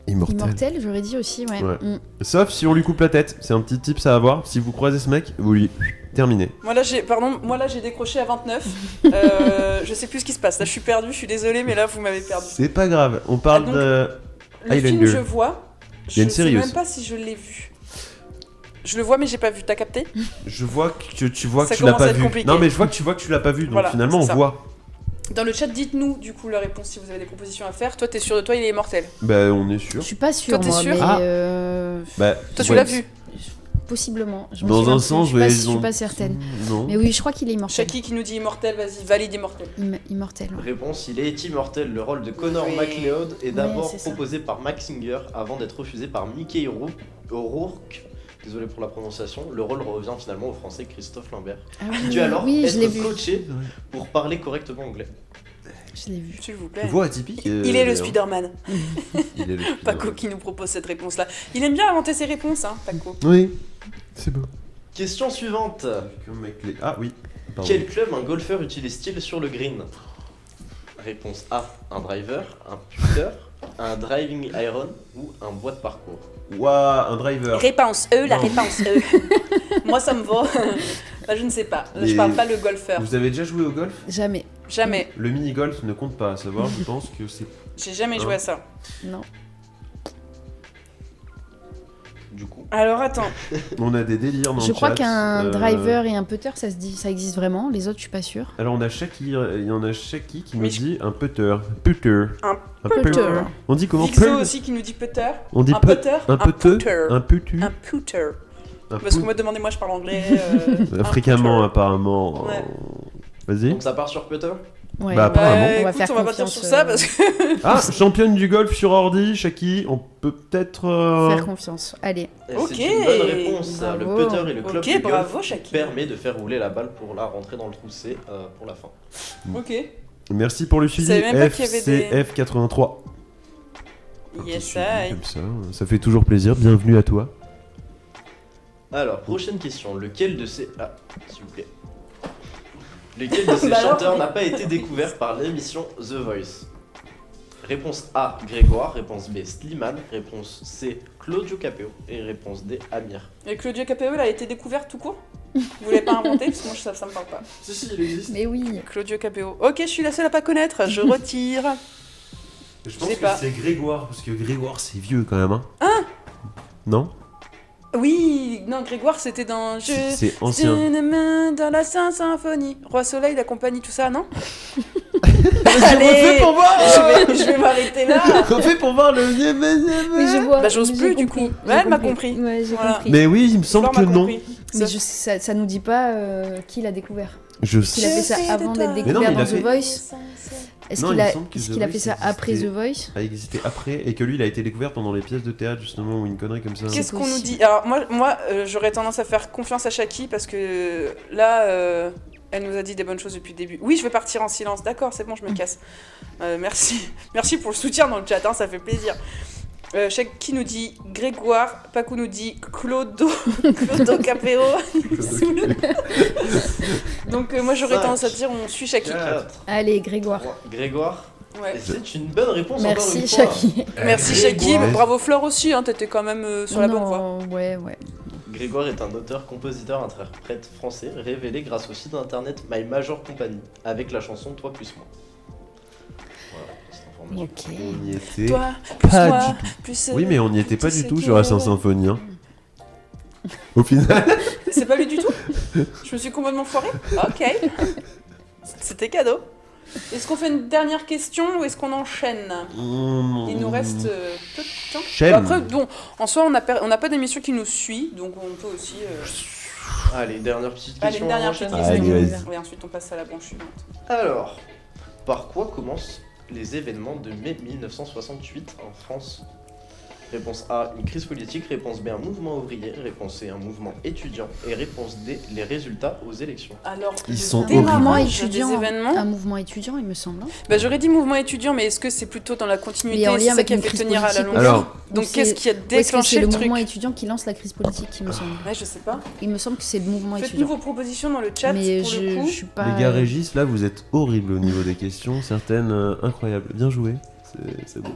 immortel. Immortel, j'aurais dit aussi, ouais. Ouais. Mm. Sauf si on lui coupe la tête. C'est un petit tips à avoir. Si vous croisez ce mec, vous lui terminez. Moi là, j'ai décroché à 29. Je sais plus ce qui se passe. Là, je suis perdu. Je suis désolé, mais là, vous m'avez perdu. C'est pas grave. On parle Ah, donc, de. Le Highlander. film, je vois. Il y a une Je série sais même aussi. pas si je l'ai vu. Je le vois, mais j'ai pas vu. T'as capté? Je vois que tu vois Ça que tu l'as commence à pas être vu. compliqué. Non, mais je vois que tu vois que tu l'as pas vu. Donc Voilà, finalement, on c'est ça. voit. Dans le chat, dites-nous du coup la réponse si vous avez des propositions à faire. Toi, t'es sûr de toi, il est immortel. Bah, on est Je sûr. suis pas sûre, Toi, t'es moi, sûre mais Ah. euh, Bah, Toi, tu ouais, l'as vu. possiblement. Je me Dans souviens un plus, sens, je suis pas- ouais, je suis pas certaine. Non. Mais oui, je crois qu'il est immortel. Shaki qui nous dit immortel, vas-y, valide immortel. Immortel. Ouais. Réponse, il est immortel. Le rôle de Connor Oui. McLeod est d'abord c'est ça. proposé par Max Singer avant d'être refusé par Mickey O'Rourke. Désolé pour la prononciation. Le rôle revient finalement au français Christophe Lambert. Ah Qui oui, dut alors oui, je l'ai être vu. coaché pour parler correctement anglais. Je l'ai vu. S'il vous plaît. Voix atypique. Il est le d'ailleurs. Spider-Man. Il est le Paco Spider-Man. qui nous propose cette réponse-là. Il aime bien inventer ses réponses, hein, Paco. Oui. C'est beau. Question suivante. Comme avec les- Ah oui. Pardon. Quel club un golfeur utilise-t-il sur le green? Réponse A, un driver, un putter, un driving iron ou un bois de parcours? Ouah, un driver. Réponse E, la Non. réponse E. Moi, ça me va. Bah, je ne sais pas. Je Mais- parle pas le golfeur. Vous avez déjà joué au golf? Jamais. Jamais. Le mini-golf ne compte pas, à savoir, je pense que c'est... J'ai jamais joué à ça. Non. Du coup, Alors, attends. On a des délires dans Je le crois chat. qu'un driver et un putter, ça se dit, ça existe vraiment. Les autres, je suis pas sûre. Alors on a Shaki, il y en a Shaki qui nous Mais dit un putter. Putter. Un Putter. On dit comment Vixo put aussi qui nous dit putter. On dit Un put- putter. un putter. putter. Un putu. Un putter. Un Parce que put- moi, demandez-moi, je parle anglais. Africanement un putter. apparemment. Ouais. Vas-y. donc ça part sur putter? Ouais. Bah, apparemment. On va Écoute, faire on va pas dire confiance, sur ça parce que. Ah, championne du golf sur ordi, Shaki, on peut peut-être... Faire confiance. Allez. Et Ok. c'est une bonne réponse. Bravo. Le putter et le club Ok, de bravo, golf Shaki. permet de faire rouler la balle pour la rentrer dans le trou C pour la fin. Ok. Merci pour le suivi, savais même pas qu'il y avait des- FCF83. Yes, Suivi I. comme ça fait toujours plaisir, bienvenue à toi. Alors, prochaine question. Lequel de ces... Ah, s'il vous plaît. Lequel de ces Bah alors, chanteurs oui. n'a pas été découvert par l'émission The Voice? Réponse A, Grégoire. Réponse B, Slimane. Réponse C, Claudio Capéo. Et réponse D, Amir. Et Claudio Capéo, il a été découvert tout court. Vous l'avez pas inventé parce que moi, ça me parle pas. Si, il existe. Mais oui. Claudio Capéo. Ok, je suis la seule à pas connaître. Je retire. Je pense sais que pas. c'est Grégoire, parce que Grégoire c'est vieux quand même, hein. Non? Oui, non, Grégoire, c'était dans. C'est ancien. Dans la Saint-Symphonie. Roi Soleil, la compagnie, tout ça, non? Refais pour voir je vais m'arrêter là. Refais pour voir le... Oui, je vois. Bah, j'ose J'ai plus, du compris. coup. J'ai Ouais, elle m'a compris. Ouais, j'ai Voilà. compris. Mais oui, il me semble Flore que m'a non. compris. Mais ça nous dit pas qui l'a découvert. Je Qu'il a fait ça avant d'être Mais non, découvert mais il dans a The fait- Voice. Est-ce Non, qu'il il me a, semble que est-ce The qu'il a Voice fait ça après The existait. Voice? a existé après et que lui il a été découvert pendant les pièces de théâtre justement ou une connerie comme ça. Qu'est-ce qu'on nous possible. dit? Alors, moi j'aurais tendance à faire confiance à Shaki parce que là, elle nous a dit des bonnes choses depuis le début. Oui, je vais partir en silence. D'accord, c'est bon, je me casse. Merci. Merci pour le soutien dans le chat, hein, ça fait plaisir. Shaki nous dit Grégoire, Paco nous dit Clodo Capéo. Il me saoule. Donc, moi j'aurais Cinq. tendance à dire on suit Shaki. 4, Allez, Grégoire. Grégoire. Ouais. Et c'est une bonne réponse Merci, encore une fois. Shaki. Merci Shaki, Grégoire. mais bravo Flore aussi, hein, t'étais quand même sur la bonne voie. Non, ouais. Grégoire est un auteur, compositeur, interprète français révélé grâce au site internet My Major Company avec la chanson Toi plus moi. Voilà, cette information. Ok. On y était. Toi, plus Pas moi, du tout. plus. Oui, mais on n'y était plus pas du ce tout que- sur la Saint-Symphonie. Hein. Au final. C'est pas lui du tout? Je me suis complètement foirée? Ok. C'était cadeau. Est-ce qu'on fait une dernière question ou est-ce qu'on enchaîne? Il nous reste peu de temps. Chaîne. Bah après, bon, en soi, on n'a pas d'émission qui nous suit, donc on peut aussi. Allez, dernière petite Allez, question. une dernière on petite enchaîne. question. Allez, vas-y. Et ensuite, on passe à la branche suivante. Alors, par quoi commencent les événements de mai 1968 en France? Réponse A, une crise politique. Réponse B, un mouvement ouvrier. Réponse C, un mouvement étudiant. Et réponse D, les résultats aux élections. Alors, Ils le sont démarrage horribles. des événements. Un mouvement étudiant, il me semble. hein. Bah, j'aurais dit mouvement étudiant, mais est-ce que c'est plutôt dans la continuité? Mais en lien C'est ça avec qui a une fait crise tenir à la politique. longueur. Alors, Donc, c'est- qu'est-ce qui a Ou est-ce que c'est déclenché le le truc? mouvement étudiant qui lance la crise politique, il me semble. Ouais, je sais pas. Il me semble que c'est le mouvement Faites-nous étudiant. vos propositions dans le chat Mais pour le coup. je suis pas. Les gars Régis, là vous êtes horribles au niveau des questions, certaines incroyables. Bien joué, c'est beau.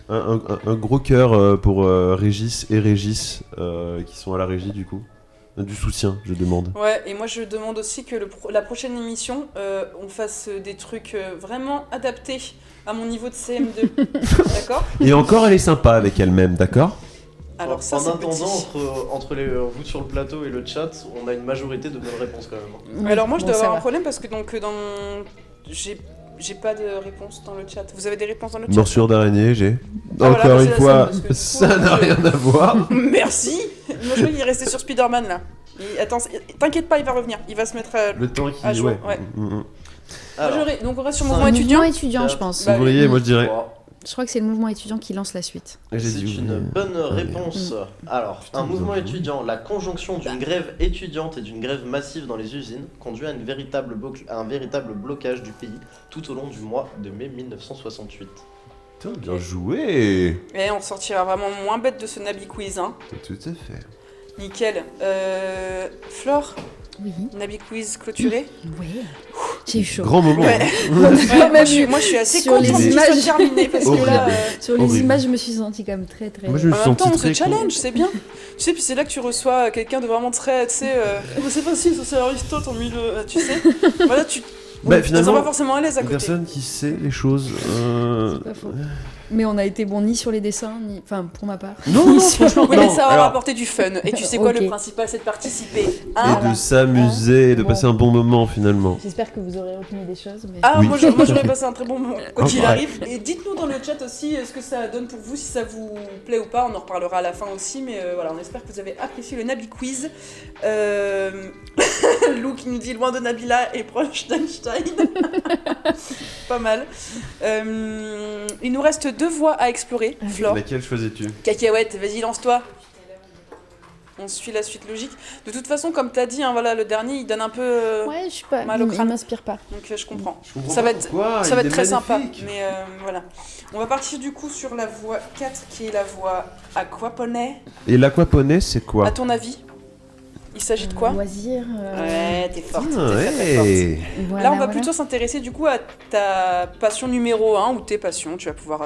Un gros cœur pour Régis et Régis qui sont à la régie du coup. Du soutien, je demande. Ouais, et moi je demande aussi que la prochaine émission, on fasse des trucs vraiment adaptés à mon niveau de CM2. D'accord? Et encore elle est sympa avec elle-même, d'accord? Alors ça, en c'est attendant, petit. entre vous sur le plateau et le chat, on a une majorité de bonnes réponses quand même. Oui, Alors moi je bon, dois ça avoir un va. problème parce que donc dans mon... J'ai pas de réponse dans le chat. Vous avez des réponses dans le chat? Morsure d'araignée, j'ai. Ah, voilà, Encore c'est une la fois, seule, parce que ça du coup, n'a rien à voir. Merci. Moi je crois qu'il est resté sur Spider-Man là. Attends, t'inquiète pas, il va revenir. Il va se mettre à... Le temps qui. À jour, ouais. ouais. Mm. Moi, donc on reste sur cinq. mouvement étudiant. Mouvement étudiant, je pense. Bah, Ouvrier, moi je dirais. Trois. Je crois que c'est le mouvement étudiant qui lance la suite. J'ai C'est dit une ouvrier. bonne réponse. Alors, Putain, un mouvement bien joué. étudiant, la conjonction d'une grève étudiante et d'une grève massive dans les usines conduit à un véritable blocage du pays tout au long du mois de mai 1968. Putain, bien joué. Et on sortira vraiment moins bête de ce Nabi Quiz. Hein. Tout à fait. Nickel. Flore, Oui. Nabi Quiz clôturé. Ouais. J'ai eu chaud. Grand moment. Ouais. hein. Moi, je suis assez Sur contente les qu'il soit images. terminé parce que là. Sur les Horrible. images, je me suis sentie quand même très. Moi, je me En suis même temps, senti on se très challenge, c'est bien. Tu sais, puis c'est là que tu reçois quelqu'un de vraiment très, tu sais, oh, c'est facile, ça c'est Aristote en milieu, tu sais. Voilà, tu Bah, te sens pas finalement, forcément à l'aise à une côté. personne qui sait les choses. C'est pas faux. Mais on a été bon ni sur les dessins, ni. Enfin, pour ma part. Non, Ni non, sur- franchement, Oui, mais non. ça aura Alors, apporté du fun. Et tu sais quoi, Ok. le principal, c'est de participer. et Hein de s'amuser, et de Bon. passer un bon moment finalement. J'espère que vous aurez retenu des choses. Mais... Ah, Oui. moi j'aurais passé un très bon moment, quoi qu'il Ouais. arrive. Et dites-nous dans le chat aussi ce que ça donne pour vous, si ça vous plaît ou pas. On en reparlera à la fin aussi, mais voilà, on espère que vous avez apprécié le Nabi Quiz. Lou qui nous dit loin de Nabila et proche d'Einstein. Pas mal. Il nous reste 2 voies à explorer, Flore. Laquelle choisis-tu? Cacahuète, vas-y, lance-toi. On suit la suite logique. De toute façon, comme t'as dit, hein, voilà, le dernier, il donne un peu. Ouais, je suis pas. mal au Il crâne. m'inspire pas. Donc je comprends. Je comprends Ça pas va être- pourquoi, Ça va il être est très sympa. magnifique. Mais voilà. On va partir du coup sur la voie 4 qui est la voie aquaponais. Et l'aquaponais, c'est quoi? À ton avis, il s'agit de quoi Loisir. Ouais, t'es forte. Ah, t'es très, très forte. ouais. Voilà, Là, on va voilà. plutôt s'intéresser du coup à ta passion numéro 1 ou tes passions. Tu vas pouvoir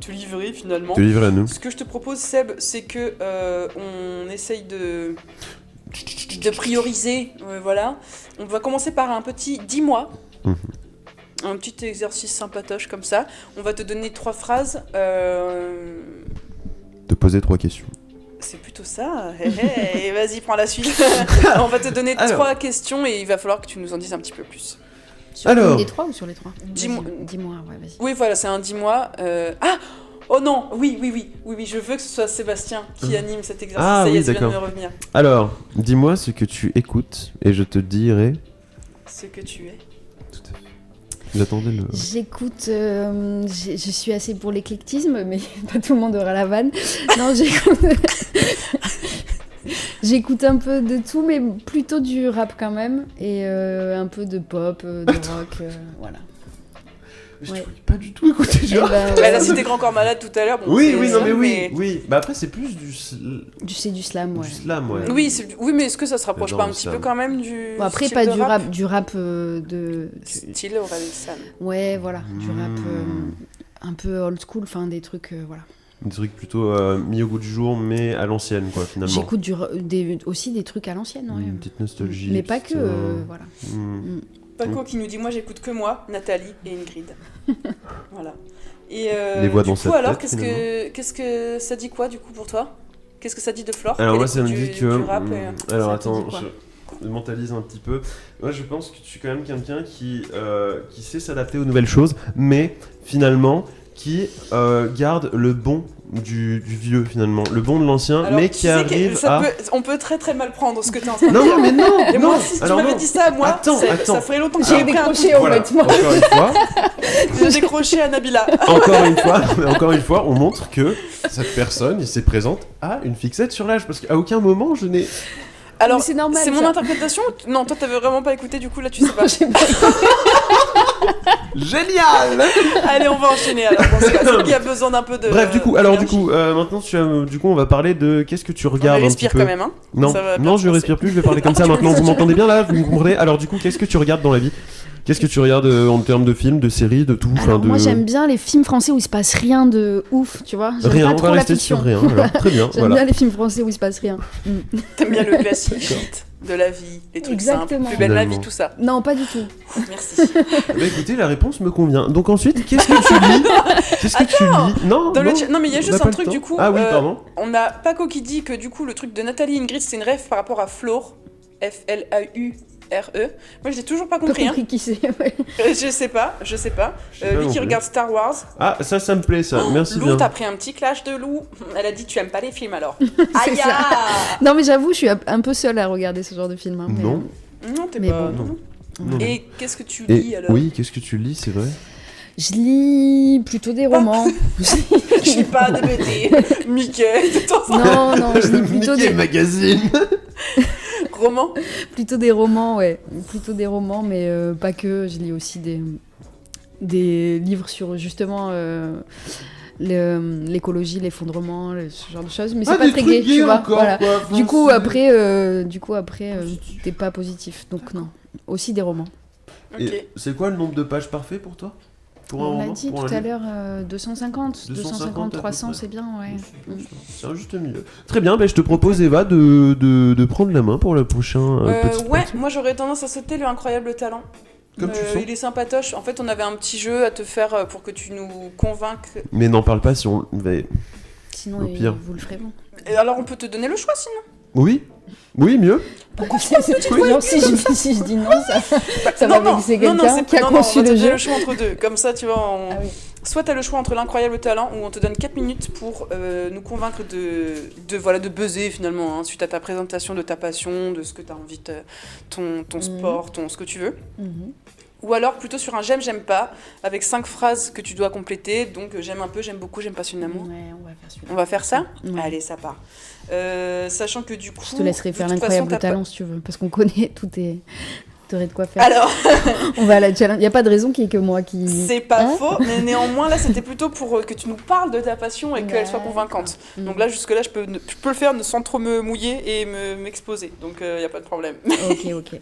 te livrer finalement. Te livrer à nous. Ce que je te propose, Seb, c'est que on essaye de prioriser. Voilà. On va commencer par un petit 10 mois. Mhm. Un petit exercice sympatoche comme ça. On va te donner 3 phrases. Te poser 3 questions. C'est plutôt ça. Et vas-y, prends la suite. On va te donner Alors. 3 questions et il va falloir que tu nous en dises un petit peu plus. Sur Alors. une des 3 ou sur les 3 Dis-moi- Dis-moi, ouais, vas-y. Oui, voilà, c'est un 10 mois. Ah. Oh non, oui, je veux que ce soit Sébastien qui anime cet exercice. Ah Ça y est, oui, ça vient de me d'accord. revenir. Alors, dis-moi ce que tu écoutes et je te dirai. Ce que tu es. Tout à fait. J'attendais le. J'écoute, je suis assez pour l'éclectisme, mais pas tout le monde aura la vanne. Non, j'écoute. J'écoute un peu de tout, mais plutôt du rap quand même, et un peu de pop, de rock, voilà. Je Ouais. te voyais pas du tout écouter, Eh genre. ben, Elle a cité Grand Corps Malade tout à l'heure. Bon, Oui, c'est oui, non, ça, mais oui, oui. Bah après, c'est plus du, c'est du slam, ouais. du slam, ouais. Oui, oui, mais est-ce que ça se rapproche J'adore pas un le petit slam. peu quand même du. Bon, après, style pas de du rap de. Style Orelsan. Ouais, voilà, du rap Hmm. un peu old school, enfin des trucs, voilà. Des trucs plutôt mis au goût du jour, mais à l'ancienne, quoi, finalement. J'écoute aussi des trucs à l'ancienne, ouais. Une petite nostalgie. Mais pas que, petite, voilà. hmm. Paco qui nous dit moi j'écoute que moi, Nathalie et Ingrid. Voilà. Et Les voix du dans coup, sa alors tête, qu'est-ce que ça dit quoi du coup pour toi? Qu'est-ce que ça dit de Flore? Alors qu'elle moi ça me écoute dit du que... rap, alors ça te attends, dit quoi je mentalise un petit peu. Moi je pense que tu suis quand même quelqu'un qui sait s'adapter aux nouvelles choses, mais finalement qui garde le bon du vieux finalement, le bon de l'ancien, Alors, mais tu qui sais que arrive ça à... on peut très très mal prendre ce que tu es en train de Non, dire. mais non, Et non. moi, si tu Alors m'avais non. dit ça à moi, Attends, ça ferait longtemps que J'ai j'ai pris un décroché coup. en Voilà, fait, moi. encore une fois, J'ai décroché à Nabila. encore une fois, on montre que cette personne, il s'est présente à une fixette sur l'âge, parce qu'à aucun moment je n'ai... Alors, Mais c'est normal, c'est mon ça. interprétation? Non, toi t'avais vraiment pas écouté, du coup là tu sais pas. J'ai pas- Génial. Allez, on va enchaîner alors dans ce cas. Il y a besoin d'un peu de. Bref, du coup, alors du d'énergie. coup, maintenant, du coup, on va parler de qu'est-ce que tu regardes un petit respire peu. quand même, hein. Non, Ça va bien non, se je passer. respire plus. Je vais parler comme ça maintenant. Vous m'entendez bien là? Vous me comprenez? Alors du coup, qu'est-ce que tu regardes dans la vie? Qu'est-ce que tu regardes en termes de films, de séries, de tout? Alors de... moi j'aime bien les films français où il se passe rien de ouf, tu vois. J'aime Rien. pas On trop va la rester fiction. sur rien. Alors, très bien. J'aime Voilà. bien les films français où il se passe rien. T'aimes bien le classique shit de la vie, les trucs Exactement. simples, plus belle la vie, Finalement. tout ça. Non, pas du tout. Merci. Bah, écoutez, la réponse me convient. Donc ensuite, qu'est-ce que tu lis? Qu'est-ce que tu lis? Non. Dans le non, chat- non, mais il y a on juste n'a pas un le truc temps. du coup. Ah oui, pardon. On a Paco qui dit que du coup le truc de Nathalie Ingrid c'est une rêve par rapport à Flore. F-L-A-U-R-E. Moi je l'ai toujours pas Pas compris. Hein. compris qui c'est. Ouais. Je sais pas. Je sais Lui pas non qui plus. regarde Star Wars. Ah, ça me plaît, ça. Merci Lou, bien. t'as pris un petit clash de Lou. Elle a dit tu aimes pas les films alors. C'est Aïe ça. ah. Non mais j'avoue, je suis un peu seule à regarder ce genre de film. hein, mais, Non. Non, t'es Mais pas. bon. non. Non. Et qu'est-ce que tu lis Et alors? oui, qu'est-ce que tu lis? C'est vrai. Je lis plutôt des romans. Je lis pas des BD. Mickey, de temps en temps. non, je lis plutôt Mickey des, Magazine. Roman. plutôt des romans, ouais. Plutôt des romans, mais pas que. Je lis aussi des livres sur justement l'écologie, l'effondrement, ce genre de choses. Mais c'est Ah, pas des très trucs gai, gays tu vois. encore, Voilà. quoi. Enfin, Du coup, c'est- après, t'es pas positif. Donc non. Aussi des romans. Ok. Et c'est quoi le nombre de pages parfait pour toi? Pour un On l'a roman, dit pour un tout à livre l'heure, 250, 250, 300, à peu c'est bien, ouais. C'est un juste milieu. Très bien, je te propose Eva de prendre la main pour le prochain petit Ouais, parti. moi j'aurais tendance à sauter le incroyable talent. Comme tu le sens. Il est sympatoche. En fait, on avait un petit jeu à te faire pour que tu nous convainques. Mais n'en parle pas si on... Sinon, Au pire. vous le ferez bon. Et alors, on peut te donner le choix sinon. Oui. Oui, mieux. Genre, si je dis non, ça va vexer non, quelqu'un c'est- qui a non, conçu on va te le donner jeu. le choix entre deux. Comme ça, tu vois, Ah oui. soit tu as le choix entre l'incroyable talent où on te donne 4 minutes pour nous convaincre de buzzer finalement, hein, suite à ta présentation de ta passion, de ce que tu as envie, ton sport, ce que tu veux. Mhm. Ou alors plutôt sur un j'aime pas, avec 5 phrases que tu dois compléter. Donc j'aime un peu, j'aime beaucoup, j'aime passionnément. Ouais, on va faire celui-là. On va faire ça. Ouais. Allez, ça part. Sachant que du coup... Je te laisserai faire de toute l'incroyable façon, t'as talent si tu veux, parce qu'on connaît tout est. T'aurais de quoi pas- faire. Alors, On va à la challenge. Y a pas de raison qu'il y ait que moi qui. c'est pas Hein faux, mais néanmoins là c'était plôt pour que tu nous parles de ta passion et qu'elle soit D'accord. convaincante. Mhm. Donc là jusque-là je peux le faire sans trop me mouiller et m'exposer, donc y a pas de problème. Ok.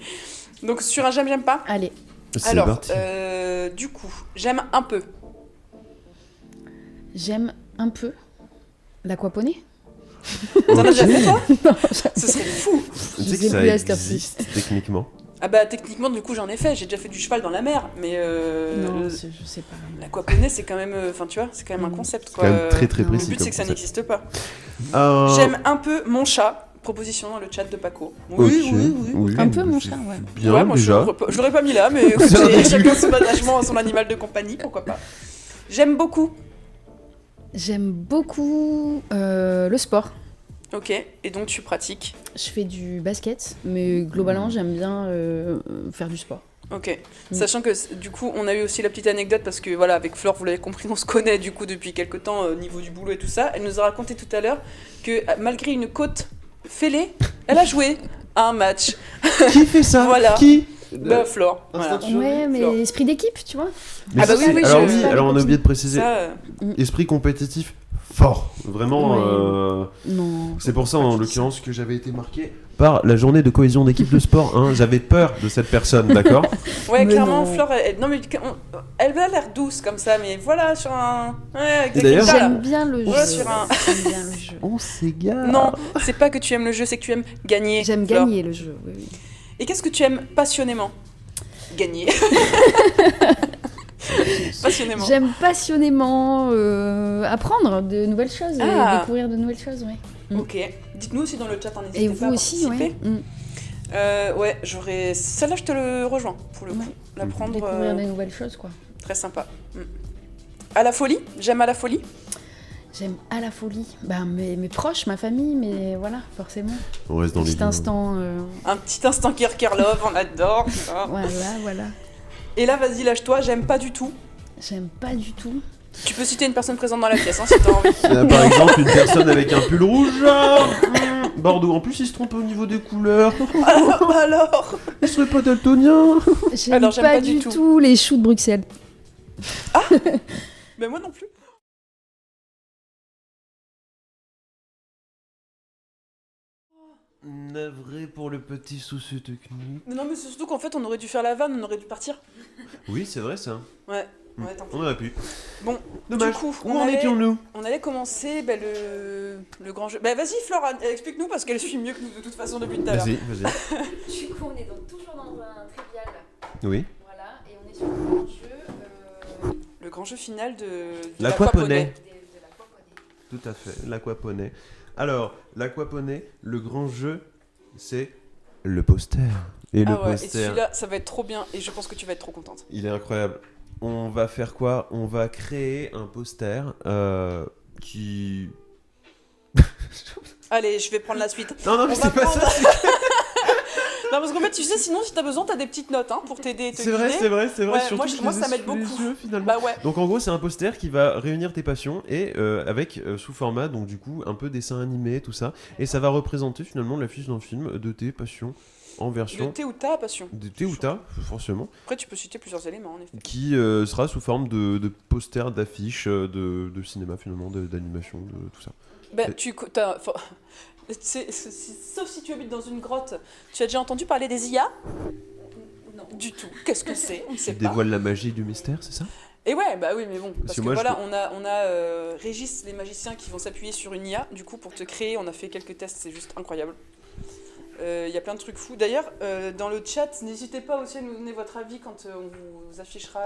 Donc sur un j'aime pas. Allez, C'est Alors, parti. du coup, j'aime un peu. j'aime un peu l'aquaponie. T'en as déjà Ok. fait toi Non, Ce serait fou. Tu je sais sais que ça plus à cette heure-ci. existe techniquement. Ah bah techniquement du coup j'en ai fait, j'ai déjà fait du cheval dans la mer, mais Non, je sais pas. l'aquaponie c'est quand même, enfin tu vois, c'est quand même un concept C'est quoi. quand même très très non. précis. Le but comme c'est que ça concept. n'existe pas. J'aime J'aime un peu mon chat. Proposition dans le chat de Paco. Un peu mon chat, ouais. Bien Ouais, moi, déjà. je l'aurais pas mis là, mais écoutez, chacun son attachement à son animal de compagnie, pourquoi pas. J'aime beaucoup. J'aime beaucoup le sport. Ok, et donc tu pratiques. Je fais du basket, mais globalement, j'aime bien faire du sport. Ok, sachant que du coup, on a eu aussi la petite anecdote parce que voilà, avec Flore, vous l'avez compris, on se connaît du coup depuis quelques temps au niveau du boulot et tout ça. Elle nous a raconté tout à l'heure que malgré une côte fêlée, elle a joué à un match. Qui fait ça? Voilà. Qui? Bah, Flore. Voilà. Instinct. Ouais, mais Flore. esprit d'équipe, tu vois. Mais Ah bah ça, oui, c'est- oui, alors je- oui, pas alors les on a oublié de préciser. Ça, Esprit compétitif fort. Vraiment. Ouais. Non. C'est pour ça, en l'occurrence, que j'avais été marqué par la journée de cohésion d'équipe de sport. Hein. J'avais peur de cette personne, d'accord? ouais, Mais clairement, non. Flore, non mais elle a l'air douce comme ça, mais voilà, sur un. Ouais, Et d'ailleurs- exactement. J'aime bien le jeu. Ouais, sur un- J'aime bien le jeu. On s'égare. Non, c'est pas que tu aimes le jeu, c'est que tu aimes gagner. J'aime Flore. gagner le jeu, oui. Et qu'est-ce que tu aimes passionnément? Gagner. Passionnément. J'aime passionnément apprendre de nouvelles choses Ah. et découvrir de nouvelles choses, oui. Ok. Dites-nous aussi dans le chat, n'hésitez Et pas vous à aussi, participer. ouais. Ouais, j'aurais. Celle-là, je te le rejoins pour le coup. Ouais. L'apprendre, Découvrir des nouvelles choses, quoi. très sympa. À la folie. J'aime à la folie. J'aime à la folie. Ben, mes proches, ma famille, mais voilà, forcément. On reste dans les Petit lieux. instant. Un petit instant Kirker Love, on adore. tu vois. Voilà. Et là, vas-y, lâche-toi. J'aime pas du tout. J'aime pas du tout. Tu peux citer une personne présente dans la pièce, hein, si t'as envie. Par exemple, une personne avec un pull rouge. Bordeaux. En plus, il se trompe au niveau des couleurs. Alors. Il serait pas daltonien. J'aime Alors, j'aime pas, pas du du tout. tout les choux de Bruxelles. Mais moi non plus. Navré pour le petit souci technique. Non, mais c'est surtout qu'en fait, on aurait dû faire la vanne, on aurait dû partir. Oui, c'est vrai ça. Ouais, tant pis. On aurait pu. Bon, Dommage. du coup, Où en étions-nous? on allait commencer le grand jeu. Bah vas-y Flora, explique-nous parce qu'elle suit mieux que nous de toute façon depuis tout à l'heure. Vas-y, vas-y. Du coup, on est toujours dans un trivial. Oui. Voilà, et on est sur le jeu Le grand jeu final de L'aquaponie. de l'aquaponie. Tout à fait, l'aquaponie. Alors, l'aquaponie, le grand jeu, c'est le poster. Et le Ah ouais, et poster, celui-là, ça va être trop bien et je pense que tu vas être trop contente. il est incroyable. On va faire quoi? On va créer un poster qui... Allez, je vais prendre la suite. Non, mais On c'est va pas prendre- ça. Non, parce qu'en fait, tu sais, sinon, si t'as besoin, t'as des petites notes pour t'aider et te C'est vrai, guider. c'est vrai, c'est vrai. Ouais, Surtout que moi, je ça les ai m'aide sous les beaucoup. yeux, finalement. Bah ouais. Donc en gros, c'est un poster qui va réunir tes passions et avec sous format, donc du coup, un peu dessin animé, tout ça. Et ça va représenter finalement l'affiche d'un film de tes passions en De version thé ou ta passion. de thé ou ta, forcément, Après, tu peux citer plusieurs éléments, en effet. qui sera sous forme de poster, d'affiches, de cinéma finalement, d'animation, de tout ça. Bah, sauf si tu habites dans une grotte, tu as déjà entendu parler des IA? Non. Du tout. Qu'est-ce que c'est? On ne Tu sait pas. dévoiles la magie du mystère, c'est ça? Et ouais, bah oui, mais bon, parce que que moi, voilà, on a Régis, les magiciens, qui vont s'appuyer sur une IA. Du coup, pour te créer, on a fait quelques tests, c'est juste incroyable. Il y a plein de trucs fous. D'ailleurs, dans le chat, n'hésitez pas aussi à nous donner votre avis quand on vous affichera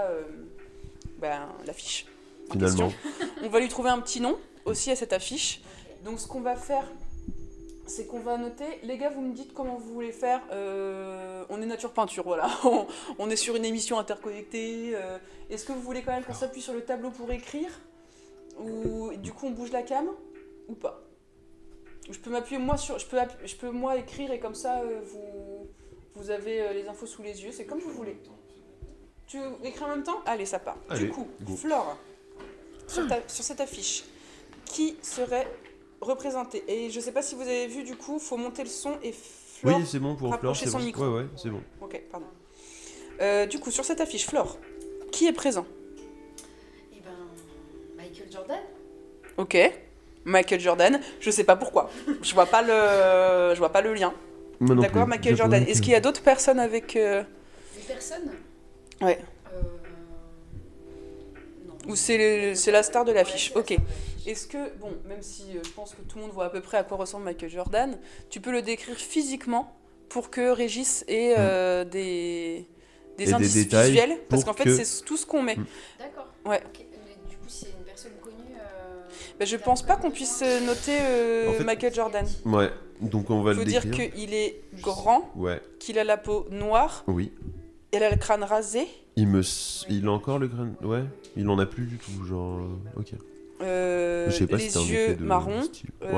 l'affiche. en Finalement. question. On va lui trouver un petit nom aussi à cette affiche. Donc, ce qu'on va faire, c'est qu'on va noter. Les gars, vous me dites comment vous voulez faire. On est nature peinture, voilà. On est sur une émission interconnectée. Est-ce que vous voulez quand même qu'on s'appuie sur le tableau pour écrire? Ou du coup on bouge la cam? Ou pas? Je peux m'appuyer moi sur. Je peux moi écrire et comme ça vous avez les infos sous les yeux. C'est comme vous voulez. Tu écris en même temps? Allez, ça part. Allez, du coup, go. Flore, sur cette affiche, qui serait représenté? Et je sais pas si vous avez vu, du coup, faut monter le son et Flore. Oui, c'est bon pour Flore, rapprocher c'est son bon. micro. Ouais, c'est bon. Ok, pardon. Du coup, sur cette affiche, Flore, qui est présent? Eh ben, Michael Jordan. Ok. Michael Jordan, je sais pas pourquoi. Je vois pas le lien. Moi non D'accord, plus. Michael J'avoue Jordan. que- Est-ce qu'il y a d'autres personnes avec... Une personne Ouais. Non. Ou c'est la star de l'affiche? Ouais, Ok. c'est la star de l'affiche. Est-ce que, bon, même si je pense que tout le monde voit à peu près à quoi ressemble Michael Jordan, tu peux le décrire physiquement pour que Régis ait des des indices détails visuels? Parce pour qu'en fait, que- c'est tout ce qu'on met. D'accord. Ouais. Ok, mais du coup, c'est une personne connue. Ben, je pense pas qu'on puisse noter En fait- Michael Jordan. Ouais, donc on va Il faut le dire décrire. qu'il est grand, Ouais, qu'il a la peau noire, oui. il a le crâne rasé. Il a encore le crâne. Ouais, il en a plus du tout, genre. Ok. Je sais pas si les c'est un yeux effet de marrons, style. Ouais.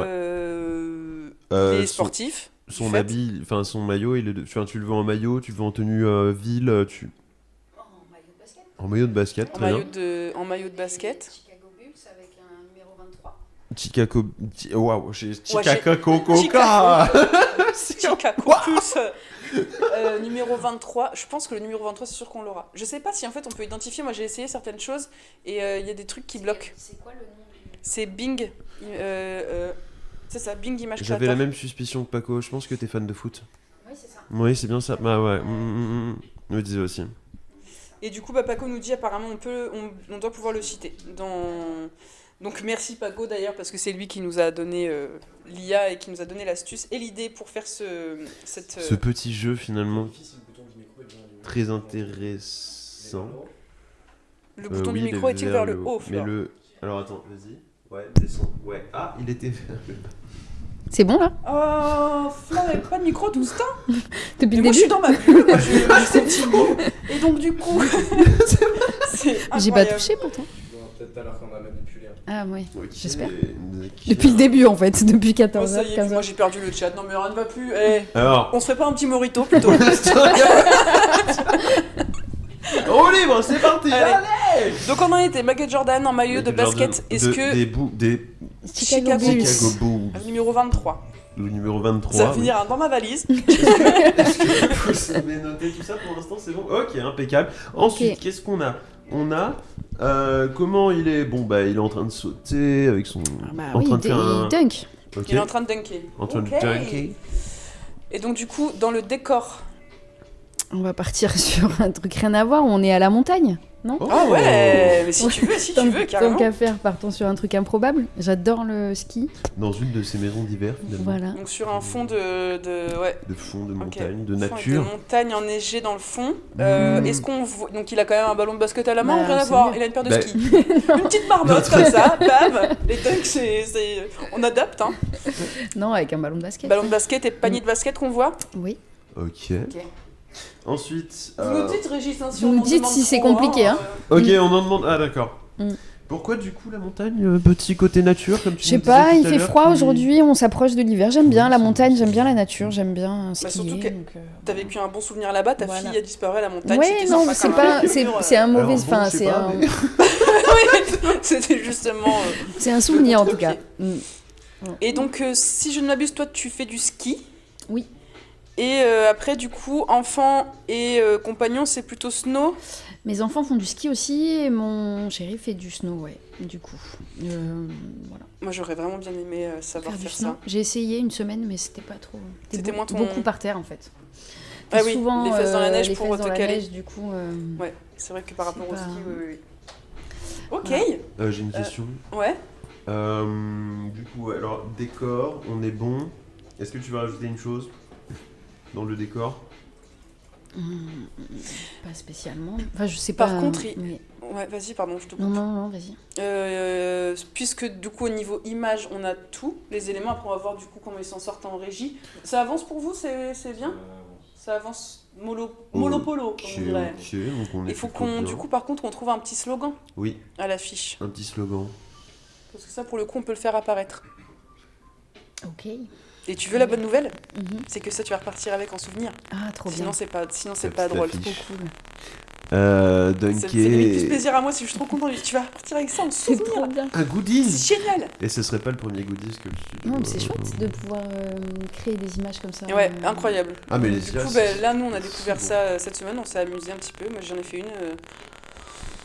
il est Son- sportif. Son du fait. habit, enfin son maillot, enfin, tu le veux en maillot, tu le veux en tenue ville, En maillot de basket. en maillot de basket, En très maillot, bien. en maillot de basket. Chicago Bulls avec un numéro 23. Chicago, waouh, j'ai Ouais, Chicago Coca. Chicago plus numéro 23. Je pense que le numéro 23, c'est sûr qu'on l'aura. Je sais pas si en fait on peut identifier. Moi j'ai essayé certaines choses et il y a des trucs qui bloquent. C'est quoi le nom du... C'est Bing. C'est ça, Bing Image J'avais Creator. la même suspicion que Paco. Je pense que t'es fan de foot. Oui, c'est ça. Oui, c'est bien ça. Bah ouais. Je me disais aussi. Et du coup, Paco nous dit apparemment on doit pouvoir le citer. Donc merci Paco d'ailleurs parce que c'est lui qui nous a donné l'IA et qui nous a donné l'astuce et l'idée pour faire Ce petit jeu finalement Si le bouton du micro est bien allumé. très intéressant. Le bouton du oui, il micro est est-il vers le haut, Mais Flore? alors attends, vas-y. Ouais, descends. Ouais. Ah, il était vers le bas. C'est bon là? Oh, Flore avait pas de micro tout ce temps. Depuis Mais le moi je début? suis dans ma bulle, moi je sais petit bout. Et donc du coup, c'est J'ai pas incroyable. touché pourtant. Peut-être tout à l'heure qu'on a manipulé. Ah ouais. Ok. J'espère. D'accord. Depuis le début en fait, depuis Oh, 14h, ça y est, 15h. moi j'ai perdu le chat. Non mais rien ne va plus. Eh, Alors, on se fait pas un petit morito plutôt? roue libre, c'est parti. Allez. Allez. Donc on en était Michael Jordan en maillot de Michael Jordan, basket. Est-ce que des Chicago Chicago Bulls. Chicago Bulls, numéro 23, le numéro 23. ça va finir dans ma valise. Vous avez noté tout ça pour l'instant, c'est bon. Ok, impeccable. Ensuite, Ok. qu'est-ce qu'on a? On a comment il est? Bon bah il est en train de sauter avec son. en Oui, train de faire un. il dunk. Ok. Il est en train de dunker. En train de Ok. dunker. Et donc du coup, dans le décor. On va partir sur un truc rien à voir, on est à la montagne, non? Oh. Ah ouais, mais si tu veux, carrément. Tant qu'à faire, partons sur un truc improbable. J'adore le ski. Dans une de ces maisons d'hiver finalement. Voilà. Donc sur un fond ouais. De fond, de Ok. montagne, de Fond avec nature. Des montagnes enneigées dans le fond. Mmh. Est-ce qu'on voit... Donc il a quand même un ballon de basket à la main, Bah, ou rien à c'est voir. mieux. Il a une paire de Bah, skis. Une petite marmotte comme ça, bam. Les dunks, on adapte. Hein. Non, avec un ballon de basket. Ballon de basket et panier de basket qu'on voit. Oui. Ok. Ensuite. Vous nous dites, Régis, hein, si Vous on nous en dites demande si c'est trop, compliqué, hein. Ok, on en demande. Ah d'accord. Mm. Pourquoi du coup la montagne, petit côté nature comme tu Je sais nous disais pas, tout il à fait l'heure, froid qui- aujourd'hui, on s'approche de l'hiver. J'aime bien Oui, la c'est montagne, vrai, j'aime c'est bien vrai. la nature, j'aime bien skier. surtout que donc, T'as vécu un bon souvenir là-bas, ta Voilà. fille a disparu à la montagne. Ouais, c'était non, sympa mais c'est comme pas, aventure, c'est un mauvais, Alors, bon, enfin, je sais c'est pas, un, mais- C'était justement. c'est un souvenir en tout Ok. cas. Et donc, si je ne m'abuse, toi, tu fais du ski. Oui. Et après, du coup, enfant et compagnon, c'est plutôt snow. Mes enfants font du ski aussi et mon chéri fait du snow, ouais, du coup. Voilà. Moi, j'aurais vraiment bien aimé savoir Faire du faire snow. ça. J'ai essayé une semaine, mais c'était pas trop. C'était moins ton- Beaucoup par terre en fait. Ah T'es oui, souvent, les fesses dans la neige les pour fesses te dans la caler. neige, du coup. Ouais, c'est vrai que par rapport au C'est ski, pas- oui, oui. Ok. Voilà. J'ai une question. Ouais. Du coup, alors décor, on est bon. Est-ce que tu veux rajouter une chose dans le décor? Pas spécialement. Enfin, je sais Par pas. contre, mais- Ouais, vas-y, pardon, je te coupe. Non, vas-y. Puisque du coup au niveau image on a tous les éléments, après on va voir du coup comment ils s'en sortent en régie. Ça avance pour vous, c'est bien? Ça avance mollo polo comme on dirait. Ok, donc on est Il faut plutôt qu'on bien. du coup par contre on trouve un petit slogan Oui, à l'affiche. un petit slogan. Parce que ça pour le coup on peut le faire apparaître. Ok. Et tu veux la bonne nouvelle? Mhm. C'est que ça tu vas repartir avec en souvenir. Ah, trop bien. Sinon c'est pas Ça drôle. t'affiche. Trop cool. Ça me fait limite plus Dunké. plaisir à moi si je suis trop contente. Tu vas repartir avec ça en C'est trop souvenir. bien. Un goodies. C'est génial. Et ce serait pas le premier goodies que le studio. Non, mais c'est chouette de pouvoir créer des images comme ça. Ouais, incroyable. Ah, mais les Du IA, coup, c'est- là, nous, on a découvert c'est ça cette semaine, on s'est amusé un petit peu. Moi, j'en ai fait une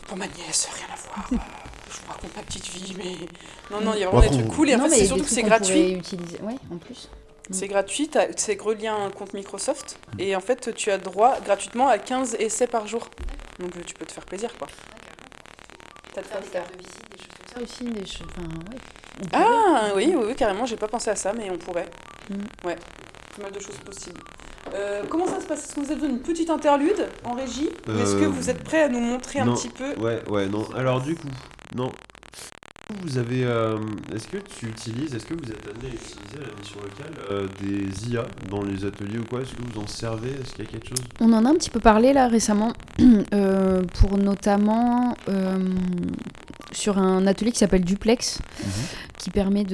pour ma nièce, rien à voir. Je vous raconte ma petite vie, mais. Non, il y a vraiment Après, des trucs on- cool. Et en Non, fait, mais c'est des surtout que trucs c'est qu'on gratuit. pourrait utiliser. Ouais, en plus. C'est gratuit, c'est relié à un compte Microsoft. Et en fait, tu as droit gratuitement à 15 essais par jour. Donc, tu peux te faire plaisir, quoi. T'as de quoi faire. de visite, des choses comme ça aussi, des choses. Enfin, ouais. On Ah, pourrait. oui, carrément, j'ai pas pensé à ça, mais on pourrait. Mm. Ouais, pas mal de choses possibles. Comment ça se passe? Est-ce que vous avez besoin d'une petite interlude en régie? Ou est-ce que vous êtes prêts à nous montrer un non. petit peu? Ouais, non. Alors du coup, non. Vous avez, est-ce que vous êtes amené à utiliser à la mission locale des IA dans les ateliers ou quoi? Est-ce que vous en servez? Est-ce qu'il y a quelque chose? On en a un petit peu parlé là récemment, pour notamment sur un atelier qui s'appelle Duplex, qui permet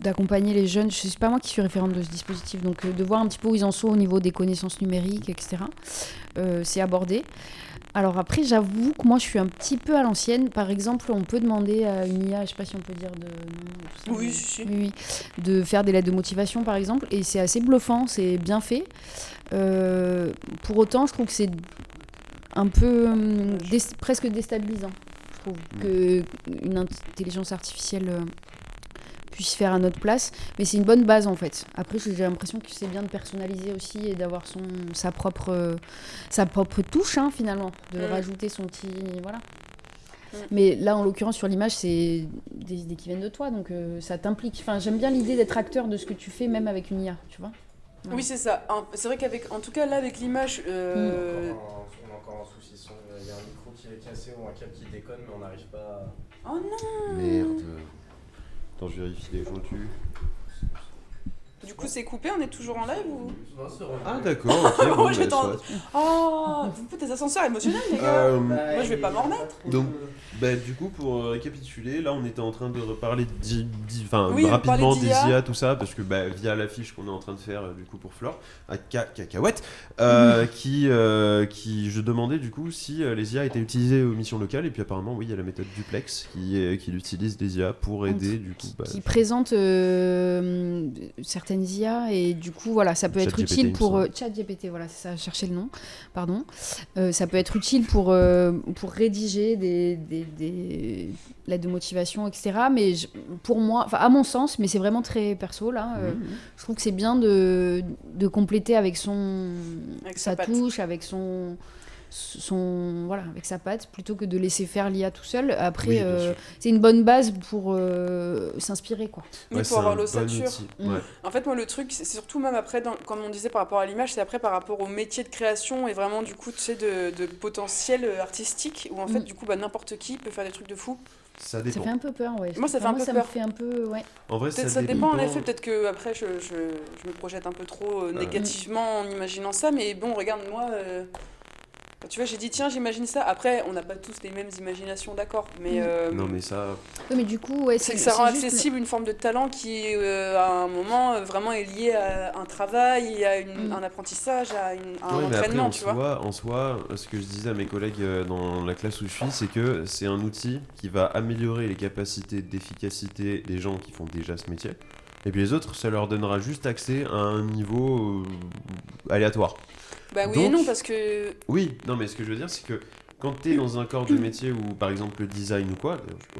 d'accompagner les jeunes. Je ne sais pas moi qui suis référente de ce dispositif, donc de voir un petit peu où ils en sont au niveau des connaissances numériques, etc. C'est abordé. Alors après, j'avoue que moi je suis un petit peu à l'ancienne. Par exemple, on peut demander à une IA, je ne sais pas si on peut dire de nom et tout ça. Oui, mais- si. oui, de faire des lettres de motivation par exemple, et c'est assez bluffant, c'est bien fait. Pour autant, je trouve que c'est un peu presque déstabilisant. Je trouve qu'une intelligence artificielle puisse faire à notre place, mais c'est une bonne base en fait. Après, j'ai l'impression que c'est bien de personnaliser aussi et d'avoir sa propre touche finalement, de rajouter son petit voilà. Mais là, en l'occurrence, sur l'image, c'est des idées qui viennent de toi, donc ça t'implique. Enfin, j'aime bien l'idée d'être acteur de ce que tu fais, même avec une IA, tu vois. Ouais. Oui, c'est ça. C'est vrai qu'avec, en tout cas là avec l'image, On a encore un souci son. Il y a un micro qui est cassé ou un câble qui déconne, mais on n'arrive pas à... oh non. Merde. Attends, je vérifie les jointures. Du coup, c'est coupé. On est toujours en live ou? Non, c'est revenu. Ah d'accord, ok. Bon, Moi, j'attends. soit. Oh, vous faites des ascenseurs émotionnels, les gars. Moi, je vais pas m'en remettre. Donc, du coup, pour récapituler, là, on était en train de reparler Oui, on rapidement parlait des d'IA. IA, tout ça, parce que via l'affiche qu'on est en train de faire, du coup, pour Flore, à Cacahuète, qui, je demandais, du coup, si les IA étaient utilisées aux missions locales, et puis apparemment, oui, il y a la méthode Duplex qui utilise des IA pour aider, du coup... qui présente certaines IA et du coup voilà ça peut être ChatGPT, utile il me pour semble. ChatGPT, voilà c'est ça, chercher le nom, pardon. Ça peut être utile pour rédiger des lettres de motivation, etc. Mais pour moi, enfin à mon sens, mais c'est vraiment très perso là, je trouve que c'est bien de compléter avec Avec sa sa patte. touche, avec voilà, avec sa patte, plutôt que de laisser faire l'IA tout seul. Après, Oui, bien sûr. c'est une bonne base pour s'inspirer, quoi. Oui, Ouais, pour avoir c'est un bon l'ossature. outil, Mm. ouais. En fait, moi, le truc, c'est surtout même après, comme on disait par rapport à l'image, c'est après par rapport au métier de création et vraiment, du coup, tu sais, de potentiel artistique, où en fait, du coup, n'importe qui peut faire des trucs de fou. Ça Ça dépend. fait un peu peur, ouais. Moi, ça fait un peu ça peur. me fait un peu, ouais. En vrai, Peut-être ça dépend, en effet, peut-être que après je me projette un peu trop négativement en imaginant ça, mais bon, regarde, moi, Tu vois, j'ai dit, tiens, j'imagine ça. Après, on n'a pas tous les mêmes imaginations, d'accord. Mais, Non, mais ça. Oui, mais du coup, ouais, c'est que ça rend juste accessible une forme de talent qui, à un moment, vraiment est liée à un travail, à un apprentissage, à un Ouais, mais après, entraînement, tu vois. en soi, ce que je disais à mes collègues dans la classe où je suis, c'est que c'est un outil qui va améliorer les capacités d'efficacité des gens qui font déjà ce métier. Et puis les autres, ça leur donnera juste accès à un niveau aléatoire. Bah oui Donc, et non, parce que. Oui, non, mais ce que je veux dire, c'est que quand t'es dans un corps de métier ou par exemple le design ou quoi, d'ailleurs, je sais pas,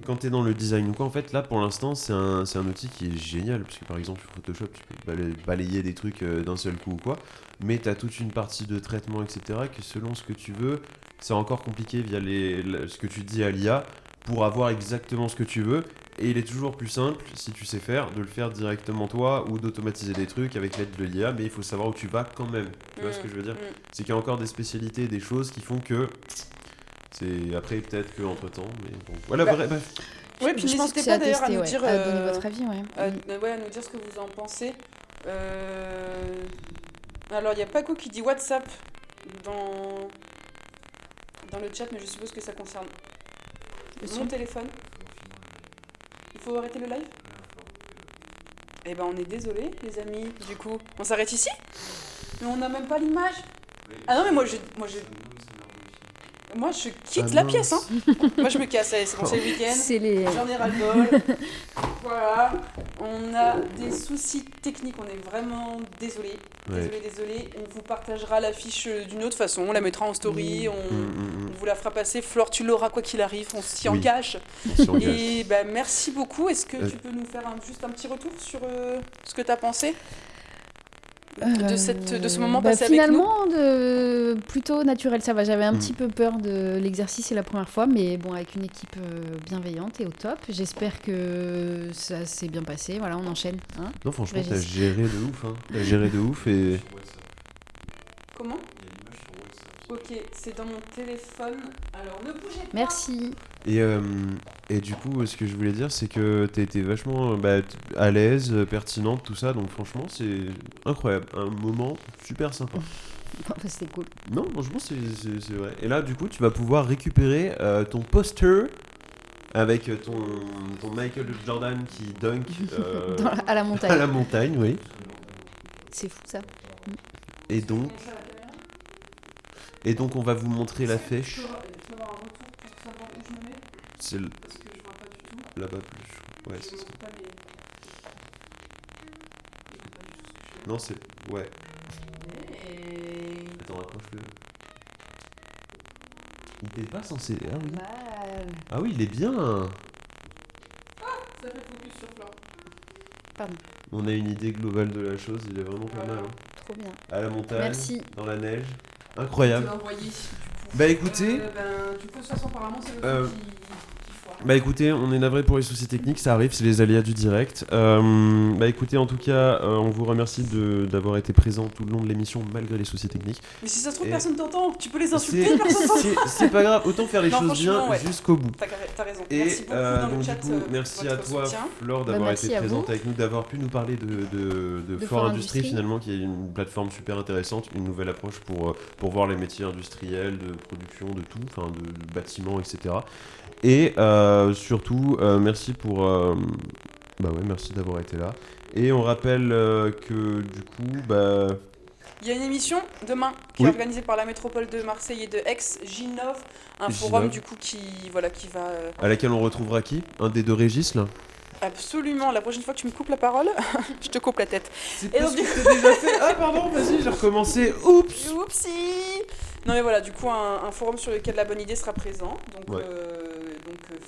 quand t'es dans le design ou quoi, en fait, là pour l'instant, c'est un outil qui est génial, parce que par exemple, sur Photoshop, tu peux balayer des trucs d'un seul coup ou quoi, mais t'as toute une partie de traitement, etc., que selon ce que tu veux, c'est encore compliqué via ce que tu dis à l'IA pour avoir exactement ce que tu veux. Et il est toujours plus simple, si tu sais faire, de le faire directement toi ou d'automatiser des trucs avec l'aide de l'IA, mais il faut savoir où tu vas quand même. Tu vois ce que je veux dire? C'est qu'il y a encore des spécialités, des choses qui font que c'est après peut-être que entre temps, mais bon. Voilà, bref. Ouais, puis je pense que n'hésitez c'est pas d'ailleurs à nous ouais, dire. à donner votre avis, ouais. À nous dire ce que vous en pensez. Alors, il y a Paco qui dit WhatsApp dans le chat, mais je suppose que ça concerne mon téléphone. Il faut arrêter le live? Eh ben, on est désolé, les amis. Du coup, on s'arrête ici? Mais on n'a même pas l'image. Ah non, mais moi, je quitte la pièce, hein. Moi, je me casse. Allez, c'est bon, c'est le week-end. J'en ai ras-le-bol. Voilà. On a des soucis techniques. On est vraiment désolé. Désolé. On vous partagera l'affiche d'une autre façon. On la mettra en story. On vous la fera passer. Flore, tu l'auras quoi qu'il arrive. On s'y engage. Et bah, merci beaucoup. Est-ce que tu peux nous faire juste un petit retour sur ce que tu as pensé de ce moment passé avec nous? Finalement, plutôt naturel, ça va. J'avais un petit peu peur de l'exercice, c'est la première fois, mais bon, avec une équipe bienveillante et au top. J'espère que ça s'est bien passé. Voilà, on enchaîne. Hein, non, franchement, t'as géré de ouf. Hein. T'as géré de ouf et... Comment? Ok, c'est dans mon téléphone. Alors, ne bougez pas. Merci. Et du coup, ce que je voulais dire, c'est que t'as été vachement à l'aise, pertinente, tout ça. Donc franchement, c'est incroyable. Un moment super sympa. C'était cool. Non, franchement, c'est vrai. Et là, du coup, tu vas pouvoir récupérer ton poster avec ton Michael Jordan qui dunk à la montagne. À la montagne, oui. C'est fou, ça. Et donc, on va vous montrer l'affiche. C'est là-bas plus. Ouais, c'est ça. Non, c'est... Ouais. Attends, rapproche-le. Il est pas censé... Ah oui. Ah oui, il est bien. Ça fait focus sur Flore. Pardon. On a une idée globale de la chose, il est vraiment pas mal. Hein. Trop bien. À la montagne, merci. Dans la neige. Incroyable. Envoyé, bah écoutez... du coup, de toute façon, apparemment, c'est le truc qui foire. Bah écoutez, on est navré pour les soucis techniques, ça arrive, c'est les aléas du direct. Bah écoutez, en tout cas, on vous remercie d'avoir été présent tout le long de l'émission malgré les soucis techniques. Mais si ça se trouve, personne t'entend, tu peux les insulter, personne t'entend. C'est pas grave, autant faire les choses bien jusqu'au bout. T'as raison. Et merci beaucoup dans donc le chat, du coup, merci à toi, Flore, d'avoir été présente avec nous, d'avoir pu nous parler de Fort Industrie finalement, qui est une plateforme super intéressante, une nouvelle approche pour voir les métiers industriels, de production, de tout, enfin de bâtiments, etc. Et surtout, merci merci d'avoir été là. Et on rappelle que du coup, il y a une émission demain qui est organisée par la métropole de Marseille et de Aix, Ginov, un forum du coup qui va... À laquelle on retrouvera qui? Un des deux Régis là? Absolument, la prochaine fois que tu me coupes la parole, je te coupe la tête. C'est parce que t'as déjà fait... Ah pardon, vas-y, j'ai recommencé. Oups. Oupsie. Non mais voilà, du coup un forum sur lequel la bonne idée sera présent, donc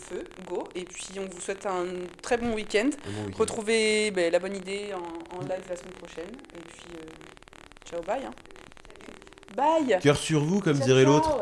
feu, go, et puis on vous souhaite un très bon week-end. Retrouvez la bonne idée en live la semaine prochaine, et puis ciao, bye. Bye. Cœur sur vous, comme dirait l'autre.